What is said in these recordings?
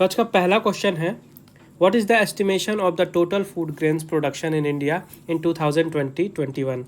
तो आज का पहला क्वेश्चन है, what is the estimation of the total food grains production in India in 2020-21?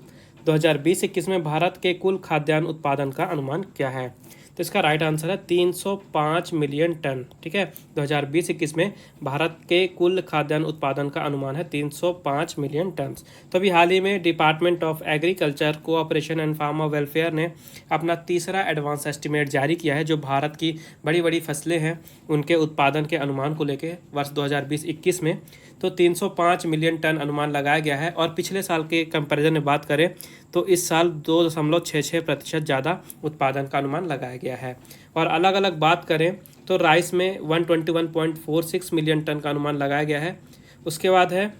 2020-21 में भारत के कुल खाद्यान्न उत्पादन का अनुमान क्या है? तो इसका राइट आंसर है 305 मिलियन टन। ठीक है, 2020-21 में भारत के कुल खाद्यान्न उत्पादन का अनुमान है 305 मिलियन टन। तो अभी हाल ही में department of agriculture, cooperation and farmer welfare ने अपना तीसरा एडवांस एस्टिमेट जारी किया है, जो भारत की बड़ी बड़ी फसलें हैं उनके उत्पादन के अनुमान को लेकर वर्ष 2020-21 में तो 305 मिलियन टन अनुमान लगाया गया है। और पिछले साल के कंपैरिजन में बात करें तो इस साल 2.66% ज़्यादा उत्पादन का अनुमान लगाया गया है। और अलग अलग बात करें तो राइस में 121.46 मिलियन टन का अनुमान लगाया गया है। उसके बाद है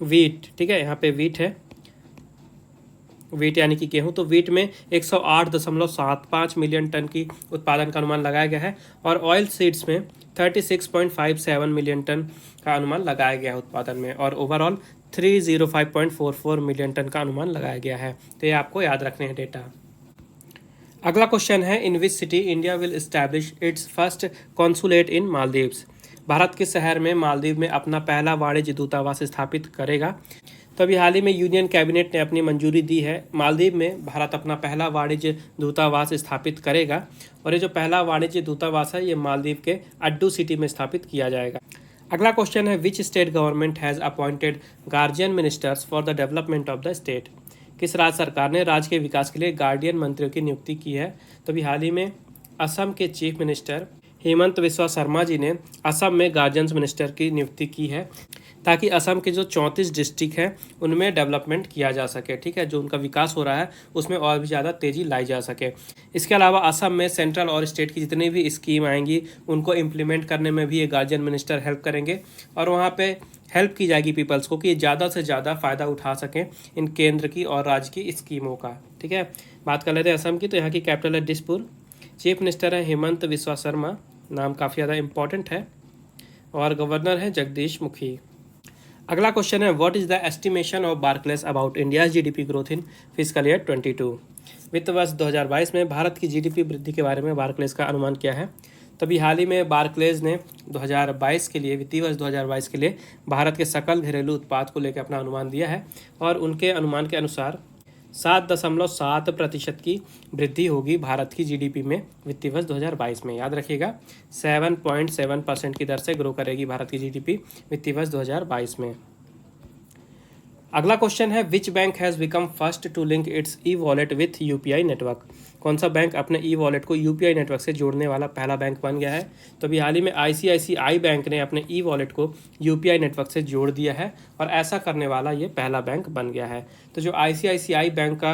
वीट। ठीक है, यहाँ पे वीट है, वीट यानी कि गेहूँ। तो वीट में 108.75 मिलियन टन की उत्पादन का अनुमान लगाया गया है। और ऑयल सीड्स में 36.57 मिलियन टन का अनुमान लगाया गया है उत्पादन में। और ओवरऑल 305.44 मिलियन टन का अनुमान लगाया गया है। तो ये आपको याद रखने हैं डेटा। अगला क्वेश्चन है, in which city India will establish its first consulate in Maldives? Bharat के शहर में मालदीव में अपना पहला वाणिज्य दूतावास स्थापित करेगा? तो अभी हाल ही में यूनियन कैबिनेट ने अपनी मंजूरी दी है, मालदीव में भारत अपना पहला वाणिज्य दूतावास स्थापित करेगा। और ये जो पहला वाणिज्य दूतावास है ये मालदीव के अड्डू सिटी में स्थापित किया जाएगा। अगला क्वेश्चन है, which state government has appointed guardian ministers for the development of the state? किस राज्य सरकार ने राज्य के विकास के लिए गार्डियन मंत्रियों की नियुक्ति की है? तो अभी हाल ही में असम के चीफ मिनिस्टर हेमंत बिस्वा शर्मा जी ने असम में गार्जियंस मिनिस्टर की नियुक्ति की है, ताकि असम के जो 34 डिस्ट्रिक्ट हैं उनमें डेवलपमेंट किया जा सके। ठीक है, जो उनका विकास हो रहा है उसमें और भी ज़्यादा तेज़ी लाई जा सके। इसके अलावा असम में सेंट्रल और स्टेट की जितनी भी स्कीम आएंगी उनको इम्प्लीमेंट करने में भी ये गार्जियन मिनिस्टर हेल्प करेंगे। और वहाँ पे हेल्प की जाएगी पीपल्स को कि ज़्यादा से ज़्यादा फ़ायदा उठा सकें इन केंद्र की और राज्य की स्कीमों का। ठीक है, बात कर लेते हैं असम की। तो यहाँ की कैपिटल है दिसपुर, चीफ मिनिस्टर है हेमंत बिस्वा शर्मा, नाम काफ़ी ज़्यादा इंपॉर्टेंट है, और गवर्नर है जगदीश मुखी। अगला क्वेश्चन है, what is the estimation of Barclays about India's GDP growth in physical year 22? वित्त वर्ष 2022 में भारत की जीडीपी वृद्धि के बारे में बार्कलेस का अनुमान क्या है? तभी हाल ही में बार्कलेज ने 2022 के लिए, वित्तीय वर्ष 2022 के लिए भारत के सकल घरेलू उत्पाद को लेकर अपना अनुमान दिया है। और उनके अनुमान के अनुसार 7.7% की वृद्धि होगी भारत की जीडीपी में वित्तीय वर्ष 2022 में। याद रखिएगा, 7.7% की दर से ग्रो करेगी भारत की जीडीपी वित्तीय वर्ष 2022 में। अगला क्वेश्चन है, which bank has become first to link its e wallet with UPI network? कौन सा बैंक अपने ई वॉलेट को यूपीआई नेटवर्क से जोड़ने वाला पहला बैंक बन गया है? तो अभी हाल ही में आईसीआईसीआई बैंक ने अपने ई वॉलेट को यूपीआई नेटवर्क से जोड़ दिया है और ऐसा करने वाला ये पहला बैंक बन गया है। तो जो आईसीआईसीआई बैंक का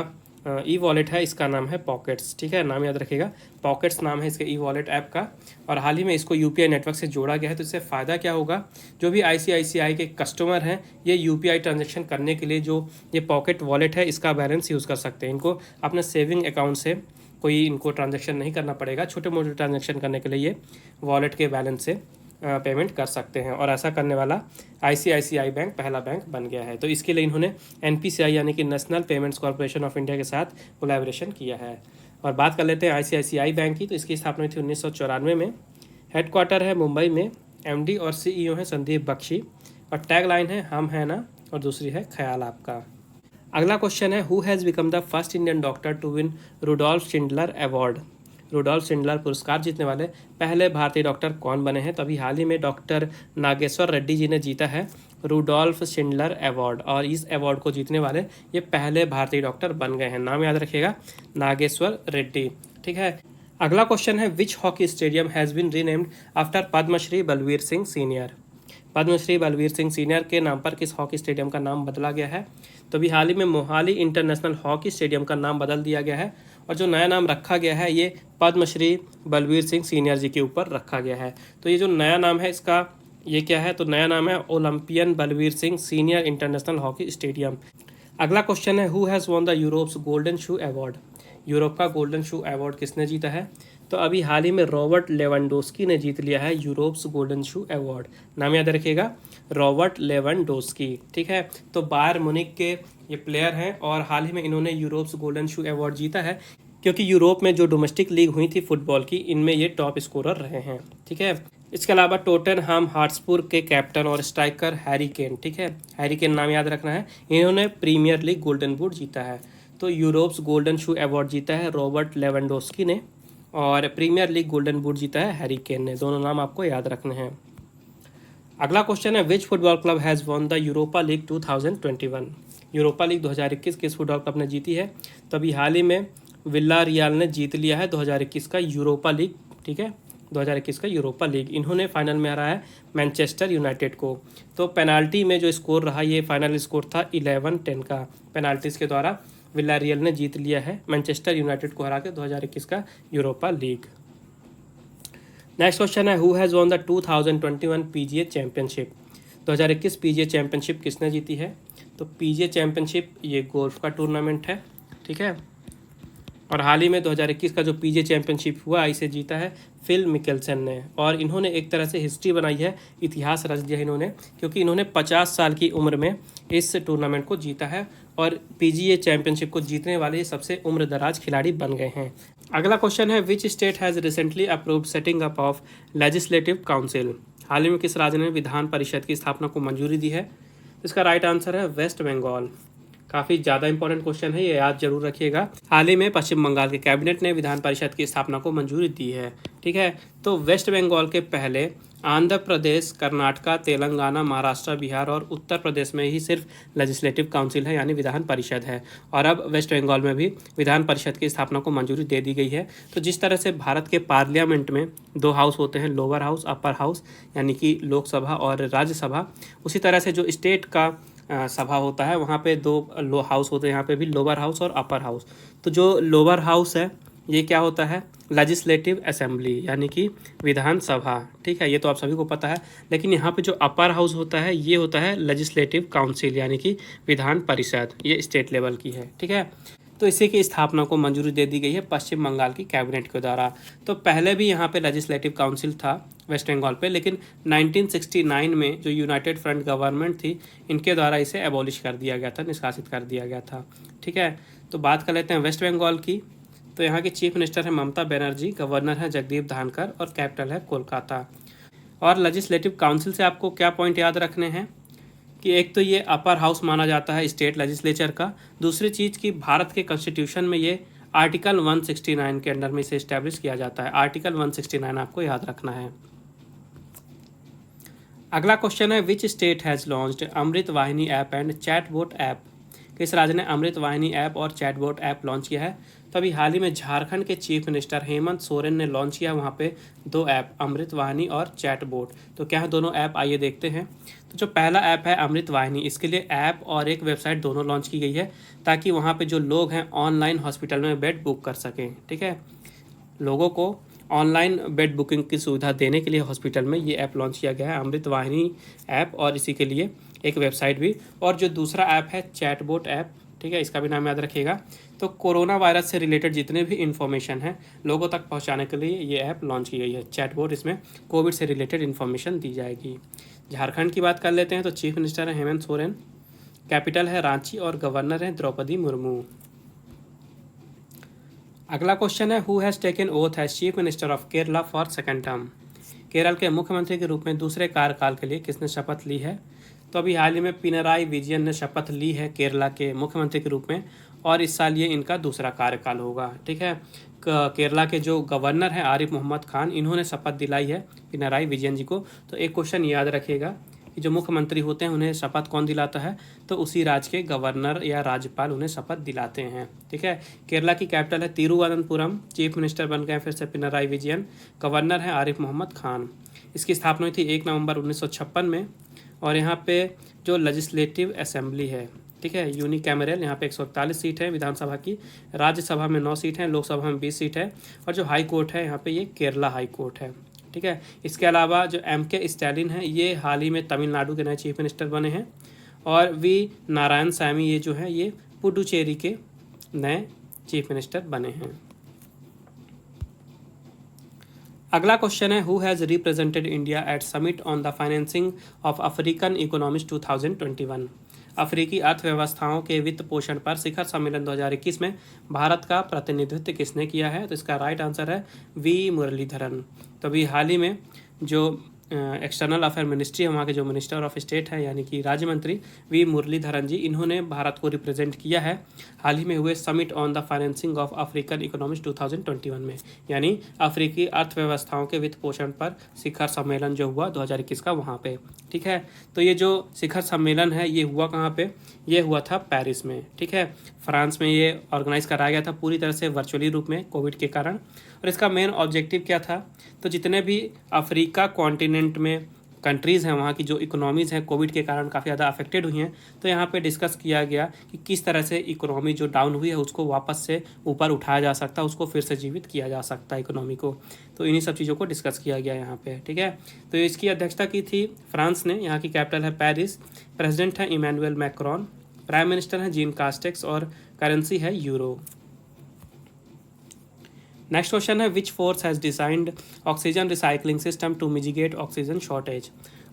ई वॉलेट है इसका नाम है पॉकेट्स। ठीक है, नाम याद रखिएगा, पॉकेट्स नाम है इसके ई वॉलेट ऐप का। और हाल ही में इसको यूपीआई नेटवर्क से जोड़ा गया है। तो इससे फ़ायदा क्या होगा, जो भी आईसीआईसीआई के कस्टमर हैं ये यूपीआई ट्रांजैक्शन करने के लिए जो ये पॉकेट वॉलेट है इसका बैलेंस यूज़ कर सकते हैं। इनको अपने सेविंग अकाउंट से कोई इनको ट्रांजैक्शन नहीं करना पड़ेगा। छोटे मोटे ट्रांजैक्शन करने के लिए ये वॉलेट के बैलेंस से पेमेंट कर सकते हैं। और ऐसा करने वाला आईसीआईसीआई बैंक पहला बैंक बन गया है। तो इसके लिए इन्होंने एनपीसीआई यानी कि national payments corporation of India के साथ कोलैबोरेशन किया है। और बात कर लेते हैं आईसीआईसीआई बैंक की। तो इसकी स्थापना हुई थी 1994 में। हेडक्वार्टर है मुंबई में। एमडी और सीईओ हैं संदीप बख्शी। और टैग लाइन है हम है ना, और दूसरी है ख्याल आपका। अगला क्वेश्चन है, who has become the first Indian doctor to win Rudolf Schindler award? Rudolf Schindler पुरस्कार जीतने वाले पहले भारतीय डॉक्टर कौन बने हैं? तो अभी हाल ही में डॉक्टर नागेश्वर रेड्डी जी ने जीता है रुडोल्फ शिंडलर अवार्ड। और इस अवार्ड को जीतने वाले ये पहले भारतीय डॉक्टर बन गए हैं। नाम याद रखिएगा, नागेश्वर रेड्डी। ठीक है, अगला क्वेश्चन है, which hockey stadium has been renamed after Padma Shri Balbir Singh senior? Padma Shri Balbir Singh senior के नाम पर किस हॉकी स्टेडियम का नाम बदला गया है? तो अभी हाल ही में मोहाली इंटरनेशनल हॉकी स्टेडियम का नाम बदल दिया गया है। और जो नया नाम रखा गया है ये पद्मश्री बलवीर सिंह सीनियर जी के ऊपर रखा गया है। तो ये जो नया नाम है इसका ये क्या है? तो नया नाम है Olympian Balbir Singh senior international hockey stadium. अगला क्वेश्चन है, who has won the Europe's golden shoe award? Europe का गोल्डन शू अवार्ड किसने जीता है? तो अभी हाल ही में रॉबर्ट लेवेंडोस्की ने जीत लिया है यूरोप्स गोल्डन शू अवार्ड। नाम याद रखिएगा, रॉबर्ट लेवेंडोस्की। ठीक है, तो बायर मुनिक के ये प्लेयर हैं और हाल ही में इन्होंने यूरोप्स गोल्डन शू अवार्ड जीता है, क्योंकि यूरोप में जो डोमेस्टिक लीग हुई थी फुटबॉल की, इनमें ये टॉप स्कोरर रहे हैं। ठीक है, इसके अलावा टोटनहाम हॉटस्पर के कैप्टन और स्ट्राइकर हैरी केन, ठीक है, हैरी केन नाम याद रखना है, इन्होंने प्रीमियर लीग गोल्डन बूट जीता है। तो यूरोप्स गोल्डन शू अवार्ड जीता है रॉबर्ट लेवेंडोस्की ने, और प्रीमियर लीग गोल्डन बूट जीता है हैरी केन ने। दोनों नाम आपको याद रखने हैं। अगला क्वेश्चन है, which football club has won the Europa league 2021? Europa league 2021 किस फुटबॉल क्लब ने जीती है? तो अभी हाल ही में विल्ला रियल ने जीत लिया है 2021 का यूरोपा लीग, ठीक है, 2021 का यूरोपा लीग। इन्होंने फाइनल में हराया है मैनचेस्टर यूनाइटेड को। तो पेनाल्टी में जो स्कोर रहा, ये फाइनल स्कोर था 11-10 का। पेनाल्टीज के द्वारा विल्ला रियल ने जीत लिया है मैनचेस्टर यूनाइटेड को हरा के 2021 का यूरोपा लीग। नेक्स्ट क्वेश्चन है, who has won the 2021 PGA championship? 2021 PGA championship किसने जीती है? तो पीजीए चैंपियनशिप ये गोल्फ का टूर्नामेंट है, ठीक है, और हाल ही में 2021 का जो पीजीए चैंपियनशिप हुआ, इसे जीता है फिल मिकेल्सन ने। और इन्होंने एक तरह से हिस्ट्री बनाई है, इतिहास रच दिया इन्होंने, क्योंकि इन्होंने 50 साल की उम्र में इस टूर्नामेंट को जीता है और पीजीए चैंपियनशिप को जीतने वाले सबसे उम्रदराज खिलाड़ी बन गए हैं। अगला क्वेश्चन है, which state has recently approved setting up of legislative council? हाल ही में किस राज्य ने विधान परिषद की स्थापना को मंजूरी दी है? इसका राइट आंसर है वेस्ट बंगाल। काफ़ी ज़्यादा इंपॉर्टेंट क्वेश्चन है, ये याद जरूर रखिएगा। हाल ही में पश्चिम बंगाल के कैबिनेट ने विधान परिषद की स्थापना को मंजूरी दी है, ठीक है। तो वेस्ट बंगाल के पहले आंध्र प्रदेश, कर्नाटका, तेलंगाना, महाराष्ट्र, बिहार और उत्तर प्रदेश में ही सिर्फ लेजिस्लेटिव काउंसिल है, यानी विधान परिषद है। और अब वेस्ट बंगाल में भी विधान परिषद की स्थापना को मंजूरी दे दी गई है। तो जिस तरह से भारत के पार्लियामेंट में 2 हाउस होते हैं, लोअर हाउस, अपर हाउस, यानी कि लोकसभा और राज्यसभा, उसी तरह से जो स्टेट का सभा होता है, वहाँ पे 2 हाउस होते हैं, यहाँ पे भी लोअर हाउस और अपर हाउस। तो जो लोअर हाउस है ये क्या होता है? लेजिस्लेटिव असेंबली, यानी कि विधान सभा, ठीक है, ये तो आप सभी को पता है। लेकिन यहाँ पे जो अपर हाउस होता है ये होता है लेजिस्लेटिव काउंसिल, यानी कि विधान परिषद, ये स्टेट लेवल की है, ठीक है। तो इसी की स्थापना को मंजूरी दे दी गई है पश्चिम बंगाल की कैबिनेट के द्वारा। तो पहले भी यहाँ पे लेजिस्लेटिव काउंसिल था वेस्ट बंगाल पे, लेकिन 1969 में जो यूनाइटेड फ्रंट गवर्नमेंट थी, इनके द्वारा इसे एबॉलिश कर दिया गया था, निष्कासित कर दिया गया था, ठीक है। तो बात कर लेते हैं वेस्ट बंगाल की। तो यहाँ की चीफ मिनिस्टर है ममता बनर्जी, गवर्नर है जगदीप धनखड़ और कैपिटल है कोलकाता। और लेजिस्लेटिव काउंसिल से आपको क्या पॉइंट याद रखने हैं कि एक तो ये अपर हाउस माना जाता है स्टेट लेजिस्लेचर का, दूसरी चीज़ कि भारत के कॉन्स्टिट्यूशन में ये आर्टिकल 169 के अंडर में इसे इस्टेब्लिश किया जाता है। आर्टिकल 169 आपको याद रखना है। अगला क्वेश्चन है, which state has launched Amrit Vahini app and chatbot app? किस राज्य ने अमृत वाहिनी ऐप और चैटबॉट ऐप लॉन्च किया है? तो अभी हाल ही में झारखंड के चीफ मिनिस्टर हेमंत सोरेन ने लॉन्च किया वहाँ पे 2 ऐप, अमृत वाहिनी और चैटबॉट। तो क्या है दोनों ऐप, आइए देखते हैं। तो जो पहला ऐप है अमृत वाहिनी, इसके लिए ऐप और एक वेबसाइट दोनों लॉन्च की गई है, ताकि वहाँ पे जो लोग हैं ऑनलाइन हॉस्पिटल में बेड बुक कर सकें, ठीक है। लोगों को ऑनलाइन बेड बुकिंग की सुविधा देने के लिए हॉस्पिटल में ये ऐप लॉन्च किया गया है, अमृत वाहिनी ऐप, और इसी के लिए एक वेबसाइट भी। और जो दूसरा ऐप है चैटबॉट ऐप, ठीक है, इसका भी नाम याद रखिएगा। तो कोरोना वायरस से रिलेटेड जितने भी इन्फॉर्मेशन है लोगों तक पहुंचाने के लिए ये ऐप लॉन्च की गई है चैटबॉट। इसमें कोविड से रिलेटेड इन्फॉर्मेशन दी जाएगी। झारखंड की बात कर लेते हैं। तो चीफ मिनिस्टर है हेमंत सोरेन, कैपिटल है रांची और गवर्नर है द्रौपदी मुर्मू। अगला क्वेश्चन है, who has taken oath as chief minister of Kerala for second term? Kerala के मुख्यमंत्री के रूप में दूसरे कार्यकाल के लिए किसने शपथ ली है? तो अभी हाल ही में पिनराई विजयन ने शपथ ली है केरला के मुख्यमंत्री के रूप में, और इस साल ये इनका दूसरा कार्यकाल होगा, ठीक है। केरला के जो गवर्नर हैं आरिफ मोहम्मद खान, इन्होंने शपथ दिलाई है पिनराई विजयन जी को। तो एक क्वेश्चन याद रखिएगा कि जो मुख्यमंत्री होते हैं उन्हें शपथ कौन दिलाता है? तो उसी राज्य के गवर्नर या राज्यपाल उन्हें शपथ दिलाते हैं, ठीक है। केरला की कैपिटल है तिरुवनंतपुरम, चीफ मिनिस्टर बन गए फिर से पिनराई विजयन, गवर्नर है आरिफ मोहम्मद खान। इसकी स्थापना हुई थी 1 नवंबर 1956 में। और यहाँ पे जो लेजिस्लेटिव असेंबली है, ठीक है, यूनिकैमरल, यहाँ पे 141 सीट है विधानसभा की, राज्यसभा में 9 सीट हैं, लोकसभा में 20 सीट है, और जो हाई कोर्ट है यहाँ पे ये केरला हाई कोर्ट है, ठीक है। इसके अलावा जो M.K. स्टैलिन है ये हाल ही में तमिलनाडु के नए चीफ मिनिस्टर बने हैं, और V. नारायणसामी ये जो है ये पुडुचेरी के नए चीफ मिनिस्टर बने हैं। अगला क्वेश्चन है, who has represented India at summit on the financing of African economics 2021? अफ्रीकी अर्थव्यवस्थाओं के वित्त पोषण पर शिखर सम्मेलन 2021 में भारत का प्रतिनिधित्व किसने किया है? तो इसका राइट आंसर है V. मुरलीधरन। तो अभी हाल ही में जो एक्सटर्नल अफेयर मिनिस्ट्री है, वहाँ के जो मिनिस्टर ऑफ स्टेट है यानी कि राज्य मंत्री वी मुरलीधरन जी, इन्होंने भारत को रिप्रेजेंट किया है हाल ही में हुए summit on the financing of African economics 2021 में, यानी अफ्रीकी अर्थव्यवस्थाओं के वित्त पोषण पर शिखर सम्मेलन जो हुआ 2021 का वहाँ पे। ठीक है, तो ये जो शिखर सम्मेलन है ये हुआ कहाँ पे? ये हुआ था पेरिस में। ठीक है, फ्रांस में ये ऑर्गेनाइज कराया गया था पूरी तरह से वर्चुअली रूप में कोविड के कारण। और इसका मेन ऑब्जेक्टिव क्या था? तो जितने भी अफ्रीका कॉन्टिनेंट में कंट्रीज़ हैं, वहाँ की जो इकोनॉमीज़ हैं कोविड के कारण काफ़ी ज़्यादा अफेक्टेड हुई हैं, तो यहाँ पे डिस्कस किया गया कि किस तरह से इकोनॉमी जो डाउन हुई है उसको वापस से ऊपर उठाया जा सकता है, उसको फिर से जीवित किया जा सकता है इकोनॉमी को। तो इन्हीं सब चीज़ों को डिस्कस किया गया यहाँ पे। ठीक है, तो इसकी अध्यक्षता की थी फ्रांस ने, यहाँ की कैपिटल है पेरिस, प्रेसिडेंट है इमैनुअल मैक्रोन, प्राइम मिनिस्टर हैं जीन कास्टेक्स और करेंसी है यूरो। नेक्स्ट क्वेश्चन है which force has designed oxygen recycling system to mitigate oxygen shortage.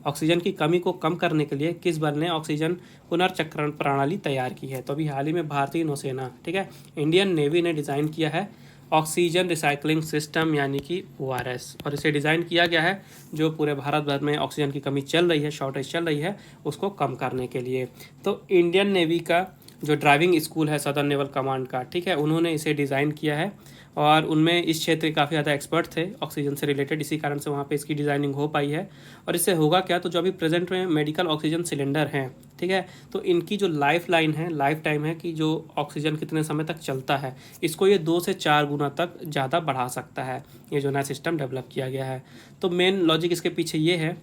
Oxygen की कमी को कम करने के लिए किस बल ने ऑक्सीजन पुनर्चक्रण प्रणाली तैयार की है? तो अभी हाल ही में भारतीय नौसेना, ठीक है, इंडियन नेवी ने डिज़ाइन किया है ऑक्सीजन रिसाइकलिंग सिस्टम यानी कि ORS, और इसे डिज़ाइन किया गया है जो पूरे भारत भर में ऑक्सीजन की कमी चल रही है, शॉर्टेज चल रही है, उसको कम करने के लिए। तो इंडियन नेवी का जो ड्राइविंग स्कूल है सदर्न नेवल कमांड का, ठीक है, उन्होंने इसे डिज़ाइन किया है और उनमें इस क्षेत्र के काफ़ी ज़्यादा एक्सपर्ट थे ऑक्सीजन से रिलेटेड, इसी कारण से वहाँ पे इसकी डिज़ाइनिंग हो पाई है। और इससे होगा क्या? तो जो अभी प्रेजेंट में मेडिकल ऑक्सीजन सिलेंडर हैं, ठीक है, तो इनकी जो लाइफ लाइन है, लाइफ टाइम है कि जो ऑक्सीजन कितने समय तक चलता है, इसको ये 2 से 4 गुना तक ज़्यादा बढ़ा सकता है, ये जो नया सिस्टम डेवलप किया गया है। तो मेन लॉजिक इसके पीछे ये है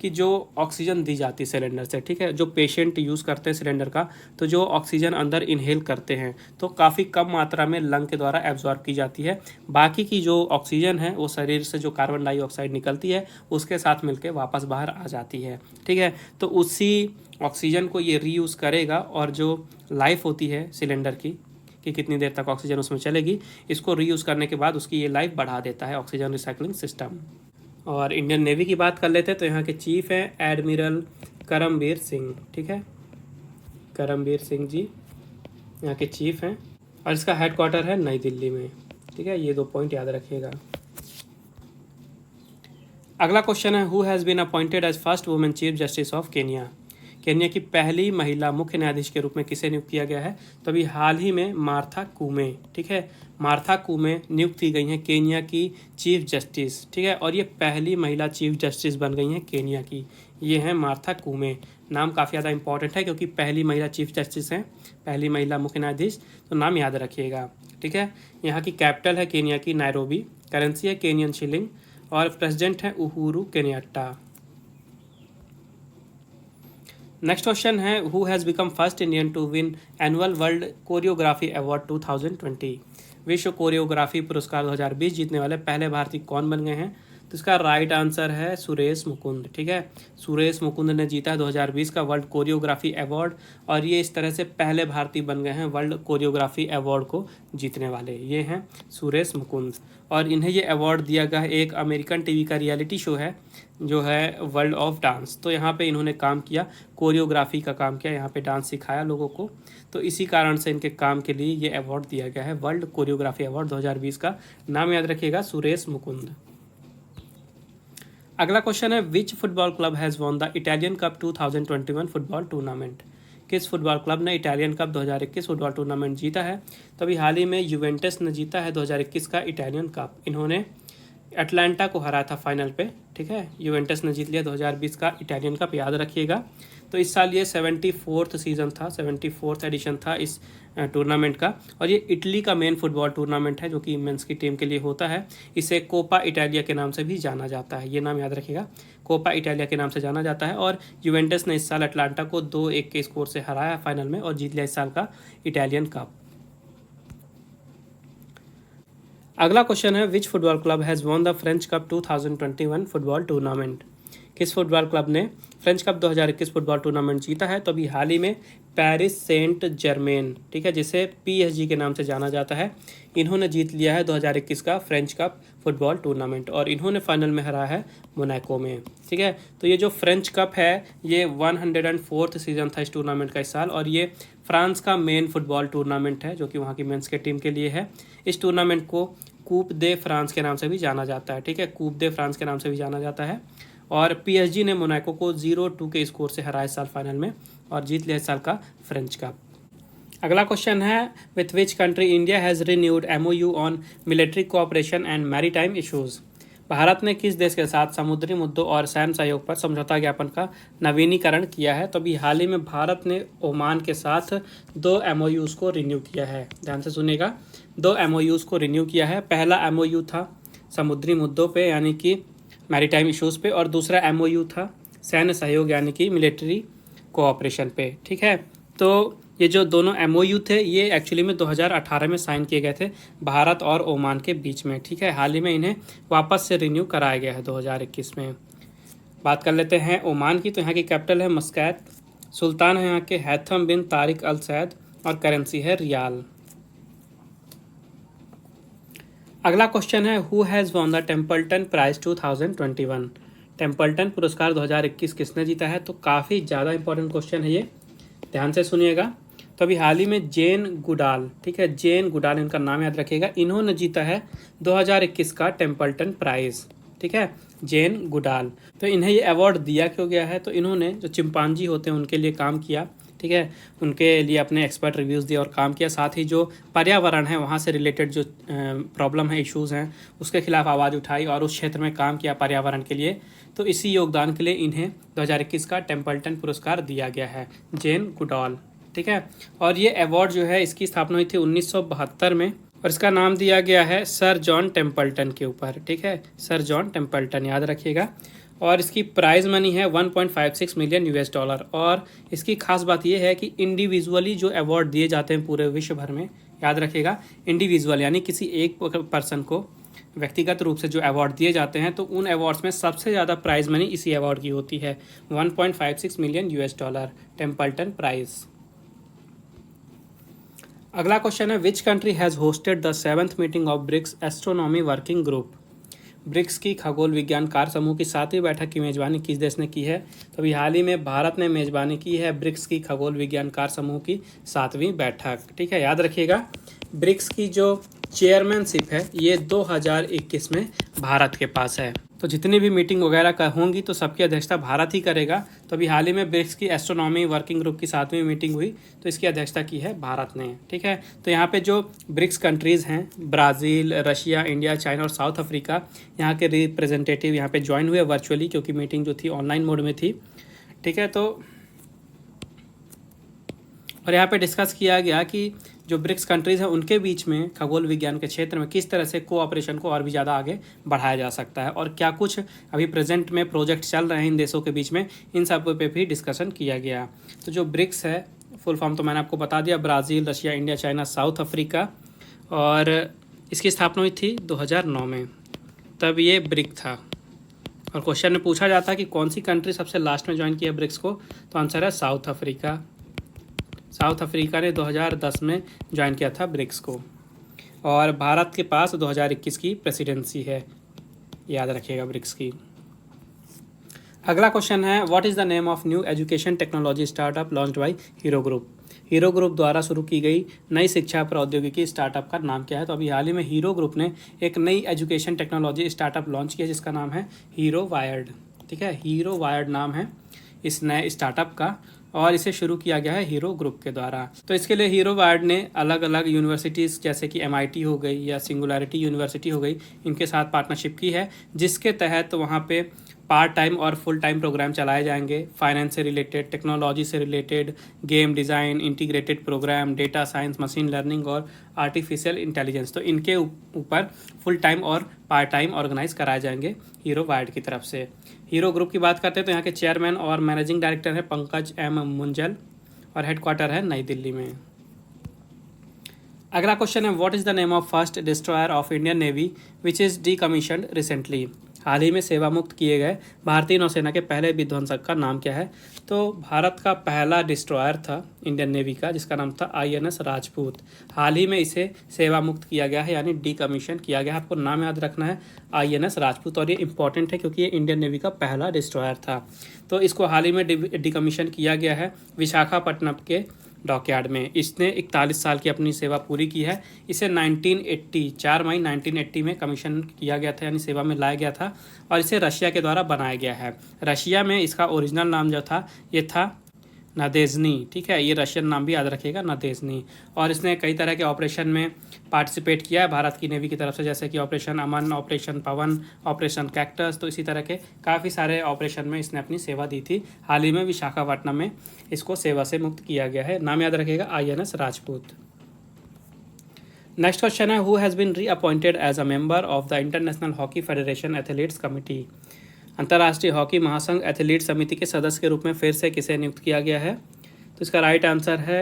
कि जो ऑक्सीजन दी जाती है सिलेंडर से, ठीक है, जो पेशेंट यूज़ करते हैं सिलेंडर का, तो जो ऑक्सीजन अंदर इनहेल करते हैं तो काफ़ी कम मात्रा में लंग के द्वारा एब्जॉर्ब की जाती है। बाकी की जो ऑक्सीजन है वो शरीर से जो कार्बन डाइऑक्साइड निकलती है उसके साथ मिलकर वापस बाहर आ जाती है। ठीक है, तो उसी ऑक्सीजन को ये रीयूज़ करेगा और जो लाइफ होती है सिलेंडर की कि कितनी देर तक ऑक्सीजन उसमें चलेगी, इसको रीयूज़ करने के बाद उसकी ये लाइफ बढ़ा देता है ऑक्सीजन रिसाइकलिंग सिस्टम। और इंडियन नेवी की बात कर लेते हैं तो यहाँ के चीफ हैं एडमिरल करमबीर सिंह। ठीक है, करमबीर सिंह जी यहाँ के चीफ हैं और इसका हेडक्वार्टर है नई दिल्ली में। ठीक है, ये 2 पॉइंट याद रखिएगा। अगला क्वेश्चन है who has been appointed as first women chief justice of Kenya. Kenya की पहली महिला मुख्य न्यायाधीश के रूप में किसे नियुक्त किया गया है? तो अभी हाल ही में मार्था कूमे, ठीक है, मार्था कूमे नियुक्त की गई हैं केन्या की चीफ जस्टिस। ठीक है, और ये पहली महिला चीफ जस्टिस बन गई हैं केन्या की, ये हैं मार्था कूमे। नाम काफ़ी ज़्यादा इंपॉर्टेंट है क्योंकि पहली महिला चीफ जस्टिस हैं, पहली महिला मुख्य न्यायाधीश, तो नाम याद रखिएगा। ठीक है, यहाँ की कैपिटल है केन्या की नायरोबी, करेंसी है केनियन शिलिंग और प्रेसिडेंट है उहुरू केन्याट्टा। नेक्स्ट क्वेश्चन है who has become first Indian to win annual world choreography award 2020। विश्व कोरियोग्राफी पुरस्कार 2020 जीतने वाले पहले भारतीय कौन बन गए हैं? तो इसका राइट आंसर है सुरेश मुकुंद। ठीक है, सुरेश मुकुंद ने जीता है 2020 का वर्ल्ड कोरियोग्राफी अवार्ड और ये इस तरह से पहले भारतीय बन गए हैं वर्ल्ड कोरियोग्राफी अवार्ड को जीतने वाले, ये हैं सुरेश मुकुंद। और इन्हें ये अवार्ड दिया गया है, एक अमेरिकन टीवी का रियलिटी शो है जो है वर्ल्ड ऑफ डांस, तो यहाँ पे इन्होंने काम किया, कोरियोग्राफी का काम किया, यहाँ पे डांस सिखाया लोगों को, तो इसी कारण से इनके काम के लिए ये अवार्ड दिया गया है वर्ल्ड कोरियोग्राफी अवार्ड 2020 का। नाम याद रखिएगा सुरेश मुकुंद। अगला क्वेश्चन है which football club has won the Italian cup 2021 football tournament. किस फुटबॉल क्लब ने इटालियन कप 2021 फुटबॉल टूर्नामेंट जीता है? तो अभी हाल ही में यूवेंटस ने जीता है 2021 का इटालियन कप। इन्होंने अटलांटा को हराया था फाइनल पे। ठीक है, यूवेंटस ने जीत लिया 2020 का इटालियन कप, याद रखिएगा। तो इस साल ये 74th सीज़न था, 74th एडिशन था इस टूर्नामेंट का और ये इटली का मेन फुटबॉल टूर्नामेंट है जो कि मेंस की टीम के लिए होता है। इसे कोपा इटालिया के नाम से भी जाना जाता है, ये नाम याद रखिएगा, कोपा इटालिया के नाम से जाना जाता है। और यूवेंटस ने इस साल अटलांटा को 2-1 के स्कोर से हराया फाइनल में और जीत लिया इस साल का इटालियन कप। अगला क्वेश्चन है which football club has won the French cup 2021 football tournament. किस फुटबॉल क्लब ने फ्रेंच कप 2021 फुटबॉल टूर्नामेंट जीता है? तो अभी हाल ही में पेरिस सेंट जर्मेन, ठीक है, जिसे PSG के नाम से जाना जाता है, इन्होंने जीत लिया है 2021 का फ्रेंच कप फुटबॉल टूर्नामेंट और इन्होंने फाइनल में हराया है मोनाको में। ठीक है, तो ये जो फ्रेंच कप है ये 104th सीज़न था इस टूर्नामेंट का इस साल और ये फ्रांस का मेन फुटबॉल टूर्नामेंट है जो कि वहाँ की मेंस के टीम के लिए है। इस टूर्नामेंट को कूप दे फ्रांस के नाम से भी जाना जाता है। ठीक है, कूप दे फ्रांस के नाम से भी जाना जाता है। और पीएसजी ने मोनाको को 0-2 के स्कोर से हराया इस साल फाइनल में और जीत लिया इस साल का फ्रेंच कप। अगला क्वेश्चन है, with which country India has renewed MOU on military cooperation and maritime issues. Bharat ने किस देश के साथ समुद्री मुद्दों और सैन्य सहयोग पर समझौता ज्ञापन का नवीनीकरण किया है। तो अभी हाल ही में भारत ने ओमान के साथ 2 एमओयूज़ को रिन्यू किया है। ध्यान से सुनिएगा, 2 एमओयूज़ को रिन्यू किया है। पहला एमओयू था समुद्री मुद्दों पे यानी कि मैरीटाइम इशूज़ पे, और दूसरा एमओयू था सैन्य सहयोग यानी कि मिलिट्री कोऑपरेशन पे। ठीक है, तो ये जो दोनों एमओयू थे ये एक्चुअली में 2018 में साइन किए गए थे भारत और ओमान के बीच में। ठीक है, हाल ही में इन्हें वापस से रिन्यू कराया गया है 2021 में। बात कर लेते हैं ओमान की, तो यहाँ की कैपिटल है मस्कैट, सुल्तान है यहाँ के हैथम बिन तारिक अल सैद और करेंसी है रियाल। अगला क्वेश्चन है, who has won the Templeton prize 2021। Templeton पुरस्कार 2021 किसने जीता है। तो काफ़ी ज़्यादा इंपॉर्टेंट क्वेश्चन है ये, ध्यान से सुनिएगा। तो अभी हाल ही में जेन गुडाल, ठीक है, जेन गुडाल इनका नाम याद रखिएगा, इन्होंने जीता है 2021 का टेम्पल्टन प्राइज़। ठीक है, जेन गुडाल। तो इन्हें ये अवार्ड दिया क्यों गया है, तो इन्होंने जो चिंपांजी होते हैं उनके लिए काम किया। ठीक है, उनके लिए अपने एक्सपर्ट रिव्यूज़ दिए और काम किया। साथ ही जो पर्यावरण है वहाँ से रिलेटेड जो प्रॉब्लम है, इश्यूज़ हैं, उसके खिलाफ आवाज़ उठाई और उस क्षेत्र में काम किया पर्यावरण के लिए। तो इसी योगदान के लिए इन्हें 2021 का टेम्पल्टन पुरस्कार दिया गया है, जेन गुडाल। ठीक है, और ये अवार्ड जो है इसकी स्थापना हुई थी 1972 में और इसका नाम दिया गया है सर जॉन टेम्पल्टन के ऊपर। ठीक है, सर जॉन टेम्पल्टन याद रखिएगा। और इसकी प्राइज़ मनी है 1.56 मिलियन US डॉलर। और इसकी खास बात यह है कि इंडिविजुअली जो अवार्ड दिए जाते हैं पूरे विश्व भर में, याद रखिएगा, इंडिविजुअल यानी किसी एक पर्सन को व्यक्तिगत रूप से जो अवार्ड दिए जाते हैं, तो उन अवार्ड्स में सबसे ज़्यादा प्राइज़ मनी इसी अवार्ड की होती है, 1.56 million US dollar, Templeton prize. अगला क्वेश्चन है, which country has hosted the 7th meeting of BRICS astronomy working group. BRICS की खगोल विज्ञान कार्य समूह की 7वीं बैठक की मेज़बानी किस देश ने की है। तो अभी हाल ही में भारत ने मेज़बानी की है ब्रिक्स की खगोल विज्ञान कार्य समूह की 7वीं बैठक। ठीक है, याद रखिएगा, ब्रिक्स की जो चेयरमैनशिप है ये 2021 में भारत के पास है। तो जितनी भी मीटिंग वगैरह का होंगी तो सबकी अध्यक्षता भारत ही करेगा। तो अभी हाल ही में ब्रिक्स की एस्ट्रोनॉमी वर्किंग ग्रुप की 7वीं मीटिंग हुई, तो इसकी अध्यक्षता की है भारत ने। ठीक है, तो यहाँ पे जो ब्रिक्स कंट्रीज़ हैं, ब्राज़ील, रशिया, इंडिया, चाइना और साउथ अफ्रीका, यहाँ के रिप्रेजेंटेटिव यहाँ पे ज्वाइन हुए वर्चुअली, क्योंकि मीटिंग जो थी ऑनलाइन मोड में थी। ठीक है, तो और यहाँ पे डिस्कस किया गया कि जो ब्रिक्स कंट्रीज़ हैं उनके बीच में खगोल विज्ञान के क्षेत्र में किस तरह से कोऑपरेशन को और भी ज़्यादा आगे बढ़ाया जा सकता है, और क्या कुछ अभी प्रेजेंट में प्रोजेक्ट चल रहे हैं इन देशों के बीच में, इन सब पे भी डिस्कशन किया गया। तो जो ब्रिक्स है, फुल फॉर्म तो मैंने आपको बता दिया, Brazil, Russia, India, China, south Africa, और इसकी स्थापना हुई थी 2009 में, तब ये ब्रिक था। और क्वेश्चन में पूछा जाता है कि कौन सी कंट्री सबसे लास्ट में ज्वाइन किया ब्रिक्स को, तो आंसर है साउथ अफ्रीका। साउथ अफ्रीका ने 2010 में ज्वाइन किया था ब्रिक्स को, और भारत के पास 2021 की प्रेसिडेंसी है, याद रखिएगा ब्रिक्स की। अगला क्वेश्चन है, what is the name of new education technology startup launched by hero group. Hero group द्वारा शुरू की गई नई शिक्षा प्रौद्योगिकी स्टार्टअप का नाम क्या है। तो अभी हाल ही में हीरो ग्रुप ने एक नई एजुकेशन टेक्नोलॉजी स्टार्टअप लॉन्च किया जिसका नाम है हीरो वायर्ड। ठीक है, हीरो वायर्ड नाम है इस नए स्टार्टअप का, और इसे शुरू किया गया है हीरो ग्रुप के द्वारा। तो इसके लिए हीरो वायर्ड ने अलग अलग यूनिवर्सिटीज़ जैसे कि MIT हो गई या सिंगुलैरिटी यूनिवर्सिटी हो गई, इनके साथ पार्टनरशिप की है, जिसके तहत वहाँ पे पार्ट टाइम और फुल टाइम प्रोग्राम चलाए जाएंगे, फाइनेंस से रिलेटेड, टेक्नोलॉजी से related, game design, integrated programme, data science, machine learning और आर्टिफिशियल इंटेलिजेंस। तो इनके ऊपर फुल टाइम और पार्ट टाइम ऑर्गेनाइज कराए जाएंगे हीरो वायर्ड की तरफ से। हीरो ग्रुप की बात करते हैं तो यहाँ के चेयरमैन और मैनेजिंग डायरेक्टर है पंकज M मुंजल, और हेडक्वार्टर है नई दिल्ली में। अगला क्वेश्चन है, what is the name of first destroyer of Indian navy which is decommissioned recently. हाल ही में सेवा मुक्त किए गए भारतीय नौसेना के पहले विध्वंसक का नाम क्या है। तो भारत का पहला डिस्ट्रॉयर था इंडियन नेवी का, जिसका नाम था INS राजपूत। हाल ही में इसे सेवा मुक्त किया गया है, यानी डीकमीशन किया गया है। आपको नाम याद रखना है, INS राजपूत, और ये इंपॉर्टेंट है क्योंकि ये इंडियन नेवी का पहला डिस्ट्रॉयर था। तो इसको हाल ही में डीकमीशन किया गया है विशाखापट्टनम के डॉकयार्ड में। इसने 41 साल की अपनी सेवा पूरी की है। इसे 1980 4 मई 1980 में कमीशन किया गया था, यानी सेवा में लाया गया था, और इसे रशिया के द्वारा बनाया गया है। रशिया में इसका ओरिजिनल नाम जो था ये था नादेज़नी, ठीक है, ये रशियन नाम भी याद रखिएगा, नादेज़नी। और इसने कई तरह के ऑपरेशन में पार्टिसिपेट किया है भारत की नेवी की तरफ से, जैसे कि ऑपरेशन अमन, ऑपरेशन पवन, ऑपरेशन कैक्टस। तो इसी तरह के काफ़ी सारे ऑपरेशन में इसने अपनी सेवा दी थी। हाल ही में विशाखापट्टनम में इसको सेवा से मुक्त किया गया है। नाम याद रखिएगा, INS राजपूत। नेक्स्ट क्वेश्चन है, who has been reappointed as a member of the international hockey federation athletes committee. अंतर्राष्ट्रीय हॉकी महासंघ एथलीट समिति के सदस्य के रूप में फिर से किसे नियुक्त किया गया है? तो इसका राइट आंसर है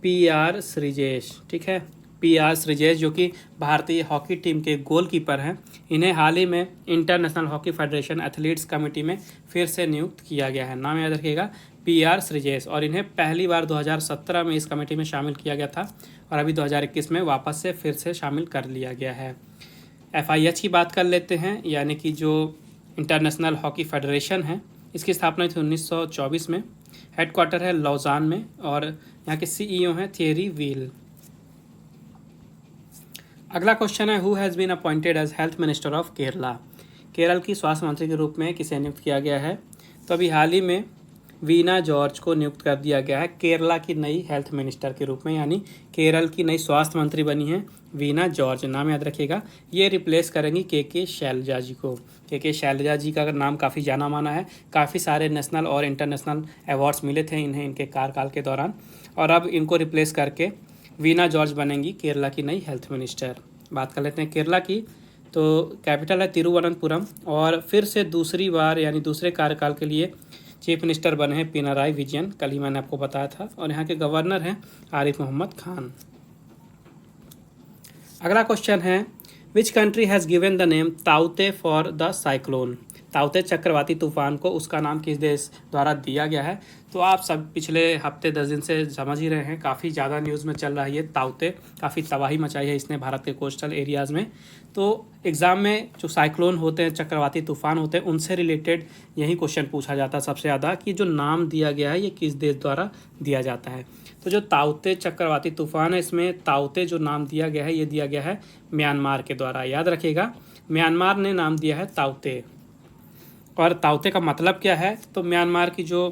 PR श्रीजेश, ठीक है, PR श्रीजेश, जो कि भारतीय हॉकी टीम के गोलकीपर हैं। इन्हें हाल ही में international hockey federation athletes committee में फिर से नियुक्त किया गया है। नाम याद रखिएगा, PR श्रीजेश। और इन्हें पहली बार 2017 में इस कमेटी में शामिल किया गया था, और अभी 2021 में वापस से फिर से शामिल कर लिया गया है। FIH की बात कर लेते हैं, यानी कि जो इंटरनेशनल हॉकी फेडरेशन है, इसकी स्थापना थी 1924 में। हेडक्वार्टर है लौजान में, और यहाँ के CEO हैं थियरी व्हील। अगला क्वेश्चन है, who has been appointed as health minister of Kerala. Kerala की स्वास्थ्य मंत्री के रूप में किसे नियुक्त किया गया है? तो अभी हाल ही में वीना जॉर्ज को नियुक्त कर दिया गया है केरला की नई हेल्थ मिनिस्टर के रूप में, यानी केरल की नई स्वास्थ्य मंत्री बनी है वीना जॉर्ज। नाम याद रखिएगा, ये रिप्लेस करेंगी KK शैलजा जी को। KK शैलजा जी का नाम काफ़ी जाना माना है, काफ़ी सारे नेशनल और इंटरनेशनल अवार्ड्स मिले थे इन्हें इनके कार्यकाल के दौरान, और अब इनको रिप्लेस करके वीना जॉर्ज बनेंगी केरला की नई हेल्थ मिनिस्टर। बात कर लेते हैं केरला की, तो कैपिटल है तिरुवनंतपुरम, और फिर से दूसरी बार यानी दूसरे कार्यकाल के लिए चीफ मिनिस्टर बने हैं पिनाराई विजयन, कल ही मैंने आपको बताया था, और यहाँ के गवर्नर हैं आरिफ मोहम्मद खान। अगला क्वेश्चन है, which country has given the name ताउते फॉर द साइक्लोन। ताउते चक्रवाती तूफान को उसका नाम किस देश द्वारा दिया गया है? तो आप सब पिछले हफ्ते 10 दिन से समझ ही रहे हैं, काफ़ी ज़्यादा न्यूज़ में चल रहा है ये ताउते, काफ़ी तबाही मचाई है इसने भारत के कोस्टल एरियाज़ में। तो एग्ज़ाम में जो साइक्लोन होते हैं, चक्रवाती तूफान होते हैं, उनसे रिलेटेड यही क्वेश्चन पूछा जाता है सबसे ज़्यादा, कि जो नाम दिया गया है ये किस देश द्वारा दिया जाता है। तो जो ताउते चक्रवाती तूफान है, इसमें ताउते जो नाम दिया गया है ये दिया गया है म्यांमार के द्वारा। याद रखिएगा, म्यांमार ने नाम दिया है ताउते। और ताउते का मतलब क्या है? तो म्यांमार की जो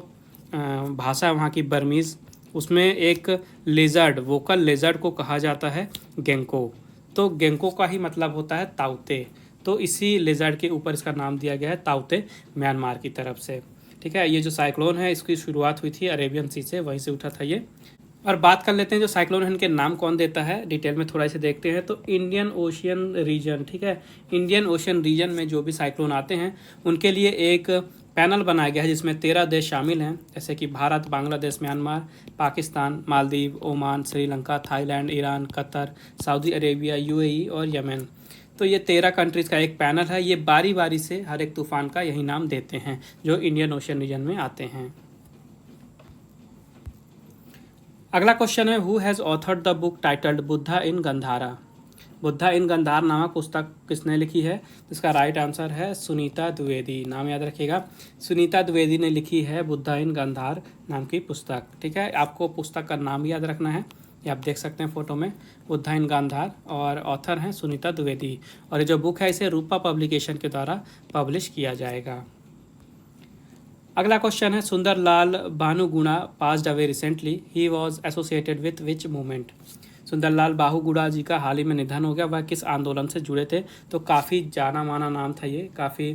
भाषा है वहाँ की बर्मीज़, उसमें एक लेजर्ड, वोकल लेजर्ड को कहा जाता है गेंको। तो गेंको का ही मतलब होता है ताउते, तो इसी लेजर्ड के ऊपर इसका नाम दिया गया है ताउते, म्यांमार की तरफ से, ठीक है। ये जो साइक्लोन है इसकी शुरुआत हुई थी अरेबियन सी से, वहीं से उठा था ये। और बात कर लेते हैं जो साइक्लोन है इनके नाम कौन देता है, डिटेल में थोड़ा इसे देखते हैं। तो इंडियन ओशियन रीजन, ठीक है, इंडियन ओशियन रीजन में जो भी साइक्लोन आते हैं उनके लिए एक पैनल बनाया गया है जिसमें 13 देश शामिल हैं, जैसे कि Bharat, Bangladesh, Myanmar, Pakistan, Maldives, Oman, Sri Lanka, Thailand, Iran, Qatar, Saudi Arabia, UAE और यमन। तो ये 13 कंट्रीज़ का एक पैनल है। ये बारी बारी से हर एक तूफ़ान का यही नाम देते हैं जो इंडियन ओशियन रीजन में आते हैं। अगला क्वेश्चन है, who has authored the book titled Buddha in Gandhara. Buddha in Gandhara नामक पुस्तक किसने लिखी है? इसका राइट आंसर है सुनीता द्विवेदी। नाम याद रखिएगा, सुनीता द्विवेदी ने लिखी है बुद्धा इन गंधार नाम की पुस्तक, ठीक है। आपको पुस्तक का नाम याद रखना है, ये आप देख सकते हैं फोटो में, बुद्धा इन गंधार, और ऑथर हैं सुनीता द्विवेदी। और ये जो बुक है इसे रूपा पब्लिकेशन के द्वारा पब्लिश किया जाएगा। अगला क्वेश्चन है, Sunderlal Bahuguna passed away recently, he was associated with which movement. Sunderlal Bahuguna ji का हाल ही में निधन हो गया, वह किस आंदोलन से जुड़े थे? तो काफ़ी जाना माना नाम था ये, काफ़ी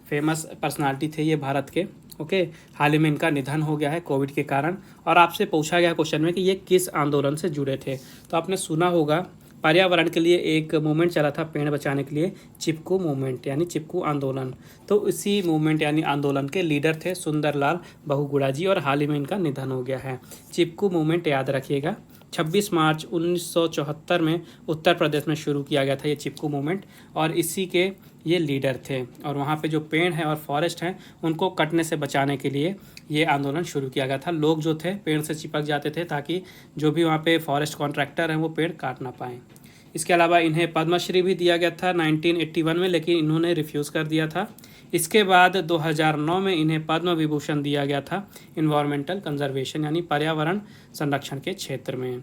फेमस पर्सनालिटी थे ये भारत के, ओके। हाल ही में इनका निधन हो गया है कोविड के कारण। और आपसे पूछा गया क्वेश्चन में कि ये किस आंदोलन से जुड़े थे, तो आपने सुना होगा पर्यावरण के लिए एक मूवमेंट चला था पेड़ बचाने के लिए, चिपकू मूवमेंट यानी चिपकू आंदोलन। तो इसी मूवमेंट यानी आंदोलन के लीडर थे सुंदरलाल बहुगुणा जी, और हाल ही में इनका निधन हो गया है। चिपकू मूवमेंट याद रखिएगा, 26 मार्च 1974 में उत्तर प्रदेश में शुरू किया गया था ये चिपकू मूवमेंट, और इसी के ये लीडर थे। और वहाँ पे जो पेड़ हैं और फॉरेस्ट हैं उनको कटने से बचाने के लिए ये आंदोलन शुरू किया गया था। लोग जो थे पेड़ से चिपक जाते थे ताकि जो भी वहाँ पे फॉरेस्ट कॉन्ट्रैक्टर हैं वो पेड़ काट ना पाएँ। इसके अलावा इन्हें पद्मश्री भी दिया गया था 1981 में, लेकिन इन्होंने रिफ्यूज़ कर दिया था। इसके बाद 2009 में इन्हें पद्म विभूषण दिया गया था इन्वायरमेंटल कंजर्वेशन यानी पर्यावरण संरक्षण के क्षेत्र में।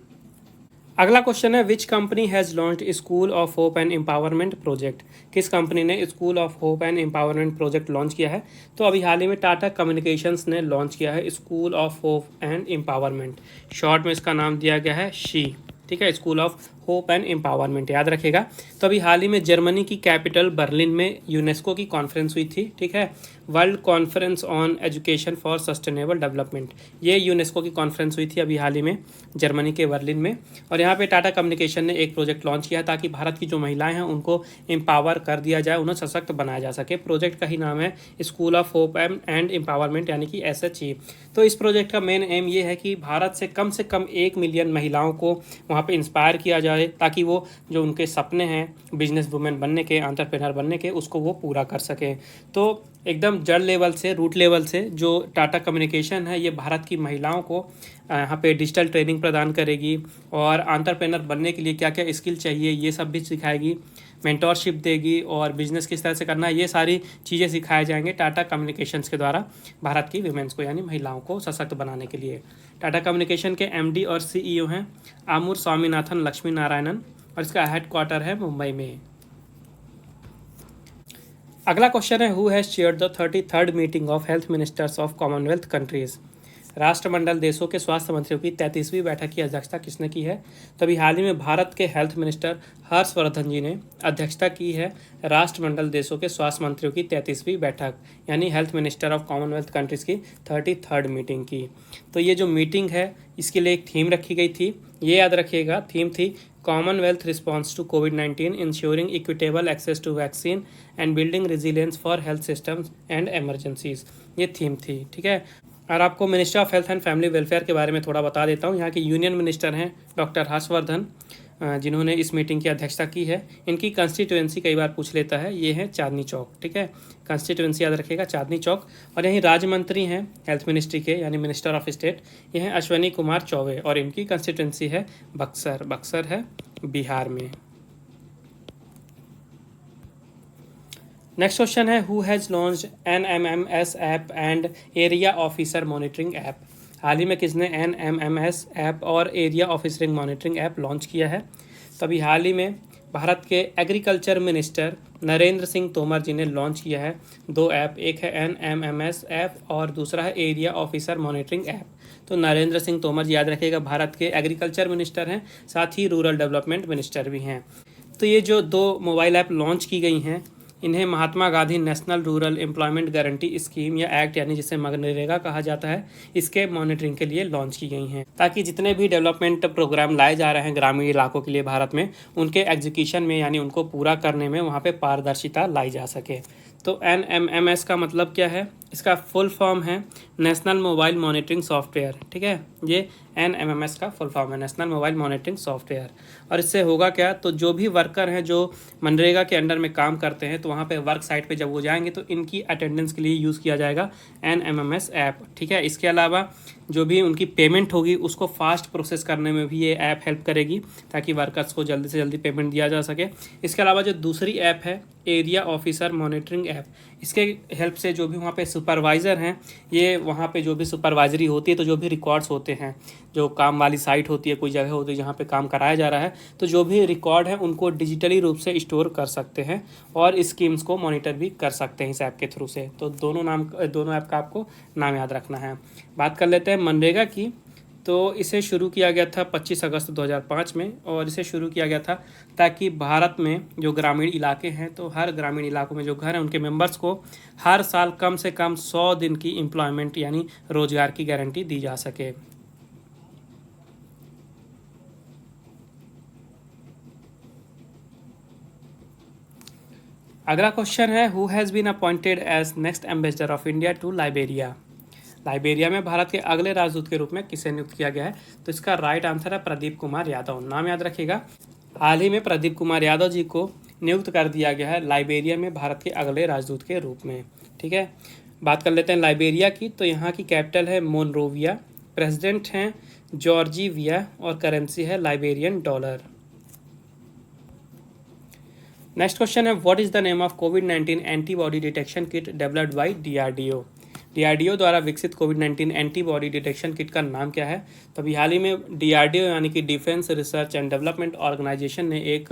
अगला क्वेश्चन है which company has launched school of hope and empowerment project. किस कंपनी ने school of hope and empowerment project launch किया है? तो अभी हाल ही में टाटा कम्युनिकेशंस ने लॉन्च किया है school of hope and empowerment. Short में इसका नाम दिया गया है शी, ठीक है, school of hope and empowerment, याद रखेगा। तो अभी हाल ही में जर्मनी की कैपिटल बर्लिन में यूनेस्को की कॉन्फ्रेंस हुई थी, ठीक है, world conference on education for sustainable development. ये यूनेस्को की कॉन्फ्रेंस हुई थी अभी हाल ही में जर्मनी के बर्लिन में। और यहाँ पे टाटा कम्युनिकेशन ने एक प्रोजेक्ट लॉन्च किया ताकि भारत की जो महिलाएं हैं उनको एम्पावर कर दिया जाए, उन्हें सशक्त बनाया जा सके। प्रोजेक्ट का ही नाम है school of hope and empowerment यानी कि SHE। तो इस प्रोजेक्ट का मेन एम ये है कि भारत से कम 1 मिलियन महिलाओं को वहाँ पे इंस्पायर किया जाए ताकि वो जो उनके सपने हैं बिजनेस वुमेन बनने के, एंटरप्रेन्योर बनने के, उसको वो पूरा कर सकें। तो एकदम जड़ लेवल से, रूट लेवल से जो टाटा कम्युनिकेशन है ये भारत की महिलाओं को यहाँ पे डिजिटल ट्रेनिंग प्रदान करेगी और एंटरप्रेन्योर बनने के लिए क्या क्या स्किल चाहिए ये सब भी सिखाएगी, मेंटोरशिप देगी और बिजनेस किस तरह से करना है ये सारी चीज़ें सिखाए जाएंगे टाटा कम्युनिकेशंस के द्वारा भारत की वीमेंस को यानी महिलाओं को सशक्त बनाने के लिए। टाटा कम्युनिकेशन के MD और CEO हैं आमूर स्वामीनाथन लक्ष्मी नारायणन और इसका हेडक्वार्टर है मुंबई में। अगला क्वेश्चन है who has chaired the 33rd meeting of health ministers of Commonwealth countries. राष्ट्रमंडल देशों के स्वास्थ्य मंत्रियों की 33वीं बैठक की अध्यक्षता किसने की है? तो अभी हाल ही में भारत के हेल्थ मिनिस्टर हर्षवर्धन जी ने अध्यक्षता की है राष्ट्रमंडल देशों के स्वास्थ्य मंत्रियों की 33वीं बैठक यानी health minister of Commonwealth countries की 33rd मीटिंग की। तो ये जो मीटिंग है इसके लिए एक थीम रखी गई थी, ये याद रखिएगा, थीम थी कॉमनवेल्थ रिस्पॉन्स टू कोविड-19 insuring equitable access to vaccine and building resilience for health systems and emergencies, ये थीम थी, ठीक है। और आपको minister of health and family welfare के बारे में थोड़ा बता देता हूँ। यहाँ के यूनियन मिनिस्टर हैं डॉक्टर हर्षवर्धन जिन्होंने इस मीटिंग की अध्यक्षता की है। इनकी कंस्टिट्यूएंसी कई बार पूछ लेता है, ये है चांदनी चौक, ठीक है, कंस्टिट्यूएंसी याद रखिएगा चांदनी चौक। और यहीं राज्य मंत्री हैं हेल्थ मिनिस्ट्री के यानी मिनिस्टर ऑफ स्टेट, ये हैं अश्वनी कुमार चौबे और इनकी कंस्टिट्यूएंसी है बक्सर, बक्सर है बिहार में। नेक्स्ट क्वेश्चन है who has launched NMMS app and area officer monitoring app. हाल ही में किसने NMMS ऐप और area officering monitoring app launch किया है? तो अभी हाल ही में भारत के एग्रीकल्चर मिनिस्टर नरेंद्र सिंह तोमर जी ने लॉन्च किया है 2 ऐप, एक है NMMS ऐप और दूसरा है एरिया ऑफिसर मॉनिटरिंग ऐप। तो नरेंद्र सिंह तोमर जी याद रखिएगा भारत के एग्रीकल्चर मिनिस्टर हैं, साथ ही रूरल डेवलपमेंट मिनिस्टर भी हैं। तो ये जो 2 मोबाइल ऐप लॉन्च की गई हैं इन्हें Mahatma Gandhi national rural employment guarantee scheme या एक्ट यानी जिसे मनरेगा कहा जाता है, इसके मॉनिटरिंग के लिए लॉन्च की गई हैं ताकि जितने भी डेवलपमेंट प्रोग्राम लाए जा रहे हैं ग्रामीण इलाकों के लिए भारत में, उनके एग्जीक्यूशन में यानी उनको पूरा करने में वहाँ पे पारदर्शिता लाई जा सके। तो NMMS का मतलब क्या है? इसका फुल फॉर्म है नेशनल मोबाइल मॉनिटरिंग सॉफ्टवेयर, ठीक है, ये NMMS का फुल फॉर्म है नेशनल मोबाइल मॉनिटरिंग सॉफ्टवेयर। और इससे होगा क्या, तो जो भी वर्कर हैं जो मनरेगा के अंडर में काम करते हैं तो वहाँ पे वर्क साइट पे जब वो जाएंगे तो इनकी अटेंडेंस के लिए यूज़ किया जाएगा NMMS ऐप, ठीक है। इसके अलावा जो भी उनकी पेमेंट होगी उसको फास्ट प्रोसेस करने में भी ये ऐप हेल्प करेगी ताकि वर्कर्स को जल्दी से जल्दी पेमेंट दिया जा सके। इसके अलावा जो दूसरी ऐप है एरिया ऑफिसर मॉनिटरिंग ऐप, इसके हेल्प से जो भी वहाँ पे सुपरवाइज़र हैं ये वहाँ पे जो भी सुपरवाइजरी होती है तो जो भी रिकॉर्ड्स होते हैं, जो काम वाली साइट होती है, कोई जगह होती है जहाँ पे काम कराया जा रहा है, तो जो भी रिकॉर्ड है उनको डिजिटली रूप से स्टोर कर सकते हैं और स्कीम्स को मॉनिटर भी कर सकते हैं इस ऐप के थ्रू से। तो दोनों ऐप का आपको नाम याद रखना है। बात कर लेते हैं मनरेगा की। तो इसे शुरू किया गया था 25 अगस्त 2005 में और इसे शुरू किया गया था ताकि भारत में जो ग्रामीण इलाके हैं तो हर ग्रामीण इलाकों में जो घर हैं उनके मेंबर्स को हर साल कम से कम 100 दिन की एम्प्लॉयमेंट यानी रोजगार की गारंटी दी जा सके। अगला क्वेश्चन है who has been appointed as next ambassador of India to Liberia. Liberia में भारत के अगले राजदूत के रूप में किसे नियुक्त किया गया है? तो इसका राइट आंसर है प्रदीप कुमार यादव। नाम याद रखिएगा। हाल ही में प्रदीप कुमार यादव जी को नियुक्त कर दिया गया है लाइबेरिया में भारत के अगले राजदूत के रूप में। ठीक है, बात कर लेते हैं लाइबेरिया की। तो यहाँ की कैपिटल है मोनरोविया, प्रेसिडेंट हैं जॉर्जी विया और करेंसी है लाइबेरियन डॉलर। नेक्स्ट क्वेश्चन है what is the name of covid antibody detection kit developed by DRDO? DRDO द्वारा विकसित कोविड-19 एंटीबॉडी डिटेक्शन किट का नाम क्या है? तो अभी हाल ही में डीआरडीओ यानी कि defence research and development organisation ने एक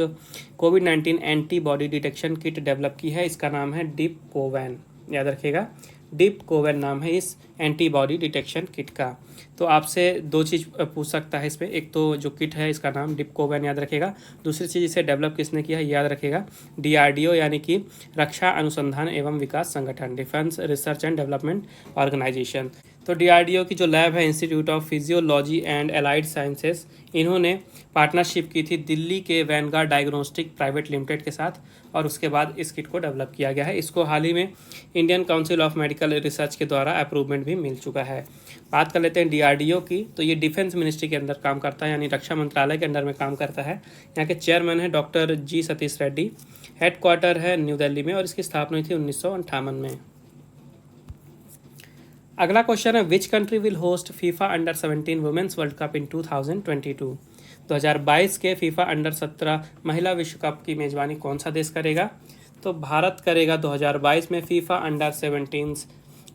कोविड-19 एंटीबॉडी डिटेक्शन किट डेवलप की है। इसका नाम है डिप कोवैन। याद रखिएगा, डिप कोवैन नाम है इस एंटीबॉडी डिटेक्शन किट का। तो आपसे दो चीज़ पूछ सकता है इसमें, एक तो जो किट है इसका नाम डिप कोवैन याद रखेगा, दूसरी चीज़ इसे डेवलप किसने किया है याद रखेगा, डीआरडीओ यानी कि रक्षा अनुसंधान एवं विकास संगठन, defence research and development organisation. तो डीआरडीओ की जो लैब है institute of physiology and allied sciences, इन्होंने पार्टनरशिप की थी दिल्ली के वैनगार्ड डायग्नोस्टिक प्राइवेट लिमिटेड के साथ और उसके बाद इस किट को डेवलप किया गया है। इसको हाल ही में Indian council of medical research के द्वारा अप्रूवमेंट भी मिल चुका है। बात कर लेते हैं डीआरडीओ की। तो ये डिफेंस मिनिस्ट्री के अंदर काम करता है, यानी रक्षा मंत्रालय के अंदर में काम करता है। यहाँ के चेयरमैन है डॉक्टर जी सतीश रेड्डी। हेडक्वार्टर है न्यू दिल्ली में और इसकी स्थापना हुई थी 1958 में। अगला क्वेश्चन है which country will host FIFA under 17 women's world cup in 2022? 2022 के फीफा अंडर 17 महिला विश्व कप की मेजबानी कौन सा देश करेगा? तो भारत करेगा 2022 में फीफा अंडर 17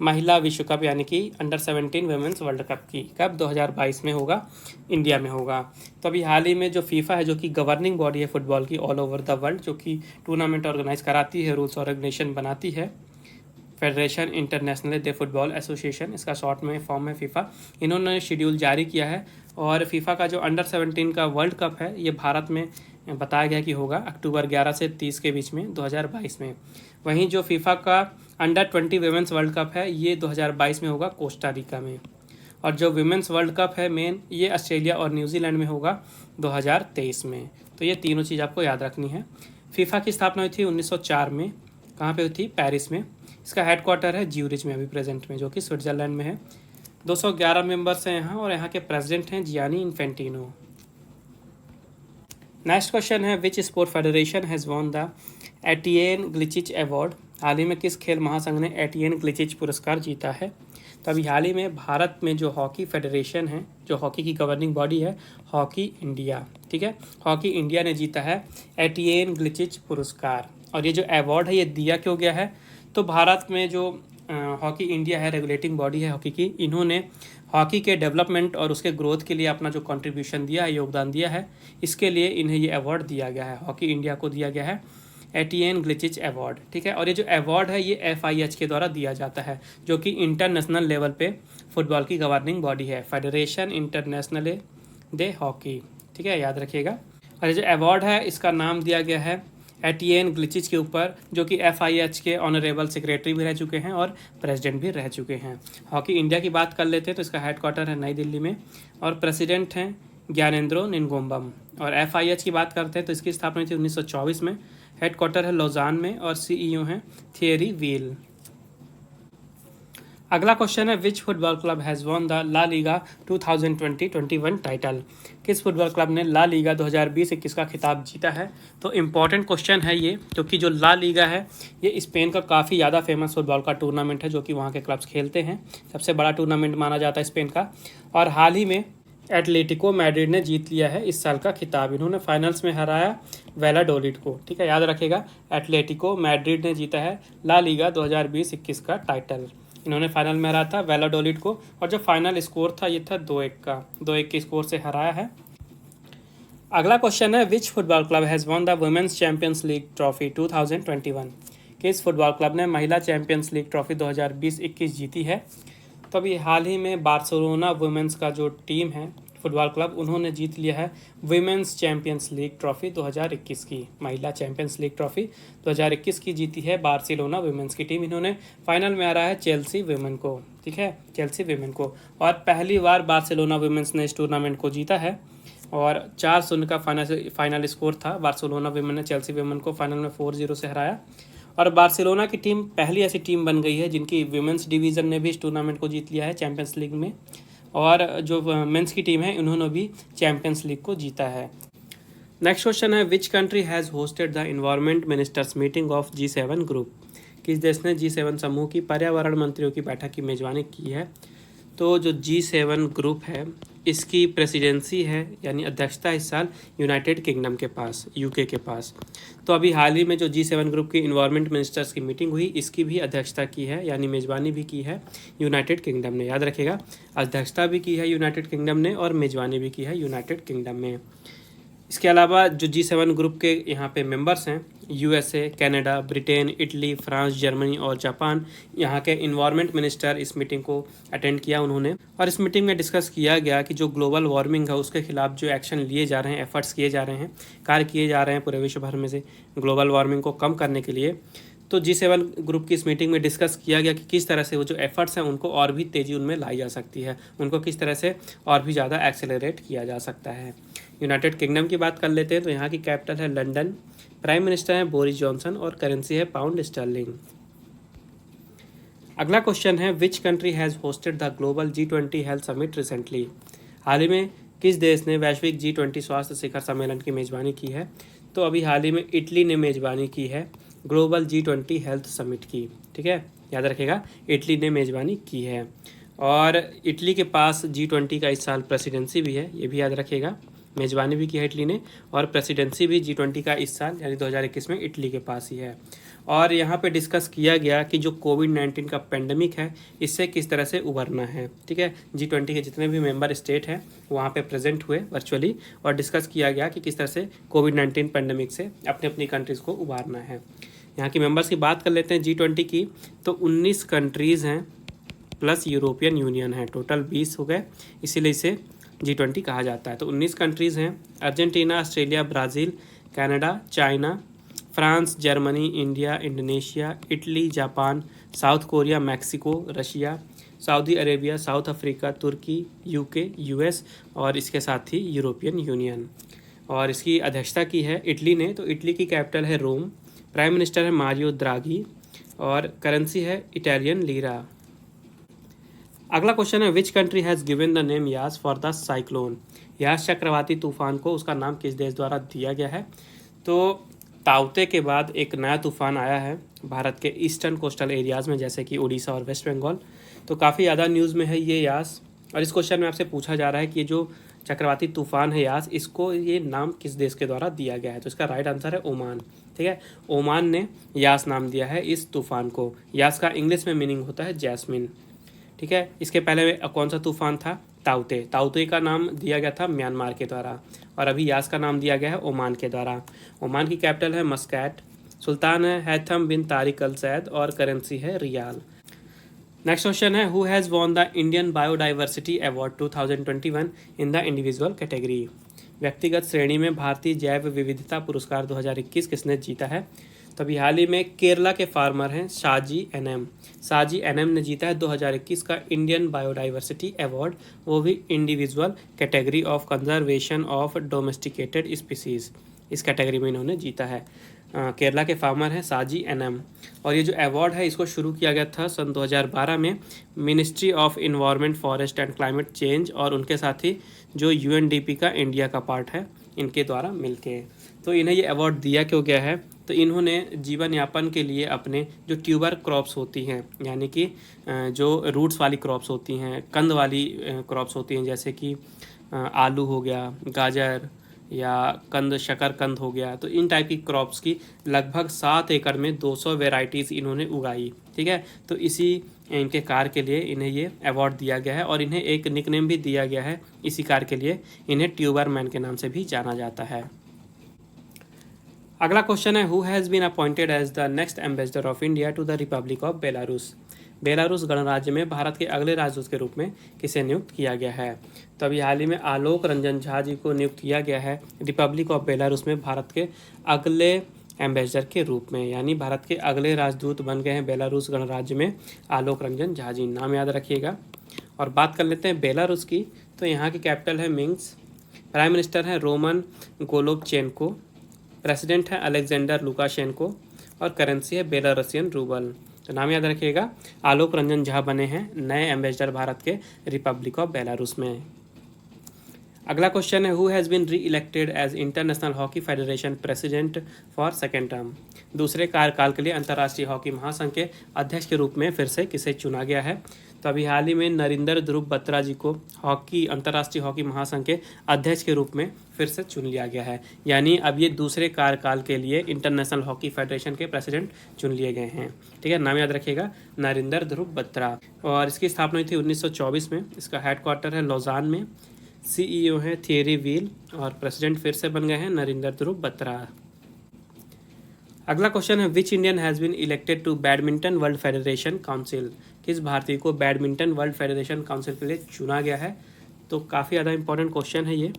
महिला विश्व कप यानी कि अंडर 17 वुमेन्स वर्ल्ड कप की। कब? 2022 में होगा, इंडिया में होगा। तो अभी हाल ही में जो फीफा है, जो कि गवर्निंग बॉडी है फुटबॉल की ऑल ओवर द वर्ल्ड, जो कि टूर्नामेंट ऑर्गेनाइज कराती है, रूल्स और रेगुलेशन बनाती है, फेडरेशन इंटरनेशनल दे फुटबॉल एसोसिएशन, इसका शॉर्ट में फॉर्म है फीफा। इन्होंने शेड्यूल जारी किया है और फीफा का जो अंडर 17 का वर्ल्ड कप है ये भारत में बताया गया कि होगा अक्टूबर 11 से 30 के बीच में 2022 में। वहीं जो फीफा का अंडर 20 वुमेन्स वर्ल्ड कप है ये 2022 में होगा कोस्टा रिका में। और जो वुमेन्स वर्ल्ड कप है मेन, ये ऑस्ट्रेलिया और न्यूजीलैंड में होगा 2023 में। तो ये तीनों चीज़ आपको याद रखनी है। फीफा की स्थापना हुई थी 1904 में। कहाँ पे हुई थी? पेरिस में। इसका हेडक्वार्टर है ज्यूरिच में अभी प्रेजेंट में, जो कि स्विट्जरलैंड में है। 211 मेंबर्स हैं यहाँ और यहाँ के प्रेसिडेंट हैं जियानी इन्फेंटिनो। नेक्स्ट क्वेश्चन है which sport federation has won the Etienne Glichitch award? हाल ही में किस खेल महासंघ ने एटियन ग्लिचिच पुरस्कार जीता है? तो अभी हाल ही में भारत में जो हॉकी फेडरेशन है, जो हॉकी की गवर्निंग बॉडी है, हॉकी इंडिया, ठीक है, हॉकी इंडिया ने जीता है एटियन ग्लिचिच पुरस्कार। और ये जो अवार्ड है ये दिया क्यों गया है? तो भारत में जो हॉकी इंडिया है, रेगुलेटिंग बॉडी है हॉकी की, इन्होंने हॉकी के डेवलपमेंट और उसके ग्रोथ के लिए अपना जो कंट्रीब्यूशन दिया है, योगदान दिया है, इसके लिए इन्हें ये अवार्ड दिया गया है, हॉकी इंडिया को दिया गया है एटियन ग्लिचिच अवार्ड। ठीक है, और ये जो अवार्ड है ये FIH के द्वारा दिया जाता है, जो कि इंटरनेशनल लेवल पे फुटबॉल की गवर्निंग बॉडी है, फेडरेशन इंटरनेशनल दे हॉकी। ठीक है, याद रखिएगा। और ये जो अवार्ड है इसका नाम दिया गया है एटियन ग्लिचिच के ऊपर, जो कि FIH के ऑनरेबल सेक्रेटरी भी रह चुके हैं और प्रेसिडेंट भी रह चुके हैं। हॉकी इंडिया की बात कर लेते हैं तो इसका हेडक्वार्टर है नई दिल्ली में और प्रेसिडेंट हैं ज्ञानेंद्रो निनगोम्बम। और FIH की बात करते हैं तो इसकी स्थापना थी 1924 में, हेडक्वार्टर है लौजान में और CEO हैं थियरी वील। अगला क्वेश्चन है which football club has won the La Liga 2020-21 title? किस फुटबॉल क्लब ने ला लीगा 2020-21 का खिताब जीता है? तो इम्पॉर्टेंट क्वेश्चन है ये, क्योंकि जो ला लीगा है ये स्पेन का काफ़ी ज़्यादा फेमस फुटबॉल का टूर्नामेंट है, जो कि वहाँ के क्लब्स खेलते हैं। सबसे बड़ा टूर्नामेंट माना जाता है स्पेन का। और हाल ही में एटलेटिको मैड्रिड ने जीत लिया है इस साल का खिताब। इन्होंने फाइनल्स में हराया वैलाडोलिड को। ठीक है, याद रखेगा, एटलेटिको मैड्रिड ने जीता है ला लीगा 2020-21 का टाइटल। इन्होंने फाइनल में हराया था वैलाडोलिड को और जो फाइनल स्कोर था ये था 2-1 का, 2-1 के स्कोर से हराया है। अगला क्वेश्चन है which football club has won the women's champions league trophy 2021? किस फुटबॉल क्लब ने महिला चैंपियंस लीग ट्रॉफी 2020-21 जीती है? तो अभी हाल ही में बार्सिलोना वुमेन्स का जो टीम है फुटबॉल क्लब, उन्होंने जीत लिया है वुमेन्स चैंपियंस लीग ट्रॉफी 2021 की। महिला चैंपियंस लीग ट्रॉफी 2021 की जीती है बार्सिलोना वुमेन्स की टीम। इन्होंने फाइनल में हराया है चेल्सी वुमेन को। ठीक है, चेल्सी वुमेन को। और पहली बार बार्सिलोना वुमेन्स ने इस टूर्नामेंट को जीता है और 4-0 का फाइनल स्कोर था। बार्सिलोना वुमेन ने चेल्सी वुमेन को फाइनल में 4-0 से हराया। और बार्सिलोना की टीम पहली ऐसी टीम बन गई है जिनकी विमेंस डिवीज़न ने भी इस टूर्नामेंट को जीत लिया है चैंपियंस लीग में, और जो मेंस की टीम है उन्होंने भी चैंपियंस लीग को जीता है। नेक्स्ट क्वेश्चन है which country has hosted the environment ministers meeting of G7 group. किस देश ने G7 समूह की पर्यावरण मंत्रियों की बैठक की मेज़बानी की है। तो जो G7 ग्रुप है इसकी प्रेसिडेंसी है यानी अध्यक्षता इस साल यूनाइटेड किंगडम के पास, यूके के पास। तो अभी हाल ही में जो G7 ग्रुप की इन्वायरमेंट मिनिस्टर्स की मीटिंग हुई इसकी भी अध्यक्षता की है यानी मेज़बानी भी की है यूनाइटेड किंगडम ने। याद रखिएगा, अध्यक्षता भी की है यूनाइटेड किंगडम ने और मेज़बानी भी की है यूनाइटेड किंगडम में। इसके अलावा जो G7 ग्रुप के यहाँ पे मेंबर्स हैं USA, Canada, Britain, Italy, France, Germany और जापान, यहाँ के इन्वायरमेंट मिनिस्टर इस मीटिंग को अटेंड किया उन्होंने। और इस मीटिंग में डिस्कस किया गया कि जो ग्लोबल वार्मिंग है उसके खिलाफ जो एक्शन लिए जा रहे हैं, एफर्ट्स किए जा रहे हैं, कार्य किए जा रहे हैं पूरे विश्व भर में से ग्लोबल वार्मिंग को कम करने के लिए। तो G7 ग्रुप की इस मीटिंग में डिस्कस किया गया कि किस तरह से वो जो एफर्ट्स हैं उनको और भी तेज़ी उनमें लाई जा सकती है, उनको किस तरह से और भी ज़्यादा एक्सेलरेट किया जा सकता है। यूनाइटेड किंगडम की बात कर लेते हैं तो यहाँ की कैपिटल है लंदन, प्राइम मिनिस्टर है बोरिस जॉनसन और करेंसी है पाउंड स्टर्लिंग। अगला क्वेश्चन है which country has hosted the global G20 health summit recently. हाल ही में किस देश ने वैश्विक G20 स्वास्थ्य शिखर सम्मेलन की मेज़बानी की है। तो अभी हाल ही में इटली ने मेज़बानी की है ग्लोबल G20 हेल्थ समिट की। ठीक है, याद रखिएगा, इटली ने मेज़बानी की है और इटली के पास G20 का इस साल प्रेसिडेंसी भी है, ये भी याद रखिएगा। मेज़बानी भी की है इटली ने और प्रेसिडेंसी भी G20 का इस साल यानी 2021 में इटली के पास ही है। और यहाँ पे डिस्कस किया गया कि जो कोविड-19 का पेंडेमिक है इससे किस तरह से उभरना है। ठीक है, G20 के जितने भी मेंबर स्टेट हैं वहाँ पे प्रेजेंट हुए वर्चुअली और डिस्कस किया गया कि किस तरह से कोविड-19 पेंडेमिक से अपनी अपनी कंट्रीज़ को उभारना है। यहाँ की मेंबर्स की बात कर लेते हैं G20 की, तो 19 कंट्रीज़ हैं प्लस यूरोपियन यूनियन है, टोटल 20 हो गए, इसीलिए इसे G20 कहा जाता है। तो 19 कंट्रीज़ हैं, Argentina, Australia, Brazil, Canada, China, France, Germany, India, Indonesia, Italy, Japan, South Korea, Mexico, Russia, Saudi Arabia, South Africa, Turkey, UK, US और इसके साथ ही यूरोपियन यूनियन। और इसकी अध्यक्षता की है इटली ने। तो इटली की कैपिटल है रोम, प्राइम मिनिस्टर है मारियो द्रागी और करेंसी है इटालियन लीरा। अगला क्वेश्चन है which country has given the name Yaas for the cyclone. Yaas चक्रवाती तूफान को उसका नाम किस देश द्वारा दिया गया है। तो ताउते के बाद एक नया तूफान आया है भारत के ईस्टर्न कोस्टल एरियाज़ में जैसे कि उड़ीसा और वेस्ट बंगाल, तो काफ़ी ज़्यादा न्यूज़ में है ये यास। और इस क्वेश्चन में आपसे पूछा जा रहा है कि ये जो चक्रवाती तूफान है यास, इसको ये नाम किस देश के द्वारा दिया गया है। तो इसका राइट आंसर है ओमान। ठीक है, ओमान ने यास नाम दिया है इस तूफान को। यास का इंग्लिश में मीनिंग होता है जैस्मिन। ठीक है, इसके पहले कौन सा तूफान था, ताउते। ताउते का नाम दिया गया था म्यांमार के द्वारा और अभी यास का नाम दिया गया है ओमान के द्वारा। ओमान की कैपिटल है मस्कैट, सुल्तान है हैथम बिन तारिक अल सैद और करेंसी है रियाल। नेक्स्ट क्वेश्चन है who has won the Indian biodiversity award 2021 in the individual category. व्यक्तिगत श्रेणी में भारतीय जैव विविधता पुरस्कार 2021 किसने जीता है। तो अभी हाल ही में केरला के फार्मर हैं साजी एनएम। साजी एनएम ने जीता है 2021 का इंडियन बायोडाइवर्सिटी अवार्ड, वो भी individual category of conservation of domesticated species, इस कैटेगरी में इन्होंने जीता है। केरला के फार्मर हैं साजी एनएम। और ये जो अवार्ड है इसको शुरू किया गया था सन 2012 में ministry of environment, forest and climate change और उनके साथ ही जो यूएनडीपी का इंडिया का पार्ट है इनके द्वारा मिलके। तो इन्हें ये अवार्ड दिया क्यों गया है, तो इन्होंने जीवन यापन के लिए अपने जो ट्यूबर क्रॉप्स होती हैं यानी कि जो रूट्स वाली क्रॉप्स होती हैं, कंद वाली क्रॉप्स होती हैं जैसे कि आलू हो गया, गाजर या कंद, शकरकंद हो गया, तो इन टाइप की क्रॉप्स की लगभग 7 एकड़ में 200 वेराइटीज़ इन्होंने उगाई। ठीक है, तो इसी इनके कार्य के लिए इन्हें ये अवार्ड दिया गया है और इन्हें एक निकनेम भी दिया गया है इसी कार्य के लिए, इन्हें ट्यूबर मैन के नाम से भी जाना जाता है। अगला क्वेश्चन है who has been appointed as the next ambassador of India to the republic of Belarus. Belarus गणराज्य में भारत के अगले राजदूत के रूप में किसे नियुक्त किया गया है। तो अभी हाल ही में आलोक रंजन झा जी को नियुक्त किया गया है रिपब्लिक ऑफ बेलारूस में भारत के अगले एम्बेसडर के रूप में, यानी भारत के अगले राजदूत बन गए हैं बेलारूस गणराज्य में आलोक रंजन झा जी, नाम याद रखिएगा। और बात कर लेते हैं बेलारूस की, तो यहाँ की कैपिटल है मिंस्क, प्राइम मिनिस्टर है रोमन गोलोबचेंको, प्रेसिडेंट है अलेक्जेंडर लुकाशेंको और करेंसी है बेलारूसियन रूबल। तो नाम याद रखिएगा, आलोक रंजन झा बने हैं नए एम्बेसडर भारत के रिपब्लिक ऑफ बेलारूस में। अगला क्वेश्चन है, who has been reelected as international hockey federation president for second term. दूसरे कार्यकाल के लिए अंतर्राष्ट्रीय हॉकी महासंघ के अध्यक्ष के रूप में फिर से किसे चुना गया है। तो अभी हाल ही में नरिंदर ध्रुव बत्रा जी को अंतर्राष्ट्रीय हॉकी महासंघ के अध्यक्ष के रूप में फिर से चुन लिया गया है, यानी अब ये दूसरे कार्यकाल के लिए इंटरनेशनल हॉकी फेडरेशन के प्रेसिडेंट चुन लिए गए हैं। ठीक है, नाम याद रखिएगा, नरिंदर ध्रुव बत्रा। और इसकी स्थापना हुई थी 1924 में। इसका हेडक्वार्टर है लौजान में। CEO हैं थियरी व्हील और प्रेसिडेंट फिर से बन गए हैं नरिंदर ध्रुव बत्रा। अगला क्वेश्चन है, which Indian has been elected to badminton world federation council. किस भारतीय को बैडमिंटन वर्ल्ड फेडरेशन काउंसिल के लिए चुना गया है। तो काफ़ी ज़्यादा इंपॉर्टेंट क्वेश्चन है ये,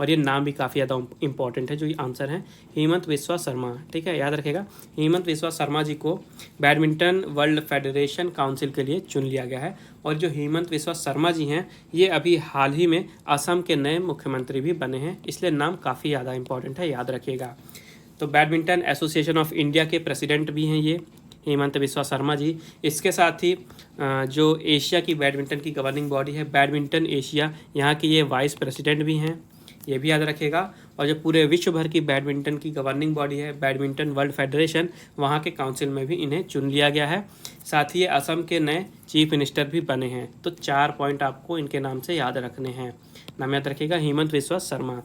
और ये नाम भी काफ़ी ज़्यादा इंपॉर्टेंट है। जो ये आंसर है हेमंत बिस्वा शर्मा। ठीक है, याद रखेगा, हेमंत बिस्वा शर्मा जी को बैडमिंटन वर्ल्ड फेडरेशन काउंसिल के लिए चुन लिया गया है। और जो हेमंत बिस्वा शर्मा जी हैं, ये अभी हाल ही में असम के नए मुख्यमंत्री भी बने हैं, इसलिए नाम काफ़ी ज़्यादा इंपॉर्टेंट है, याद रखिएगा। तो बैडमिंटन एसोसिएशन ऑफ इंडिया के प्रेसिडेंट भी हैं ये हेमंत बिस्वा शर्मा जी। इसके साथ ही जो एशिया की बैडमिंटन की गवर्निंग बॉडी है बैडमिंटन एशिया, यहाँ की ये वाइस प्रेसिडेंट भी हैं, ये भी याद रखिएगा। और जो पूरे विश्व भर की बैडमिंटन की गवर्निंग बॉडी है बैडमिंटन वर्ल्ड फेडरेशन, वहाँ के काउंसिल में भी इन्हें चुन लिया गया है। साथ ही ये असम के नए चीफ मिनिस्टर भी बने हैं। तो 4 पॉइंट आपको इनके नाम से याद रखने हैं। नाम याद रखिएगा, हेमंत बिस्वा शर्मा।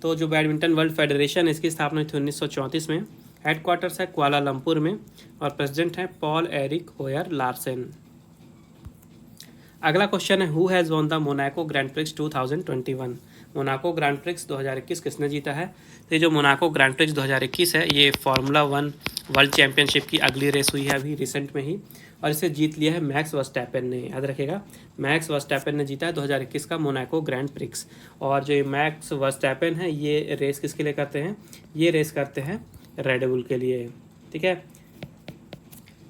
तो जो बैडमिंटन वर्ल्ड फेडरेशन, इसकी स्थापना हुई थी 1934 में। हेडक्वार्टर्स है कुआलालंपुर में और प्रेसिडेंट हैं पॉल एरिक होयर लार्सन। अगला क्वेश्चन है, who has won the Monaco grand prix 2021। Monaco grand prix 2021 किसने जीता है। तो ये जो मोनाको ग्रैंड प्रिक्स 2021 है, ये फार्मूला 1 वर्ल्ड चैंपियनशिप की अगली रेस हुई है अभी रिसेंट में ही, और इसे जीत लिया है मैक्स वर्स्टैपेन ने। याद रखिएगा, मैक्स वर्स्टैपेन ने जीता है 2021 का मोनाको ग्रैंड प्रिक्स। और जो मैक्स वर्स्टैपेन है, ये रेस किसके लिए करते हैं, ये रेस करते हैं रेडबुल के लिए। ठीक है,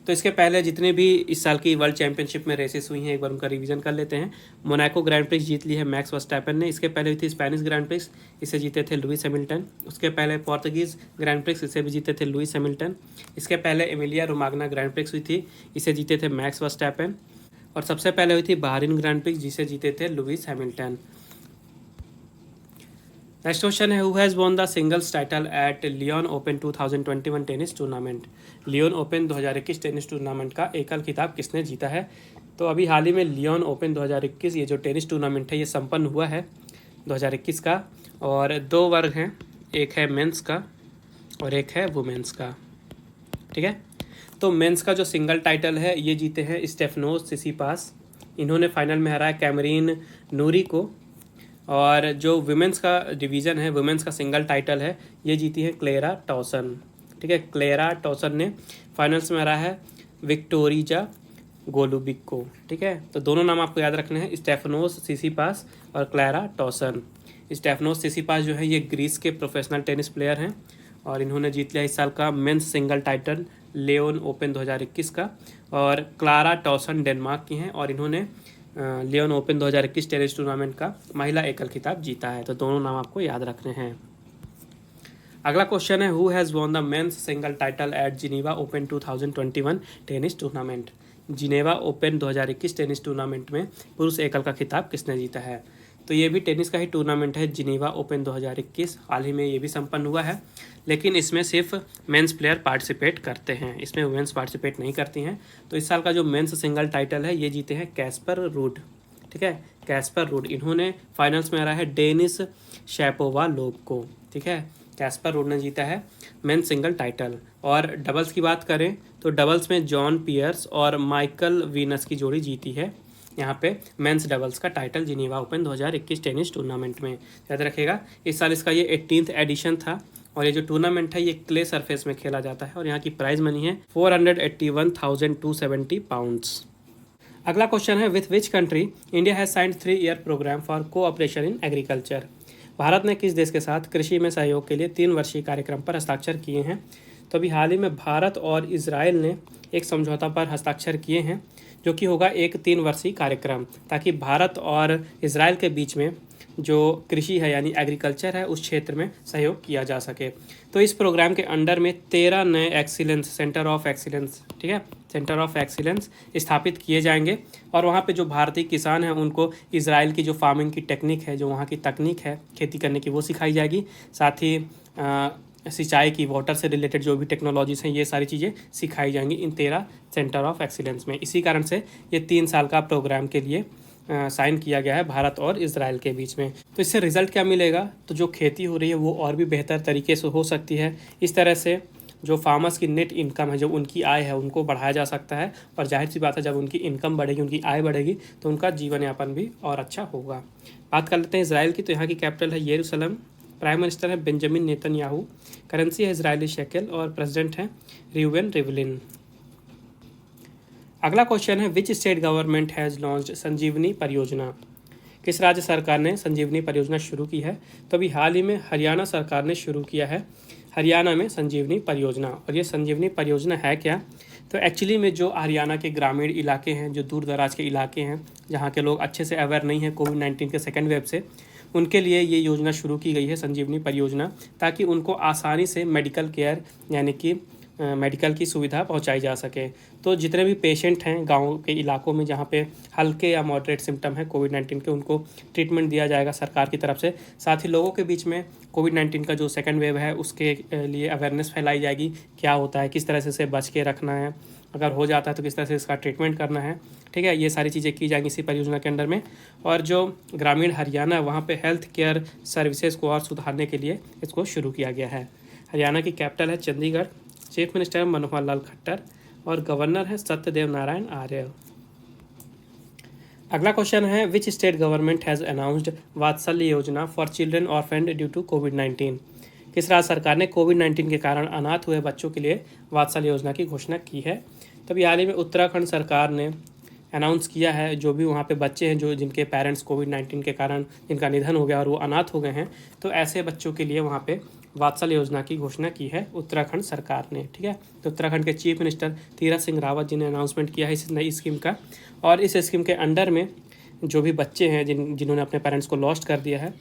तो इसके पहले जितने भी इस साल की वर्ल्ड चैंपियनशिप में रेसेस हुई हैं, एक बार उनका रिवीजन कर लेते हैं। मोनाको ग्रैंड प्रिक्स जीत ली है मैक्स वर्स्टैपेन ने। इसके पहले हुई थी स्पेनिश ग्रैंड प्रिक्स, इसे जीते थे लुइस हैमिल्टन। उसके पहले पोर्तुगीज़ ग्रैंड प्रिक्स, इसे भी जीते थे लुइस हैमिल्टन। इसके पहले एमिलिया रोमाग्ना ग्रैंड प्रिक्स हुई थी, इसे जीते थे मैक्स वर्स्टैपेन। और सबसे पहले हुई थी बहरीन ग्रैंड प्रिक्स, जिसे जीते थे लुइस हैमिल्टन। नेक्स्ट क्वेश्चन है, who has won the singles title at Lyon Open 2021 tennis tournament. Lyon Open 2021 tennis tournament का एकल खिताब किसने जीता है। तो अभी हाल ही में लियोन ओपन 2021 ये जो टेनिस टूर्नामेंट है, ये संपन्न हुआ है 2021 का। और 2 वर्ग हैं, एक है मेंस का और एक है वुमेंस का। ठीक है, तो मेंस का जो सिंगल टाइटल है, ये जीते हैं स्टेफनोस सिसिपास। इन्होंने फाइनल में हराया कैमरीन नूरी को। और जो वुमेंस का डिवीज़न है, वुमेंस का सिंगल टाइटल है, ये जीती है क्लेरा टॉसन। ठीक है, क्लेरा टॉसन ने फाइनल्स में हराया है विक्टोरिजा गोलुबिक को। ठीक है, तो दोनों नाम आपको याद रखने हैं, स्टेफनोस सिसिपास और क्लेरा टॉसन। स्टेफनोस सिसिपास जो है, ये ग्रीस के प्रोफेशनल टेनिस प्लेयर हैं और इन्होंने जीत लिया इस साल का men's single title Lyon Open 2021 का। और क्लारा टॉसन डेनमार्क की हैं और इन्होंने लियोन ओपन 2021 टेनिस टूर्नामेंट का महिला एकल खिताब जीता है। तो दोनों नाम आपको याद रखने हैं। अगला क्वेश्चन है, who has won the mains single title at Geneva open 2021 tennis tournament. Geneva open 2021 tennis tournament में पुरुष एकल का खिताब किसने जीता है। तो ये भी टेनिस का ही टूर्नामेंट है, जिनेवा ओपन 2021 हाल ही में ये भी संपन्न हुआ है। लेकिन इसमें सिर्फ मेंस प्लेयर पार्टिसिपेट करते हैं, इसमें वुमेंस पार्टिसिपेट नहीं करती हैं। तो इस साल का जो मेंस सिंगल टाइटल है, ये जीते हैं कैस्पर रूड। ठीक है, कैस्पर रूड। इन्होंने फाइनल्स में हराया है डेनिस शैपोवालोव को। ठीक है, कैस्पर रूड ने जीता है मेंस सिंगल टाइटल। और डबल्स की बात करें तो डबल्स में जॉन पियर्स और माइकल वीनस की जोड़ी जीती है यहाँ पे मेंस डबल्स का title Geneva open 2021 tennis tournament में। याद रखिएगा, इस साल इसका ये 18th एडिशन था और ये जो टूर्नामेंट है, ये क्ले सरफेस में खेला जाता है और यहाँ की प्राइज मनी है 481,270 पाउंड्स। अगला क्वेश्चन है, with which country India has signed 3-year programme for cooperation in agriculture. Bharat ने किस देश के साथ कृषि में सहयोग के लिए 3 वर्षीय कार्यक्रम पर हस्ताक्षर किए हैं। तो अभी हाल ही में भारत और इजराइल ने एक समझौता पर हस्ताक्षर किए हैं, जो कि होगा एक 3 वर्षीय कार्यक्रम, ताकि भारत और इजराइल के बीच में जो कृषि है यानी एग्रीकल्चर है उस क्षेत्र में सहयोग किया जा सके। तो इस प्रोग्राम के अंडर में 13 नए एक्सीलेंस सेंटर ऑफ एक्सीलेंस, ठीक है, सेंटर ऑफ एक्सीलेंस स्थापित किए जाएंगे और वहाँ पे जो भारतीय किसान हैं उनको इजराइल की जो फार्मिंग की टेक्निक है, जो वहाँ की तकनीक है खेती करने की, वो सिखाई जाएगी। साथ ही सिंचाई की, वाटर से रिलेटेड जो भी टेक्नोलॉजीज हैं, ये सारी चीज़ें सिखाई जाएंगी इन 13 सेंटर ऑफ एक्सीलेंस में। इसी कारण से ये 3 साल का प्रोग्राम के लिए साइन किया गया है भारत और इजराइल के बीच में। तो इससे रिजल्ट क्या मिलेगा, तो जो खेती हो रही है वो और भी बेहतर तरीके से हो सकती है। इस तरह से जो फार्मर्स की नेट इनकम है, जो उनकी आय है, उनको बढ़ाया जा सकता है और जाहिर सी बात है जब उनकी इनकम बढ़ेगी, उनकी आय बढ़ेगी तो उनका जीवन यापन भी और अच्छा होगा। बात कर लेते हैं इजराइल की। तो यहाँ की कैपिटल है यरूशलेम, प्राइम मिनिस्टर है बेंजामिन नेतन्याहू, करेंसी है इजरायली शेकेल और प्रेसिडेंट है रिवेन रिवलिन। अगला क्वेश्चन है which state government has launched Sanjeevani परियोजना। किस राज्य सरकार ने संजीवनी परियोजना शुरू की है। तो अभी हाल ही में हरियाणा सरकार ने शुरू किया है, हरियाणा में संजीवनी परियोजना। और ये संजीवनी परियोजना है क्या, तो एक्चुअली में जो हरियाणा के ग्रामीण इलाके हैं, जो दूर दराज के इलाके हैं, जहाँ के लोग अच्छे से अवेयर नहीं हैं कोविड-19 के सेकेंड वेव से, उनके लिए ये योजना शुरू की गई है संजीवनी परियोजना, ताकि उनको आसानी से मेडिकल केयर यानी कि मेडिकल की सुविधा पहुंचाई जा सके। तो जितने भी पेशेंट हैं गांव के इलाकों में जहां पे हल्के या मॉडरेट सिम्टम है कोविड-19 के, उनको ट्रीटमेंट दिया जाएगा सरकार की तरफ से। साथ ही लोगों के बीच में कोविड-19 का जो सेकंड वेव है उसके लिए अवेयरनेस फैलाई जाएगी, क्या होता है, किस तरह से इसे बच के रखना है, अगर हो जाता है तो किस तरह से इसका ट्रीटमेंट करना है, ठीक है। ये सारी चीज़ें की जाएंगी इसी परियोजना के अंडर में। और जो ग्रामीण हरियाणा, वहाँ पे हेल्थ केयर सर्विसेज को और सुधारने के लिए इसको शुरू किया गया है। हरियाणा की कैपिटल है चंडीगढ़, चीफ मिनिस्टर है मनोहर लाल खट्टर और गवर्नर है सत्यदेव नारायण आर्य। अगला क्वेश्चन है which state government has announced Vatsalya योजना for children orphaned due to कोविड-19। किस राज्य सरकार ने कोविड-19 के कारण अनाथ हुए बच्चों के लिए वात्सल्य योजना की घोषणा की है। तभी हाल ही में उत्तराखंड सरकार ने अनाउंस किया है, जो भी वहाँ पे बच्चे हैं जो जिनके पेरेंट्स कोविड-19 के कारण जिनका निधन हो गया और वो अनाथ हो गए हैं, तो ऐसे बच्चों के लिए वहाँ पे वात्सल्य योजना की घोषणा की है उत्तराखंड सरकार ने, ठीक है। तो उत्तराखंड के चीफ मिनिस्टर तीरथ सिंह रावत जी ने अनाउंसमेंट किया है इस नई स्कीम का। और इस स्कीम के अंडर में जो भी बच्चे हैं जिन्होंने अपने पेरेंट्स को लॉस्ट कर दिया है,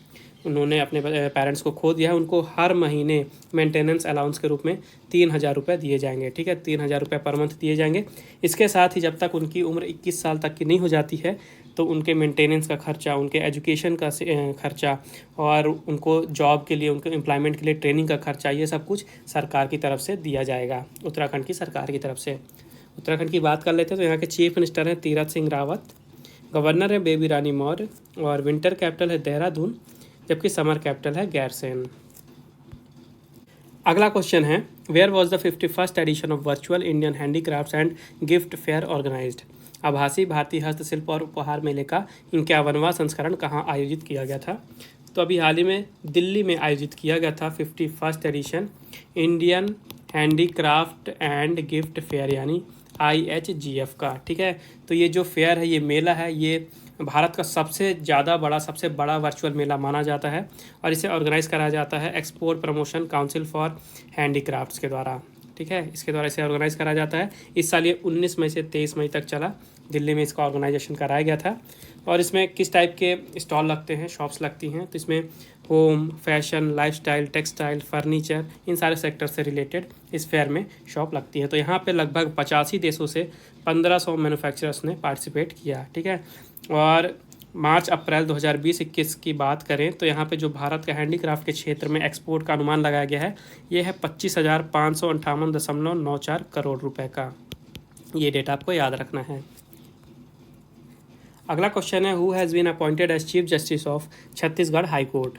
उन्होंने अपने पेरेंट्स को खो दिया है, उनको हर महीने मेंटेनेंस अलाउंस के रूप में 3,000 रुपये दिए जाएंगे, ठीक है। 3,000 रुपये पर मंथ दिए जाएंगे। इसके साथ ही जब तक उनकी उम्र 21 साल तक की नहीं हो जाती है तो उनके मेंटेनेंस का खर्चा, उनके एजुकेशन का खर्चा और उनको जॉब के लिए, उनके एम्प्लॉयमेंट के लिए ट्रेनिंग का खर्चा, ये सब कुछ सरकार की तरफ से दिया जाएगा, उत्तराखंड की सरकार की तरफ से। उत्तराखंड की बात कर लेते हैं तो यहाँ के चीफ मिनिस्टर हैं तीरथ सिंह रावत, गवर्नर है बेबी रानी मौर्य और विंटर कैपिटल है देहरादून, जबकि समर कैपिटल है गैरसैंण। अगला क्वेश्चन है where was the 51st edition of virtual Indian handicrafts and gift fair organised. आभासी भारतीय हस्तशिल्प और उपहार मेले का 51वां संस्करण कहाँ आयोजित किया गया था। तो अभी हाल ही में दिल्ली में आयोजित किया गया था 51st edition Indian handicraft and gift fair यानी IHGF का, ठीक है। तो ये जो फेयर है, ये मेला है, ये भारत का सबसे बड़ा वर्चुअल मेला माना जाता है और इसे ऑर्गेनाइज कराया जाता है export promotion council for handicrafts के द्वारा, ठीक है। इसके द्वारा इसे ऑर्गेनाइज कराया जाता है। इस साल ये 19 मई से 23 मई तक चला, दिल्ली में इसका ऑर्गेनाइजेशन कराया गया था। और इसमें किस टाइप के स्टॉल लगते हैं, शॉप्स लगती हैं, तो इसमें home, fashion, lifestyle, textile, furniture, इन सारे सेक्टर से रिलेटेड इस फेयर में शॉप लगती है। तो यहाँ पे लगभग 85 देशों से 1500 मैन्युफैक्चरर्स ने पार्टिसिपेट किया, ठीक है। और मार्च अप्रैल 2020-21 की बात करें तो यहाँ पे जो भारत का हैंडीक्राफ्ट के क्षेत्र में एक्सपोर्ट का अनुमान लगाया गया है, ये है 25,558.94 करोड़ रुपए का। ये डेटा आपको याद रखना है। अगला क्वेश्चन है who has been appointed as chief justice of Chhattisgarh high court.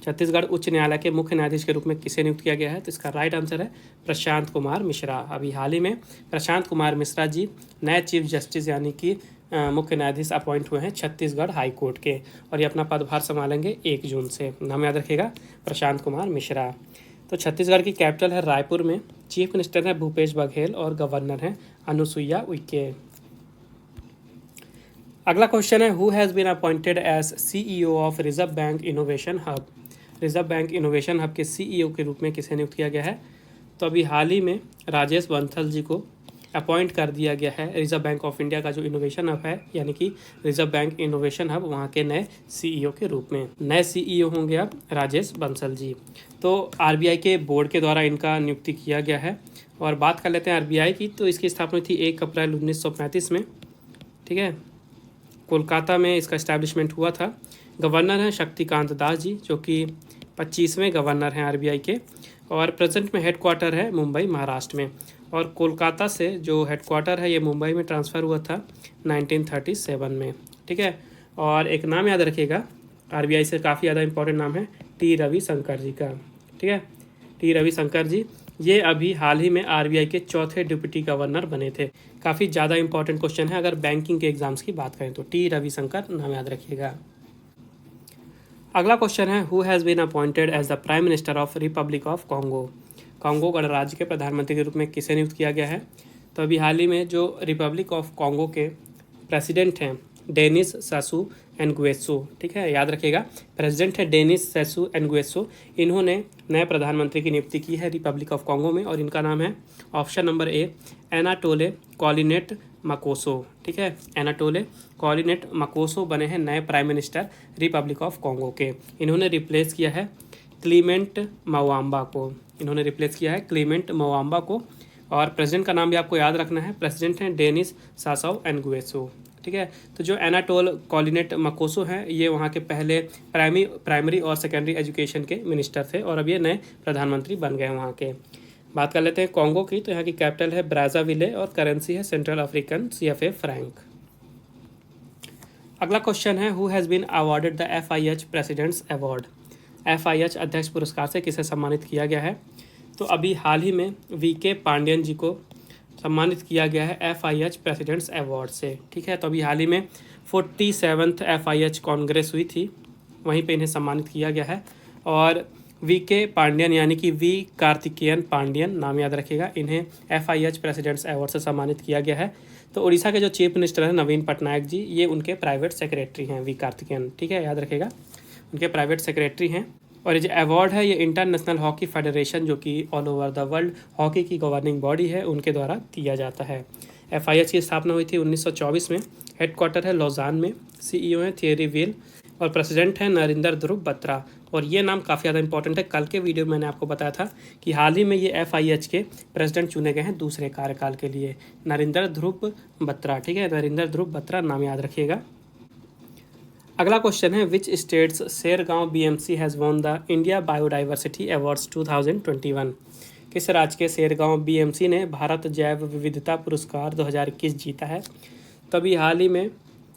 Chhattisgarh उच्च न्यायालय के मुख्य न्यायाधीश के रूप में किसे नियुक्त किया गया है। तो इसका राइट आंसर है प्रशांत कुमार मिश्रा। अभी हाल ही में प्रशांत कुमार मिश्रा जी नए चीफ जस्टिस यानी कि मुख्य न्यायाधीश अपॉइंट हुए हैं छत्तीसगढ़ हाई कोर्ट के और ये अपना पदभार संभालेंगे 1 जून से। नाम याद रखिएगा प्रशांत कुमार मिश्रा। तो छत्तीसगढ़ की कैपिटल है रायपुर में, चीफ मिनिस्टर है भूपेश बघेल और गवर्नर है अनुसुईया उइके। अगला क्वेश्चन है who has been appointed as CEO of Reserve Bank Innovation Hub. Reserve Bank Innovation Hub के CEO के रूप में किसे नियुक्त किया गया है। तो अभी हाल ही में राजेश बंसल जी को अपॉइंट कर दिया गया है रिजर्व बैंक ऑफ इंडिया का जो इनोवेशन हब है, यानी कि रिजर्व बैंक इनोवेशन हब, वहाँ के नए सीईओ के रूप में। नए सीईओ होंगे अब राजेश बंसल जी। तो आरबीआई के बोर्ड के द्वारा इनका नियुक्ति किया गया है। और बात कर लेते हैं आरबीआई की, तो इसकी स्थापना थी 1 अप्रैल 1935 में, ठीक है। कोलकाता में इसका इस्टेब्लिशमेंट हुआ था। गवर्नर हैं शक्तिकांत दास जी, जो कि 25वें गवर्नर हैं आरबीआई के, और प्रेजेंट में हेडक्वार्टर है मुंबई महाराष्ट्र में। और कोलकाता से जो हेडक्वार्टर है ये मुंबई में ट्रांसफ़र हुआ था 1937 में, ठीक है। और एक नाम याद रखिएगा, आरबीआई से काफ़ी ज़्यादा इंपॉर्टेंट नाम है टी रविशंकर जी का, ठीक है। टी रविशंकर जी ये अभी हाल ही में आरबीआई के चौथे डिप्टी गवर्नर बने थे। काफ़ी ज़्यादा इंपॉर्टेंट क्वेश्चन है अगर बैंकिंग के एग्जाम्स की बात करें तो। टी रविशंकर नाम याद रखिएगा। अगला क्वेश्चन है, who has been appointed as the prime minister of Republic of Congo. Congo गणराज्य के प्रधानमंत्री के रूप में किसे नियुक्त किया गया है? तो अभी हाल ही में जो रिपब्लिक ऑफ कॉन्गो के प्रेसिडेंट हैं डेनिस सासू एंगुएसो, ठीक है, याद रखिएगा, प्रेसिडेंट है डेनिस सासू एंगुएसो। इन्होंने नए प्रधानमंत्री की नियुक्ति की है रिपब्लिक ऑफ कॉन्गो में, और इनका नाम है ऑप्शन नंबर ए एनाटोले कॉलिनेट मकोसो, ठीक है। एनाटोले कॉलिनेट मकोसो बने हैं नए prime minister Republic of Congo के। इन्होंने रिप्लेस किया है क्लीमेंट मवाम्बा को, इन्होंने रिप्लेस किया है क्लीमेंट मवाम्बा को। और प्रेसिडेंट का नाम भी आपको याद रखना है, प्रेसिडेंट हैं डेनिस सासौ एंगुएसो, ठीक है। तो जो एनाटोल कॉलिनेट मकोसो हैं ये वहाँ के पहले प्राइमरी और सेकेंडरी एजुकेशन के मिनिस्टर थे, और अब ये नए प्रधानमंत्री बन गए वहाँ के। बात कर लेते हैं कॉन्गो की, तो यहाँ की कैपिटल है ब्राज़ाविले और करेंसी है सेंट्रल अफ्रीकन CFA फ्रैंक। अगला क्वेश्चन है, who has been awarded the FIH president's award. FIH अध्यक्ष पुरस्कार से किसे सम्मानित किया गया है? तो अभी हाल ही में VK पांडियन जी को सम्मानित किया गया है FIH प्रेसिडेंट्स अवार्ड से, ठीक है। तो अभी हाल ही में 47th FIH कांग्रेस हुई थी, वहीं पे इन्हें सम्मानित किया गया है। और VK पांडियन यानी कि V कार्तिकेयन पांडियन नाम याद रखिएगा, इन्हें FIH प्रेसिडेंट्स अवार्ड से सम्मानित किया गया है। तो उड़ीसा के जो चीफ मिनिस्टर हैं नवीन पटनायक जी, ये उनके प्राइवेट सेक्रेटरी हैं V कार्तिकेयन, ठीक है, याद रखिएगा, उनके प्राइवेट सेक्रेटरी हैं। और ये जो अवार्ड है ये इंटरनेशनल हॉकी फेडरेशन, जो कि all over the world hockey की गवर्निंग बॉडी है, उनके द्वारा दिया जाता है। FIH की स्थापना हुई थी 1924 में, हेडक्वार्टर है लौजान में, CEO हैं थियरी वील, और प्रेसिडेंट हैं नरेंद्र ध्रुव बत्रा। और ये नाम काफ़ी ज़्यादा इंपॉर्टेंट है, कल के वीडियो में मैंने आपको बताया था कि हाल ही में ये FIH के प्रेसिडेंट चुने गए हैं दूसरे कार्यकाल के लिए, नरेंद्र ध्रुव बत्रा, ठीक है, नरेंद्र ध्रुव बत्रा नाम याद रखिएगा। अगला क्वेश्चन है, विच स्टेट्स सेरगांव BMC हैज़ won the India biodiversity awards 2021। किस राज्य के सेरगांव BMC ने भारत जैव विविधता पुरस्कार 2021 जीता है? तभी हाल ही में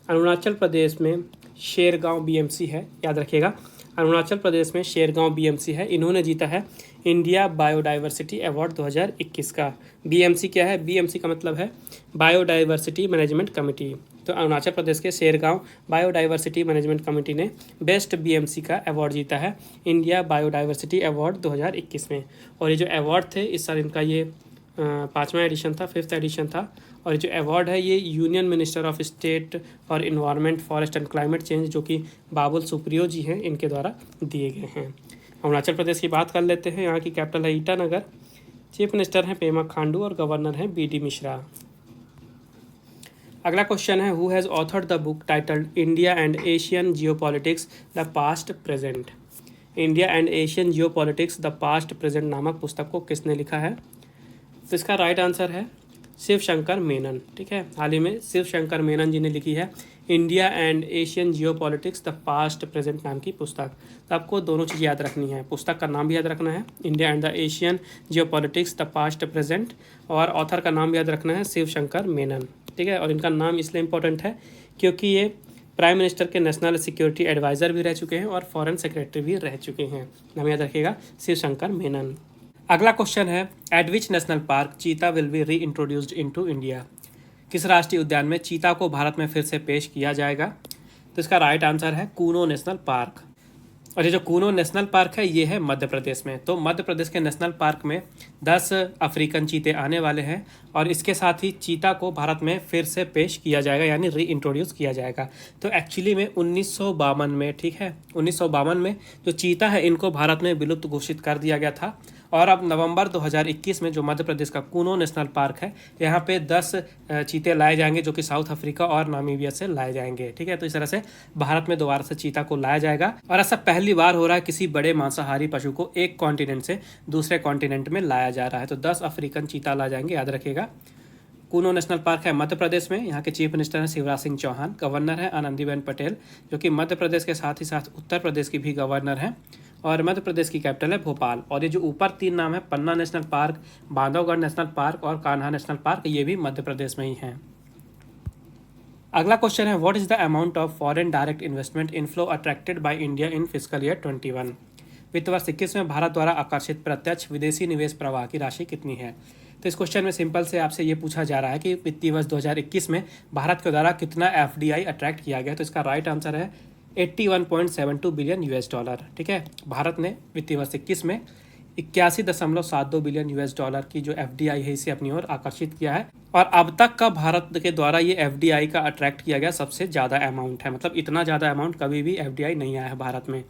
अरुणाचल प्रदेश में शेरगांव BMC है, याद रखिएगा, अरुणाचल प्रदेश में शेरगांव BMC है, इन्होंने जीता है इंडिया बायोडाइवर्सिटी अवार्ड 2021 का। BMC क्या है? BMC का मतलब है बायोडाइवर्सिटी मैनेजमेंट कमेटी। तो अरुणाचल प्रदेश के शेरगांव बायोडाइवर्सिटी मैनेजमेंट कमेटी ने बेस्ट BMC का अवार्ड जीता है इंडिया बायोडाइवर्सिटी अवार्ड 2021 में। और ये जो अवार्ड थे इस साल इनका ये 5वां एडिशन था, 5th एडिशन था। और जो अवार्ड है ये union minister of state for environment forest and climate change, जो कि बाबुल सुप्रियो जी हैं, इनके द्वारा दिए गए हैं। अरुणाचल प्रदेश की बात कर लेते हैं, यहाँ की कैपिटल है ईटानगर, चीफ मिनिस्टर हैं पेमा खांडू और गवर्नर हैं BD मिश्रा। अगला क्वेश्चन है, who has authored the book titled India and Asian geopolitics the past present. India and Asian geopolitics the past present नामक पुस्तक को किसने लिखा है? तो इसका राइट आंसर है शिव शंकर मेनन, ठीक है। हाल ही में शिव शंकर मेनन जी ने लिखी है India and Asian geopolitics the past present नाम की पुस्तक। तो आपको दोनों चीज़ याद रखनी है, पुस्तक का नाम भी याद रखना है India and the Asian geopolitics the past present, और ऑथर का नाम भी याद रखना है शिव शंकर मेनन, ठीक है। और इनका नाम इसलिए इम्पोर्टेंट है क्योंकि ये प्राइम मिनिस्टर के नेशनल सिक्योरिटी एडवाइज़र भी रह चुके हैं और फॉरेन सेक्रेटरी भी रह चुके हैं। नाम याद रखिएगा शिव शंकर मेनन। अगला क्वेश्चन है, एट विच नेशनल पार्क चीता विल बी री इंट्रोड्यूस्ड इनटू इंडिया। किस राष्ट्रीय उद्यान में चीता को भारत में फिर से पेश किया जाएगा? तो इसका राइट आंसर है कूनो नेशनल पार्क। और ये जो कूनो नेशनल पार्क है ये है मध्य प्रदेश में। तो मध्य प्रदेश के नेशनल पार्क में 10 अफ्रीकन चीते आने वाले हैं, और इसके साथ ही चीता को भारत में फिर से पेश किया जाएगा, यानी री इंट्रोड्यूस किया जाएगा। तो एक्चुअली में 1952 में, ठीक है, 1952 में जो चीता है इनको भारत में विलुप्त घोषित कर दिया गया था, और अब नवंबर 2021 में जो मध्य प्रदेश का कूनो नेशनल पार्क है, यहाँ पे 10 चीते लाए जाएंगे जो कि साउथ अफ्रीका और नामीबिया से लाए जाएंगे। ठीक है, तो इस तरह से भारत में दोबारा से चीता को लाया जाएगा और ऐसा पहली बार हो रहा है किसी बड़े मांसाहारी पशु को एक कॉन्टिनेंट से दूसरे कॉन्टिनेंट में लाया जा रहा है। तो 10 अफ्रीकन चीता ला जाएंगे, याद रखिएगा। कूनो नेशनल पार्क है मध्य प्रदेश में। यहाँ के चीफ मिनिस्टर हैं शिवराज सिंह चौहान, गवर्नर है आनंदीबेन पटेल जो कि मध्य प्रदेश के साथ ही साथ उत्तर प्रदेश की भी गवर्नर हैं, और मध्य प्रदेश की कैपिटल है भोपाल। और ये जो ऊपर 3 नाम है, Panna national park, Bandhavgarh national park और कान्हा नेशनल पार्क, ये भी मध्य प्रदेश में ही हैं। अगला क्वेश्चन है, what is the amount of foreign direct investment inflow attracted by India in fiscal year 21। वित्त वर्ष 21 में भारत द्वारा आकर्षित प्रत्यक्ष विदेशी निवेश प्रवाह की राशि कितनी है। तो इस क्वेश्चन में सिंपल से आपसे ये पूछा जा रहा है कि वित्तीय वर्ष 2021 में भारत के द्वारा कितना FDI अट्रैक्ट किया गया। तो इसका राइट आंसर है 81.72 बिलियन US डॉलर। ठीक है, भारत ने वित्तीय वर्ष 21 में 81.72 बिलियन US डॉलर की जो FDI है इसे अपनी ओर आकर्षित किया है, और अब तक का भारत के द्वारा ये FDI का अट्रैक्ट किया गया सबसे ज़्यादा अमाउंट है। मतलब इतना ज़्यादा अमाउंट कभी भी FDI नहीं आया है भारत में।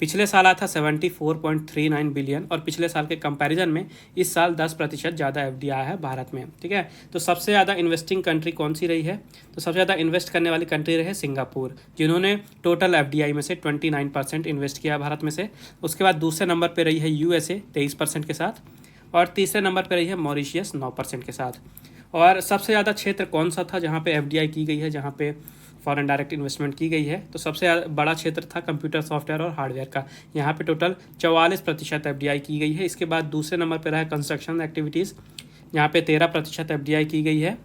पिछले साल आया था 74.39 बिलियन, और पिछले साल के कंपैरिजन में इस साल 10% ज़्यादा FDI आया है भारत में। ठीक है, तो सबसे ज़्यादा इन्वेस्टिंग कंट्री कौन सी रही है। तो सबसे ज़्यादा इन्वेस्ट करने वाली कंट्री रही है सिंगापुर, जिन्होंने टोटल FDI में से 29% इन्वेस्ट किया भारत में से। उसके बाद दूसरे नंबर पर रही है USA 23% के साथ, और तीसरे नंबर पर रही है मॉरिशियस 9% के साथ। और सबसे ज़्यादा क्षेत्र कौन सा था जहाँ पे FDI की गई है, जहाँ पे फॉरेन डायरेक्ट इन्वेस्टमेंट की गई है। तो सबसे बड़ा क्षेत्र था कंप्यूटर सॉफ्टवेयर और हार्डवेयर का, यहाँ पे टोटल 44% FDI की गई है। इसके बाद दूसरे नंबर पर है कंस्ट्रक्शन एक्टिविटीज़, यहाँ पे 13% FDI की गई है,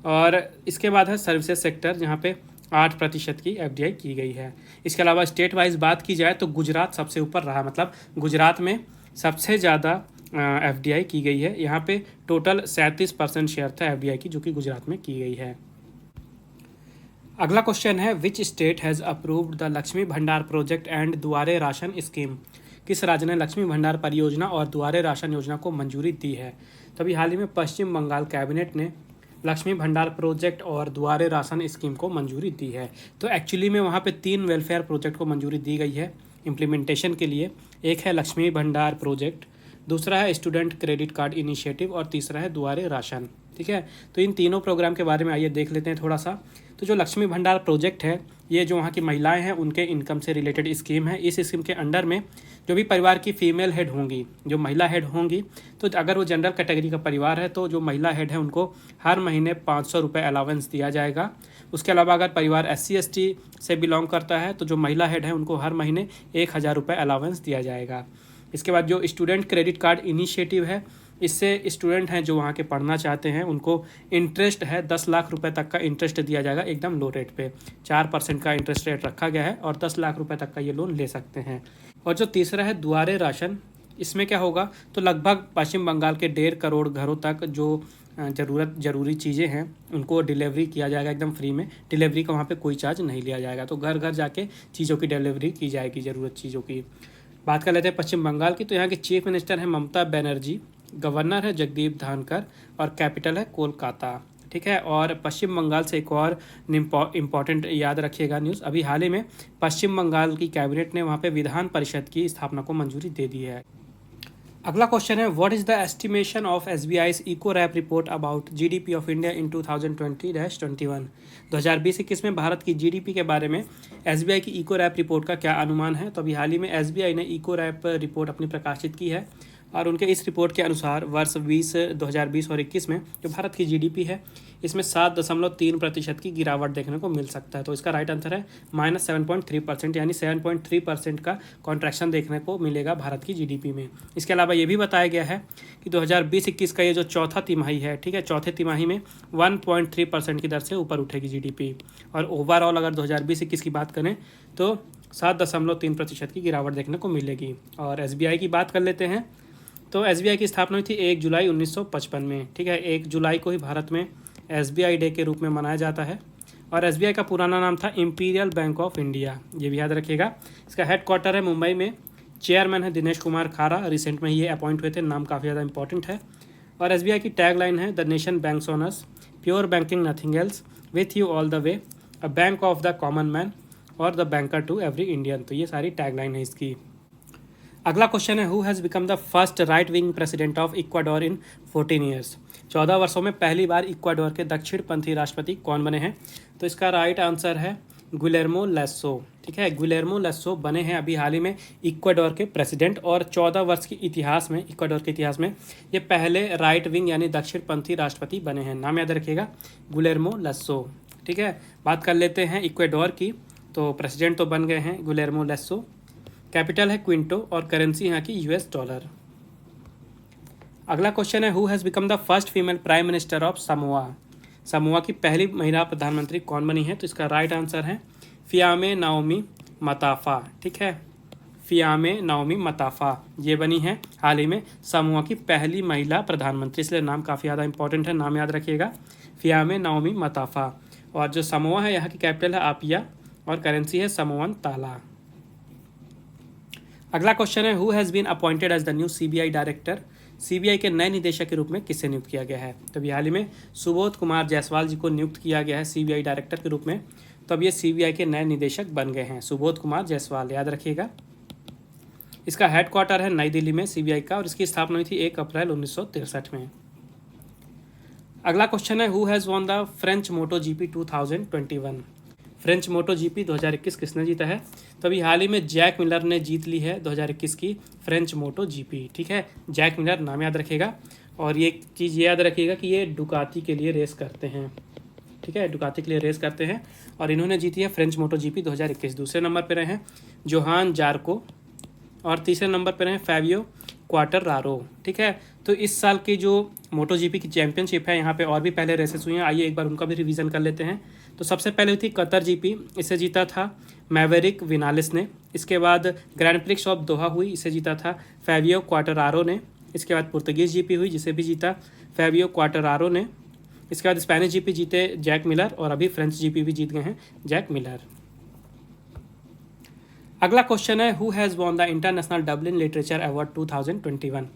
और इसके बाद है सर्विसेज सेक्टर, जहाँ पे 8% की FDI की गई है। इसके अलावा स्टेट वाइज बात की जाए तो गुजरात सबसे ऊपर रहा, मतलब गुजरात में सबसे ज़्यादा FDI की गई है। यहाँ पे टोटल 37% शेयर था FDI की, जो कि गुजरात में की गई है। अगला क्वेश्चन है, which state has approved the Lakshmi भंडार प्रोजेक्ट एंड दुआरे राशन स्कीम। किस राज्य ने लक्ष्मी भंडार परियोजना और दुआरे राशन योजना को मंजूरी दी है। तो अभी हाल ही में पश्चिम बंगाल कैबिनेट ने लक्ष्मी भंडार प्रोजेक्ट और दुआरे राशन स्कीम को मंजूरी दी है। तो एक्चुअली में वहाँ पे 3 वेलफेयर प्रोजेक्ट को मंजूरी दी गई है इम्प्लीमेंटेशन के लिए। एक है लक्ष्मी भंडार प्रोजेक्ट, दूसरा है स्टूडेंट क्रेडिट कार्ड इनिशिएटिव, और तीसरा है दुआरे राशन। ठीक है, तो इन तीनों प्रोग्राम के बारे में आइए देख लेते हैं थोड़ा सा। तो जो लक्ष्मी भंडार प्रोजेक्ट है, ये जो वहाँ की महिलाएं हैं उनके इनकम से रिलेटेड स्कीम है। इस स्कीम के अंडर में जो भी परिवार की फीमेल हेड होंगी, जो महिला हेड होंगी, तो अगर वो जनरल कैटेगरी का परिवार है तो जो महिला हेड है उनको हर महीने 500 रुपये अलावेंस दिया जाएगा। उसके अलावा अगर परिवार SC/ST से बिलोंग करता है तो जो महिला हेड है उनको हर महीने 1000 रुपये अलावेंस दिया जाएगा। इसके बाद जो स्टूडेंट क्रेडिट कार्ड इनिशिएटिव है, इससे स्टूडेंट हैं जो वहाँ के पढ़ना चाहते हैं उनको इंटरेस्ट है 10 लाख रुपए तक का इंटरेस्ट दिया जाएगा, एकदम लो रेट पे। 4% का इंटरेस्ट रेट रखा गया है और 10 लाख रुपए तक का ये लोन ले सकते हैं। और जो तीसरा है दुआरे राशन, इसमें क्या होगा, तो लगभग पश्चिम बंगाल के 1.5 करोड़ घरों तक जो ज़रूरी चीज़ें हैं उनको डिलीवरी किया जाएगा एकदम फ्री में। डिलीवरी का वहाँ पे कोई चार्ज नहीं लिया जाएगा, तो घर घर जाके चीज़ों की डिलीवरी की जाएगी, ज़रूरत चीज़ों की। बात कर लेते हैं पश्चिम बंगाल की। तो यहाँ के चीफ मिनिस्टर हैं ममता बनर्जी, गवर्नर है जगदीप धनखड़, और कैपिटल है कोलकाता। ठीक है, और पश्चिम बंगाल से एक और इम्पॉर्टेंट याद रखिएगा न्यूज़, अभी हाल ही में पश्चिम बंगाल की कैबिनेट ने वहाँ पे विधान परिषद की स्थापना को मंजूरी दे दी है। अगला क्वेश्चन है, what is the estimation of SBI's eco wrap report about GDP of India in 2020-21। 2020-21 में भारत की GDP के बारे में SBI की इको रैप रिपोर्ट का क्या अनुमान है। तो अभी हाल ही में SBI ने इको रैप रिपोर्ट अपनी प्रकाशित की है, और उनके इस रिपोर्ट के अनुसार वर्ष 2020 और 21 में जो भारत की GDP है इसमें 7.3% की गिरावट देखने को मिल सकता है। तो इसका राइट आंसर है -7.3%, यानी 7.3% का कॉन्ट्रैक्शन देखने को मिलेगा भारत की GDP में। इसके अलावा ये भी बताया गया है कि 2020-21 का ये जो चौथा तिमाही है, ठीक है, चौथे तिमाही में 1.3% की दर से ऊपर उठेगी GDP। और ओवरऑल अगर 2020-21 की बात करें तो 7.3% की गिरावट देखने को मिलेगी। और SBI की बात कर लेते हैं। तो SBI की स्थापना हुई थी 1 जुलाई 1955 में। ठीक है, 1 जुलाई को ही भारत में SBI डे के रूप में मनाया जाता है। और SBI का पुराना नाम था इंपीरियल बैंक ऑफ इंडिया, ये भी याद रखिएगा। इसका हेडक्वार्टर है मुंबई में। चेयरमैन है दिनेश कुमार खारा, रिसेंट में ये अपॉइंट हुए थे, नाम काफ़ी ज़्यादा इंपॉर्टेंट है। और SBI की टैगलाइन है, the nation banks on us, pure banking nothing else, with you all the way, a bank of the common man, और the banker to every Indian. तो ये सारी टैगलाइन है इसकी। अगला क्वेश्चन है who has become the first right wing president of Ecuador in 14 years. 14 वर्षों में पहली बार इक्वाडोर के दक्षिणपंथी राष्ट्रपति कौन बने हैं? तो इसका राइट आंसर है गुलेर्मो लैसो। ठीक है, गुलेर्मो लैसो बने हैं अभी हाल ही में इक्वाडोर के प्रेसिडेंट, और 14 वर्ष के इतिहास में, इक्वाडोर के इतिहास में ये पहले राइट विंग यानी दक्षिणपंथी राष्ट्रपति बने हैं। नाम याद रखिएगा, गुलेर्मो लैसो। ठीक है, बात कर लेते हैं इक्वाडोर की। तो प्रेसिडेंट तो बन गए हैं गुलेर्मो लैसो, कैपिटल है क्विंटो और करेंसी यहाँ की यूएस डॉलर। अगला क्वेश्चन है who has become the first female prime minister of Samoa. Samoa की पहली महिला प्रधानमंत्री कौन बनी है? तो इसका राइट आंसर है फियामे नाओमी मताफा। ठीक है, फियामे नाओमी मताफा ये बनी है हाल ही में समोआ की पहली महिला प्रधानमंत्री, इसलिए नाम काफ़ी ज़्यादा इंपॉर्टेंट है, नाम याद रखिएगा, फियामे नाओमी मताफा। और जो समोआ है यहाँ की कैपिटल है आपिया और करेंसी है समोअन ताला। अगला क्वेश्चन है who has been appointed as the new CBI director. CBI के नए निदेशक के रूप में किसे नियुक्त किया गया है? तो अभी हाल ही में सुबोध कुमार जायसवाल जी को नियुक्त किया गया है सीबीआई डायरेक्टर के रूप में। तो अब ये सीबीआई के नए निदेशक बन गए हैं, सुबोध कुमार जायसवाल, याद रखिएगा। इसका हेडक्वार्टर है नई दिल्ली में सीबीआई का, और इसकी स्थापना हुई थी 1 अप्रैल 1963 में। अगला क्वेश्चन है who has won the French Moto GP 2021। French Moto GP 2021 किसने जीता है? तो अभी हाल ही में जैक मिलर ने जीत ली है 2021 की फ्रेंच मोटो जीपी। ठीक है, जैक मिलर नाम याद रखेगा, और ये चीज़ याद रखिएगा कि ये डुकाती के लिए रेस करते हैं। ठीक है, डुकाती के लिए रेस करते हैं, और इन्होंने जीती है फ्रेंच मोटो जीपी 2021। दूसरे नंबर पर रहे हैं जोहान जार्को, और तीसरे नंबर पर हैं फैबियो क्वाटररारो। ठीक है, तो इस साल की जो मोटो जीपी की चैंपियनशिप है, यहाँ पे और भी पहले रेसेस हुई हैं, आइए एक बार उनका भी रिवीजन कर लेते हैं। तो सबसे पहले हुई थी कतर जीपी, इसे जीता था मैवेरिक विनालिस ने। इसके बाद ग्रैंड प्रिक्स ऑफ दोहा हुई, इसे जीता था फैबियो क्वाटररारो ने। इसके बाद पुर्तगीज जीपी हुई, जिसे भी जीता फैबियो क्वाटररारो ने। इसके बाद स्पेनिश जीपी जीते जैक मिलर, और अभी फ्रेंच जीपी भी जीत गए हैं जैक मिलर। अगला क्वेश्चन है who has won the international Dublin literature award 2021।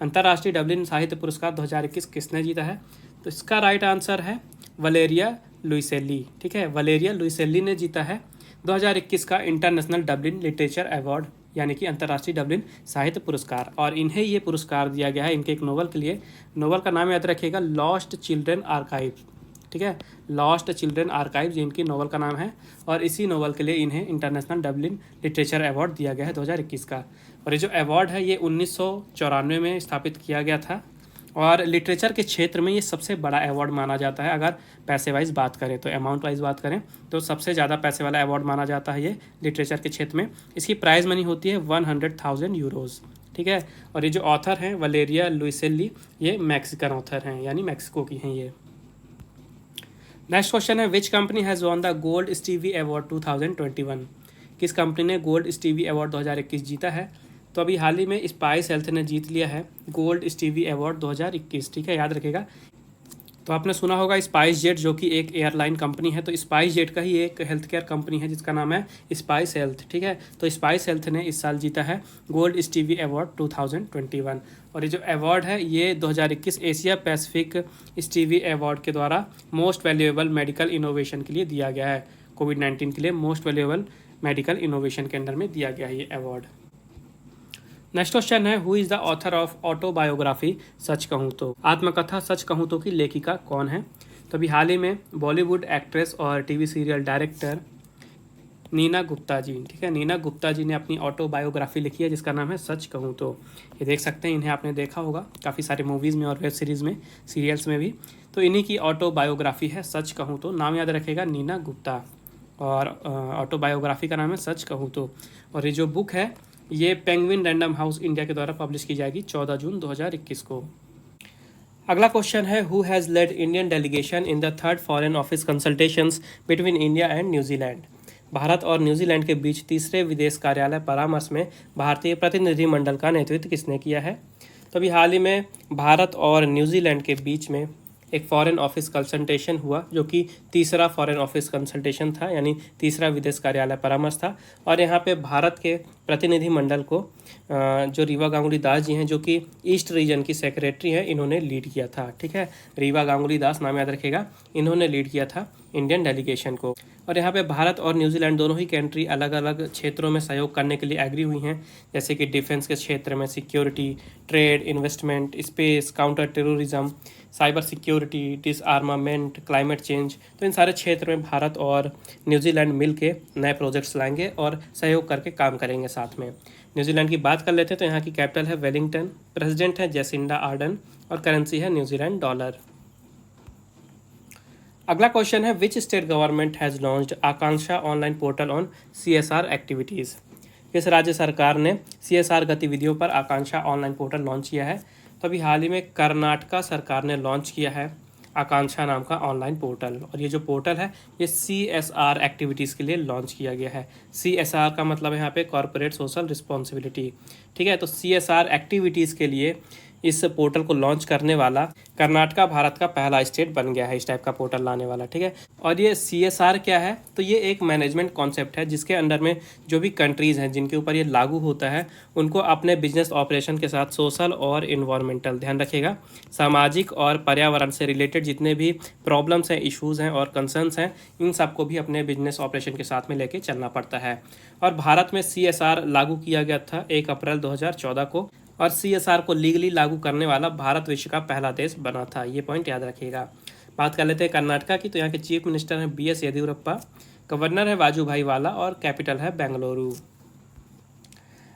अंतर्राष्ट्रीय डबलिन साहित्य पुरस्कार 2021 किसने जीता है? तो इसका राइट आंसर है वलेरिया लुइसेली। ठीक है, वलेरिया लुइसेली ने जीता है 2021 का इंटरनेशनल डबलिन लिटरेचर अवार्ड, यानी कि अंतर्राष्ट्रीय डबलिन साहित्य पुरस्कार। और इन्हें ये पुरस्कार दिया गया है इनके एक नोवेल के लिए। नोवेल का नाम याद रखिएगा, लॉस्ट चिल्ड्रन आर्काइव। ठीक है, लॉस्ट चिल्ड्रन आर्काइव जिनकी नोवेल का नाम है, और इसी नोवेल के लिए इन्हें इंटरनेशनल डबलिन लिटरेचर अवार्ड दिया गया है 2021 का। और ये जो अवार्ड है ये 1994 में स्थापित किया गया था, और लिटरेचर के क्षेत्र में ये सबसे बड़ा अवार्ड माना जाता है। अगर पैसे वाइज बात करें, तो अमाउंट वाइज बात करें तो सबसे ज़्यादा पैसे वाला अवार्ड माना जाता है ये लिटरेचर के क्षेत्र में। इसकी प्राइज मनी होती है 100,000 यूरोज़। ठीक है, और ये जो ऑथर हैं वलेरिया लुइसेली, ये मैक्सिकन ऑथर हैं, यानी मैक्सिको की हैं ये। नेक्स्ट क्वेश्चन है which company has won the gold Stevie award 2021। किस कंपनी ने गोल्ड स्टीवी अवार्ड 2021 जीता है? तो अभी हाल ही में स्पाइस हेल्थ ने जीत लिया है गोल्ड स्टीवी अवार्ड 2021। ठीक है, याद रखेगा। तो आपने सुना होगा स्पाइस जेट, जो कि एक एयरलाइन कंपनी है। तो स्पाइस जेट का ही एक हेल्थ केयर कंपनी है जिसका नाम है स्पाइस हेल्थ। ठीक है, तो स्पाइस हेल्थ ने इस साल जीता है गोल्ड स्टीवी अवार्ड 2021। और ये जो अवार्ड है ये 2021 एशिया पैसिफिक स्टीवी अवार्ड के द्वारा मोस्ट वैल्यूएबल मेडिकल इनोवेशन के लिए दिया गया है। कोविड-19 के लिए मोस्ट वैल्यूएबल मेडिकल इनोवेशन के अंडर में दिया गया है ये अवार्ड। नेक्स्ट क्वेश्चन है who is the author of autobiography सच कहूँ तो। आत्मकथा सच कहूँ तो की लेखिका कौन है? तो अभी हाल ही में बॉलीवुड एक्ट्रेस और TV serial director Neena Gupta ji, ठीक है, नीना गुप्ता जी ने अपनी ऑटोबायोग्राफी लिखी है जिसका नाम है सच कहूँ तो। ये देख सकते हैं, इन्हें आपने देखा होगा काफ़ी सारे मूवीज़ में और वेब सीरीज़ में, सीरियल्स में भी। तो इन्हीं की ऑटोबायोग्राफी है सच कहूँ तो। नाम याद रखेगा, नीना गुप्ता, और ऑटोबायोग्राफी का नाम है सच कहूँ तो। और ये जो बुक है ये पेंगुइन रैंडम हाउस इंडिया के द्वारा पब्लिश की जाएगी 14 जून 2021 को। अगला क्वेश्चन है who has lead Indian delegation in the third foreign office consultations between India and New Zealand. Bharat और न्यूजीलैंड के बीच तीसरे विदेश कार्यालय परामर्श में भारतीय प्रतिनिधिमंडल का नेतृत्व किसने किया है? तो अभी हाल ही में भारत और न्यूजीलैंड के बीच में एक फॉरेन ऑफिस कंसल्टेशन हुआ, जो कि तीसरा फॉरेन ऑफिस कंसल्टेशन था, यानी तीसरा विदेश कार्यालय परामर्श था। और यहाँ पे भारत के प्रतिनिधिमंडल को जो रीवा गांगुली दास जी हैं, जो कि ईस्ट रीजन की सेक्रेटरी हैं, इन्होंने लीड किया था। ठीक है, रीवा गांगुली दास नाम याद रखिएगा, इन्होंने लीड किया था इंडियन डेलीगेशन को। और यहाँ पे भारत और न्यूजीलैंड दोनों ही कंट्री अलग अलग क्षेत्रों में सहयोग करने के लिए एग्री हुई हैं, जैसे कि डिफेंस के क्षेत्र में security, trade, investment, space, counter terrorism, cyber security, डिसआर्मामेंट, climate change. तो इन सारे क्षेत्र में भारत और न्यूजीलैंड मिल के नए प्रोजेक्ट्स लाएंगे और सहयोग करके काम करेंगे साथ में। न्यूजीलैंड की बात कर लेते हैं तो यहाँ की कैपिटल है वेलिंगटन, प्रेसिडेंट है जेसिंडा आर्डन और करेंसी है न्यूजीलैंड डॉलर। अगला क्वेश्चन है, which state government has launched Akanksha online portal on CSR activities. किस राज्य सरकार ने CSR गतिविधियों पर आकांक्षा ऑनलाइन पोर्टल लॉन्च किया है? तो अभी हाल ही में कर्नाटका सरकार ने लॉन्च किया है आकांक्षा नाम का ऑनलाइन पोर्टल। और ये जो पोर्टल है ये CSR एक्टिविटीज़ के लिए लॉन्च किया गया है। CSR का मतलब है यहाँ पे कॉर्पोरेट सोशल रिस्पॉन्सिबिलिटी। ठीक है, तो CSR एक्टिविटीज़ के लिए इस पोर्टल को लॉन्च करने वाला कर्नाटका भारत का पहला स्टेट बन गया है इस टाइप का पोर्टल लाने वाला। ठीक है, और ये CSR क्या है? तो ये एक मैनेजमेंट कॉन्सेप्ट है जिसके अंडर में जो भी कंट्रीज़ हैं जिनके ऊपर ये लागू होता है, उनको अपने बिजनेस ऑपरेशन के साथ सोशल और इन्वायरमेंटल, ध्यान रखिएगा, सामाजिक और पर्यावरण से रिलेटेड जितने भी प्रॉब्लम्स हैं, इश्यूज़ हैं और कंसर्न्स हैं, इन सबको भी अपने बिजनेस ऑपरेशन के साथ में लेके चलना पड़ता है। और भारत में CSR लागू किया गया था 1 अप्रैल 2014 को, और CSR को लीगली लागू करने वाला भारत विश्व का पहला देश बना था। ये पॉइंट याद रखिएगा। बात कर लेते हैं कर्नाटका की, तो यहाँ के चीफ मिनिस्टर हैं BS येदियुरप्पा, गवर्नर है वाजूभाई वाला और कैपिटल है बेंगलुरु।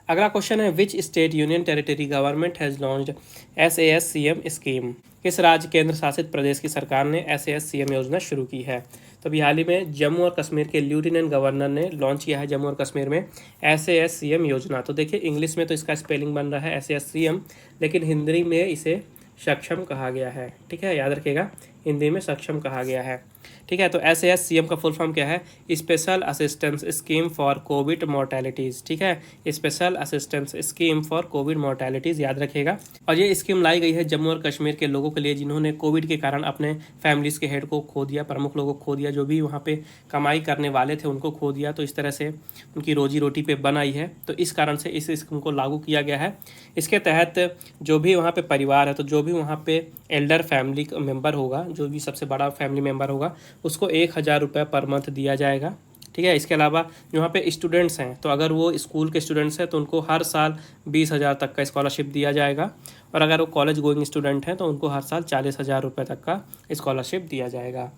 अगला क्वेश्चन है, which state union territory government has launched SASCM scheme. किस राज्य केंद्र शासित प्रदेश की सरकार ने SASCM योजना शुरू की है? तो अभी हाल ही में जम्मू और कश्मीर के लेफ्टिनेंट गवर्नर ने लॉन्च किया है जम्मू और कश्मीर में SASCM योजना। तो देखिए इंग्लिश में तो इसका स्पेलिंग बन रहा है SASCM, लेकिन हिंदी में इसे सक्षम कहा गया है। ठीक है, याद रखिएगा, हिंदी में सक्षम कहा गया है। ठीक है, तो SASCM का फुल फॉर्म क्या है? Special assistance scheme for Covid mortalities. ठीक है, special assistance scheme for Covid mortalities, याद रखिएगा। और ये स्कीम लाई गई है जम्मू और कश्मीर के लोगों के लिए जिन्होंने कोविड के कारण अपने फैमिलीज़ के हेड को खो दिया, प्रमुख लोगों को खो दिया, जो भी वहाँ पे कमाई करने वाले थे उनको खो दिया, तो इस तरह से उनकी रोजी रोटी पे बन आई है। तो इस कारण से इस स्कीम को लागू किया गया है। इसके तहत जो भी वहाँ पे परिवार है, तो जो भी वहाँ पे एल्डर फैमिली मेम्बर होगा, जो भी सबसे बड़ा फैमिली मेम्बर होगा, उसको 1000 रुपये पर मंथ दिया जाएगा। ठीक है, इसके अलावा यहाँ पे स्टूडेंट्स हैं, तो अगर वो स्कूल के स्टूडेंट्स हैं तो उनको हर साल 20,000 तक का स्कॉलरशिप दिया जाएगा। और अगर वो कॉलेज गोइंग स्टूडेंट हैं तो उनको हर साल 40,000 रुपये तक का स्कॉलरशिप दिया जाएगा।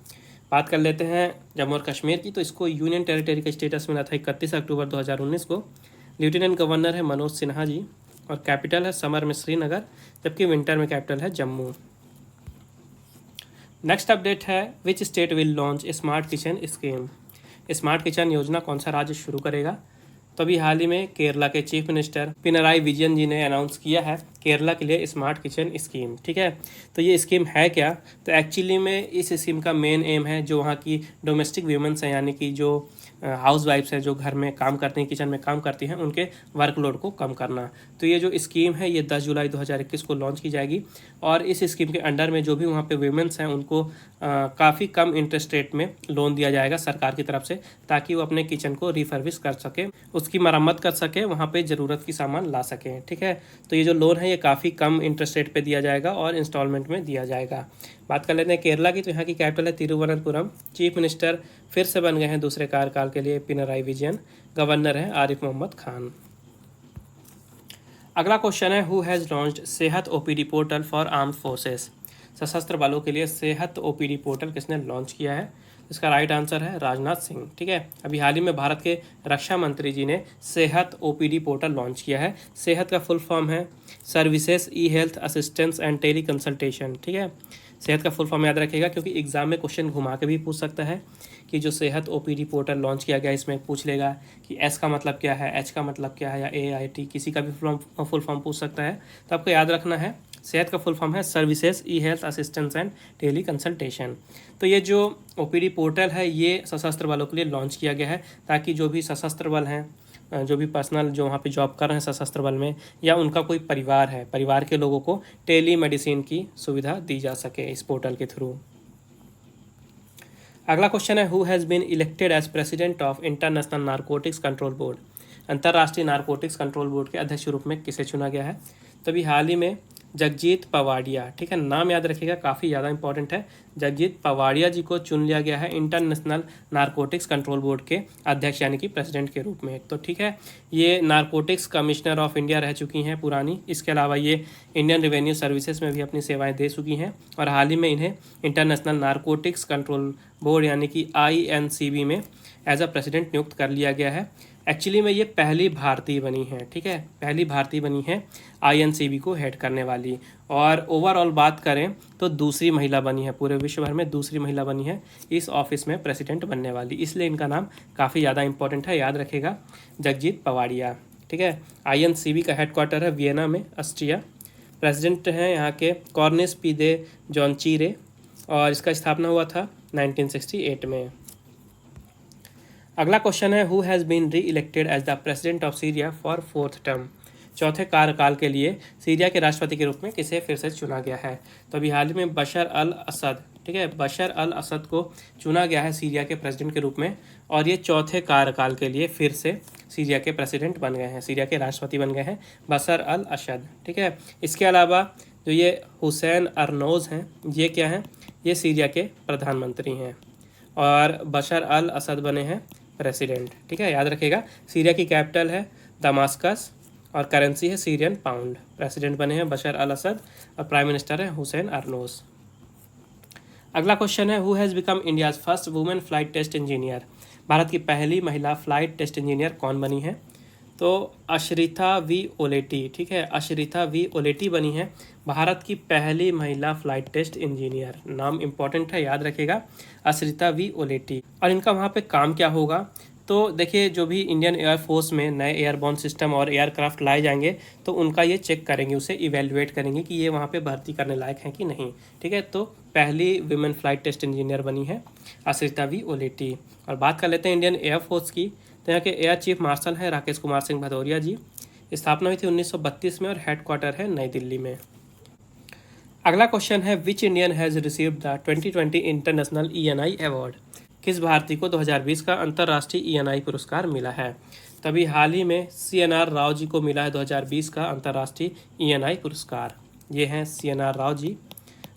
बात कर लेते हैं जम्मू और कश्मीर की, तो इसको यूनियन टेरिटरी का स्टेटस मिला था 31 अक्टूबर 2019 को। लेफ्टिनेंट गवर्नर है मनोज सिन्हा जी और कैपिटल है समर में श्रीनगर, जबकि विंटर में कैपिटल है जम्मू। नेक्स्ट अपडेट है, which state will launch smart kitchen scheme. Smart kitchen योजना कौन सा राज्य शुरू करेगा? तो अभी हाल ही में केरला के चीफ मिनिस्टर पिनराई विजयन जी ने अनाउंस किया है केरला के लिए स्मार्ट किचन स्कीम। ठीक है, तो ये स्कीम है क्या? तो एक्चुअली में इस स्कीम का मेन एम है जो वहाँ की डोमेस्टिक वीमेंस हैं, यानी कि जो हाउस वाइफ्स हैं, जो घर में काम करती हैं, किचन में काम करती हैं, उनके वर्कलोड को कम करना। तो ये जो स्कीम है ये 10 जुलाई 2021 को लॉन्च की जाएगी। और इस स्कीम के अंडर में जो भी वहाँ पे वीमेंस हैं उनको काफ़ी कम इंटरेस्ट रेट में लोन दिया जाएगा सरकार की तरफ से, ताकि वो अपने किचन को रिफर्बिश कर सके, उसकी मरम्मत कर सके, वहाँ पे ज़रूरत की सामान ला सकें। ठीक है, तो ये जो लोन है ये काफ़ी कम इंटरेस्ट रेट पे दिया जाएगा और इंस्टॉलमेंट में दिया जाएगा। बात कर लेते हैं केरला की, तो यहाँ की कैपिटल है तिरुवनंतपुरम। चीफ मिनिस्टर फिर से बन गए हैं दूसरे कार्यकाल के लिए पिनराई विजयन, गवर्नर हैं आरिफ मोहम्मद खान। अगला क्वेश्चन है, हु हैज़ लॉन्च्ड सेहत OPD portal for armed forces. सशस्त्र बलों के लिए सेहत OPD पोर्टल किसने लॉन्च किया है? इसका राइट आंसर है राजनाथ सिंह। ठीक है, अभी हाल ही में भारत के रक्षा मंत्री जी ने सेहत OPD पोर्टल लॉन्च किया है। सेहत का फुल फॉर्म है services e health assistance and tele consultation. ठीक है, सेहत का फुल फॉर्म याद रखिएगा क्योंकि एग्जाम में क्वेश्चन घुमा के भी पूछ सकता है कि जो सेहत OPD पोर्टल लॉन्च किया गया इसमें पूछ लेगा कि S का मतलब क्या है, H का मतलब क्या है, या AIT किसी का भी फुल फॉर्म पूछ सकता है। तो आपको याद रखना है सेहत का फुल फॉर्म है services e health assistance and tele consultation. तो ये जो OPD पोर्टल है ये सशस्त्र बलों के लिए लॉन्च किया गया है ताकि जो भी सशस्त्र बल हैं, जो भी पर्सनल जो वहाँ पे जॉब कर रहे हैं सशस्त्र बल में, या उनका कोई परिवार है, परिवार के लोगों को टेली मेडिसिन की सुविधा दी जा सके इस पोर्टल के थ्रू। अगला क्वेश्चन है, who has been elected as president of International Narcotics Control Board. अंतर्राष्ट्रीय नारकोटिक्स कंट्रोल बोर्ड के अध्यक्ष रूप में किसे चुना गया है? तो अभी हाल ही में जगजीत पवाडिया, ठीक है, नाम याद रखिएगा, काफ़ी ज़्यादा इंपॉर्टेंट है। जगजीत पवाडिया जी को चुन लिया गया है इंटरनेशनल नारकोटिक्स कंट्रोल बोर्ड के अध्यक्ष यानी कि प्रेसिडेंट के रूप में। तो ठीक है, ये नारकोटिक्स कमिश्नर ऑफ इंडिया रह चुकी हैं पुरानी। इसके अलावा ये इंडियन रेवेन्यू सर्विसेज में भी अपनी सेवाएं दे चुकी हैं और हाल ही में इन्हें इंटरनेशनल नारकोटिक्स कंट्रोल बोर्ड यानी कि INCB में एज अ प्रेसिडेंट नियुक्त कर लिया गया है। एक्चुअली में ये पहली भारतीय बनी है, ठीक है, पहली भारतीय बनी है INCB को हेड करने वाली। और ओवरऑल बात करें तो दूसरी महिला बनी है, पूरे विश्व भर में दूसरी महिला बनी है इस ऑफिस में प्रेसिडेंट बनने वाली, इसलिए इनका नाम काफ़ी ज़्यादा इंपॉर्टेंट है, याद रखेगा, जगजीत पवाडिया। ठीक है, INCB का हेडक्वार्टर है वियना में, ऑस्ट्रिया। प्रेसिडेंट हैं यहाँ के कॉर्नेस पी दे जॉनचीरे और इसका स्थापना हुआ था 1968 में। अगला क्वेश्चन है, who has been reelected as the president of Syria for 4th term? चौथे कार्यकाल के लिए सीरिया के राष्ट्रपति के रूप में किसे फिर से चुना गया है? तो अभी हाल ही में बशर अल असद, ठीक है, बशर अल असद को चुना गया है सीरिया के प्रेसिडेंट के रूप में और ये चौथे कार्यकाल के लिए फिर से सीरिया के प्रेसिडेंट बन गए हैं, सीरिया के राष्ट्रपति बन गए हैं बशर अल असद। ठीक है, इसके अलावा जो ये हुसैन अरनौज हैं, ये क्या हैं? ये सीरिया के प्रधानमंत्री हैं और बशर अल असद बने हैं प्रेसिडेंट। ठीक है, याद रखिएगा, सीरिया की कैपिटल है दमास्कस और करेंसी है सीरियन पाउंड। प्रेसिडेंट बने हैं बशर अल असद और प्राइम मिनिस्टर है हुसैन अरनौज। अगला क्वेश्चन है, who has become India's first women flight test engineer? भारत की पहली महिला फ्लाइट टेस्ट इंजीनियर कौन बनी है? तो अशरिथा वी ओलेटी, ठीक है, अशरिथा वी ओलेटी बनी है भारत की पहली महिला फ्लाइट टेस्ट इंजीनियर। नाम इंपॉर्टेंट है, याद रखेगा, अशरिथा वी ओलेटी। और इनका वहाँ पे काम क्या होगा? तो देखिए, जो भी इंडियन एयरफोर्स में नए एयरबॉर्न सिस्टम और एयरक्राफ्ट लाए जाएंगे तो उनका ये चेक करेंगे, उसे इवेलुएट करेंगे कि ये वहाँ पे भर्ती करने लायक हैं कि नहीं। ठीक है, तो पहली वुमेन फ्लाइट टेस्ट इंजीनियर बनी है अशरिता वी ओलेटी। और बात कर लेते हैं इंडियन एयरफोर्स की, तो यहाँ के एयर चीफ मार्शल हैं राकेश कुमार सिंह भदौरिया जी। स्थापना हुई थी 1932 में और हेडक्वार्टर है नई दिल्ली में। अगला क्वेश्चन है, which Indian has received the 2020 international ENI award? किस भारतीय को 2020 का अंतर्राष्ट्रीय ENI पुरस्कार मिला है? तभी हाल ही में CNR राव जी को मिला है 2020 का अंतर्राष्ट्रीय ENI पुरस्कार। ये हैं CNR राव जी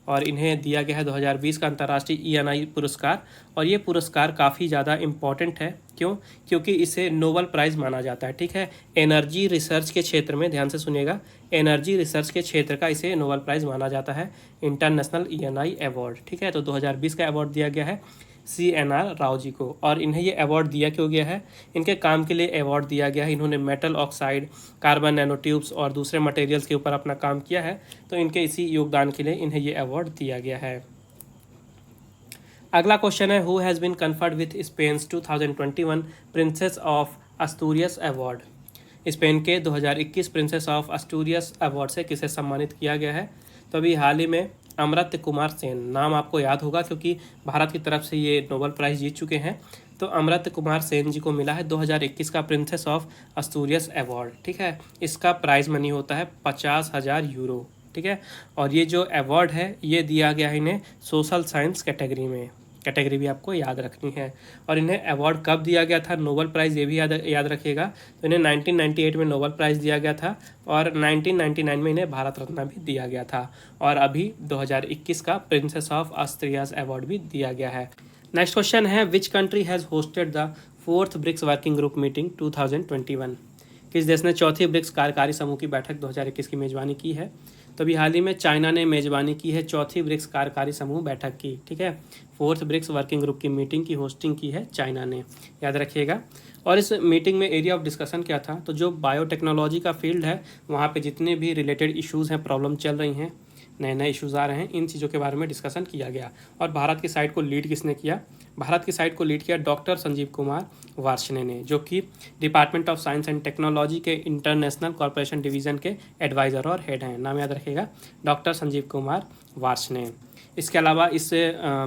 और इन्हें दिया गया है 2020 का अंतर्राष्ट्रीय ENI पुरस्कार। और ये पुरस्कार काफ़ी ज़्यादा इम्पॉर्टेंट है, क्यों? क्योंकि इसे नोबल प्राइज़ माना जाता है। ठीक है, एनर्जी रिसर्च के क्षेत्र में, ध्यान से सुनिएगा, एनर्जी रिसर्च के क्षेत्र का इसे नोबल प्राइज़ माना जाता है, इंटरनेशनल ENI अवार्ड। ठीक है, तो 2020 का अवार्ड दिया गया है CNR राव जी को। और इन्हें ये अवार्ड दिया क्यों गया है? इनके काम के लिए अवार्ड दिया गया है। इन्होंने metal oxide, carbon nano tubes और दूसरे मटेरियल्स के ऊपर अपना काम किया है, तो इनके इसी योगदान के लिए इन्हें ये अवार्ड दिया गया है। अगला क्वेश्चन है, who has been conferred with Spain's 2021 princess of Asturias award? Spain के 2021 प्रिंसेस ऑफ अस्तूरियस अवार्ड से किसे सम्मानित किया गया है? तो अभी हाल ही में अमर्त्य कुमार सेन, नाम आपको याद होगा क्योंकि भारत की तरफ से ये नोबेल प्राइज़ जीत चुके हैं। तो अमर्त्य कुमार सेन जी को मिला है 2021 का प्रिंसेस ऑफ अस्तूरियस अवार्ड। ठीक है, इसका प्राइज़ मनी होता है 50,000 यूरो। ठीक है, और ये जो अवार्ड है ये दिया गया है इन्हें सोशल साइंस कैटेगरी में, कैटेगरी भी आपको याद रखनी है। और इन्हें अवार्ड कब दिया गया था, नोबेल प्राइज़, ये भी याद रखिएगा। तो इन्हें 1998 में नोबेल प्राइज़ दिया गया था और 1999 में इन्हें भारत रत्न भी दिया गया था और अभी 2021 का प्रिंसेस ऑफ अस्तूरियस अवार्ड भी दिया गया है। नेक्स्ट क्वेश्चन है, which country has hosted the 4th BRICS working group meeting 2021? किस देश ने चौथी ब्रिक्स कार्यकारी समूह की बैठक 2021 की मेजबानी की है? तो अभी हाल ही में चाइना ने मेजबानी की है चौथी ब्रिक्स कार्यकारी समूह बैठक की। ठीक है, 4th ब्रिक्स वर्किंग ग्रुप की मीटिंग की होस्टिंग की है चाइना ने, याद रखिएगा। और इस मीटिंग में एरिया ऑफ डिस्कशन क्या था? तो जो बायोटेक्नोलॉजी का फील्ड है वहाँ पे जितने भी रिलेटेड इश्यूज़ हैं, प्रॉब्लम चल रही हैं, नए नए इश्यूज़ आ रहे हैं, इन चीज़ों के बारे में डिस्कशन किया गया। और भारत की साइड को लीड किसने किया? भारत की साइड को लीड किया डॉक्टर संजीव कुमार वार्ष्णेय ने, जो कि department of science and technology के इंटरनेशनल कॉर्पोरेशन डिवीज़न के एडवाइज़र और हेड हैं। नाम याद रखिएगा, डॉक्टर संजीव कुमार वार्ष्णेय। इसके अलावा इस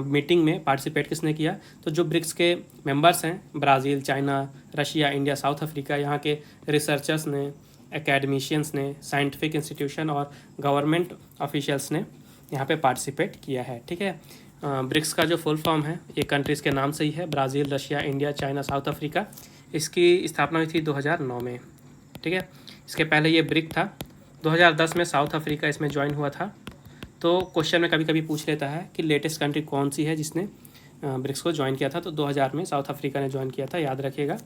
मीटिंग में पार्टिसिपेट किसने किया? तो जो ब्रिक्स के मेंबर्स हैं, Brazil, China, Russia, India, south Africa, यहाँ के रिसर्चर्स ने, एकेडमिशियंस ने, साइंटिफिक इंस्टीट्यूशन और गवर्नमेंट ऑफिशियल्स ने यहाँ पे पार्टिसिपेट किया है। ठीक है, ब्रिक्स का जो फुल फॉर्म है ये कंट्रीज़ के नाम से ही है, Brazil, Russia, India, China, south Africa, इसकी स्थापना हुई थी 2009 में, ठीक है। इसके पहले ये ब्रिक था। 2010 में साउथ अफ्रीका इसमें ज्वाइन हुआ था। तो क्वेश्चन में कभी कभी पूछ लेता है कि लेटेस्ट कंट्री कौन सी है जिसने ब्रिक्स को ज्वाइन किया था। तो 2000 में साउथ अफ्रीका ने ज्वाइन किया था, याद रखिएगा।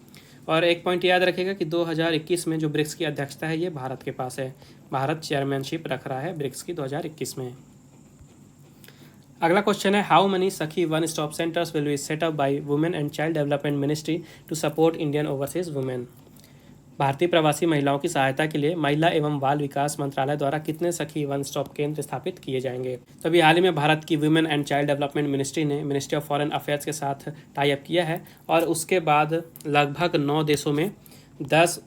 और एक पॉइंट याद रखिएगा कि 2021 में जो ब्रिक्स की अध्यक्षता है ये भारत के पास है। भारत चेयरमैनशिप रख रहा है ब्रिक्स की 2021 में। अगला क्वेश्चन है, how many Sakhi one stop centres will be set up by women and child development ministry to support Indian overseas women. भारतीय प्रवासी महिलाओं की सहायता के लिए महिला एवं बाल विकास मंत्रालय द्वारा कितने सखी वन स्टॉप केंद्र स्थापित किए जाएंगे। तो अभी हाल ही में भारत की women and child development ministry ने मिनिस्ट्री ऑफ फॉरेन अफेयर्स के साथ टाई अप किया है और उसके बाद लगभग 9 देशों में 10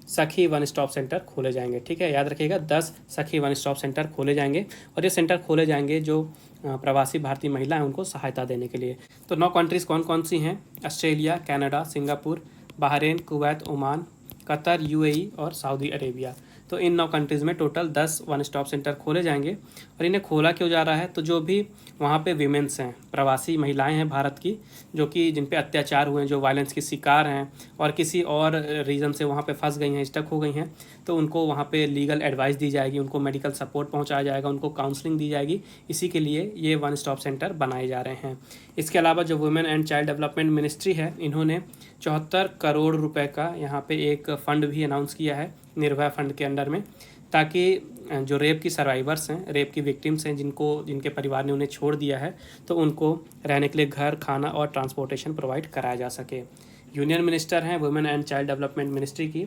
सखी वन स्टॉप सेंटर खोले जाएंगे, ठीक है। याद रखिएगा 10 सखी वन स्टॉप सेंटर खोले जाएंगे और ये सेंटर खोले जाएंगे जो प्रवासी भारतीय महिला हैं उनको सहायता देने के लिए। तो 9 कंट्रीज़ कौन कौन सी हैं? Australia, Canada, Singapore, Bahrain, Kuwait, Oman, Qatar, UAE और सऊदी अरेबिया। तो इन 9 कंट्रीज़ में टोटल 10 वन स्टॉप सेंटर खोले जाएंगे। और इन्हें खोला क्यों जा रहा है? तो जो भी वहाँ पे वीमेंस हैं, प्रवासी महिलाएं हैं भारत की, जो कि जिन पे अत्याचार हुए हैं, जो वायलेंस की शिकार हैं और किसी और रीज़न से वहाँ पे फंस गई हैं, स्टक हो गई हैं, तो उनको वहाँ पे लीगल एडवाइस दी जाएगी, उनको मेडिकल सपोर्ट पहुँचाया जाएगा, उनको काउंसलिंग दी जाएगी। इसी के लिए ये वन स्टॉप सेंटर बनाए जा रहे हैं। इसके अलावा जो women and child development ministry है, इन्होंने 74 करोड़ रुपए का यहाँ पे एक फ़ंड भी अनाउंस किया है निर्भया फंड के अंडर में, ताकि जो रेप की सर्वाइवर्स हैं, रेप की विक्टिम्स हैं, जिनके परिवार ने उन्हें छोड़ दिया है, तो उनको रहने के लिए घर, खाना और ट्रांसपोर्टेशन प्रोवाइड कराया जा सके। यूनियन मिनिस्टर हैं women and child development ministry की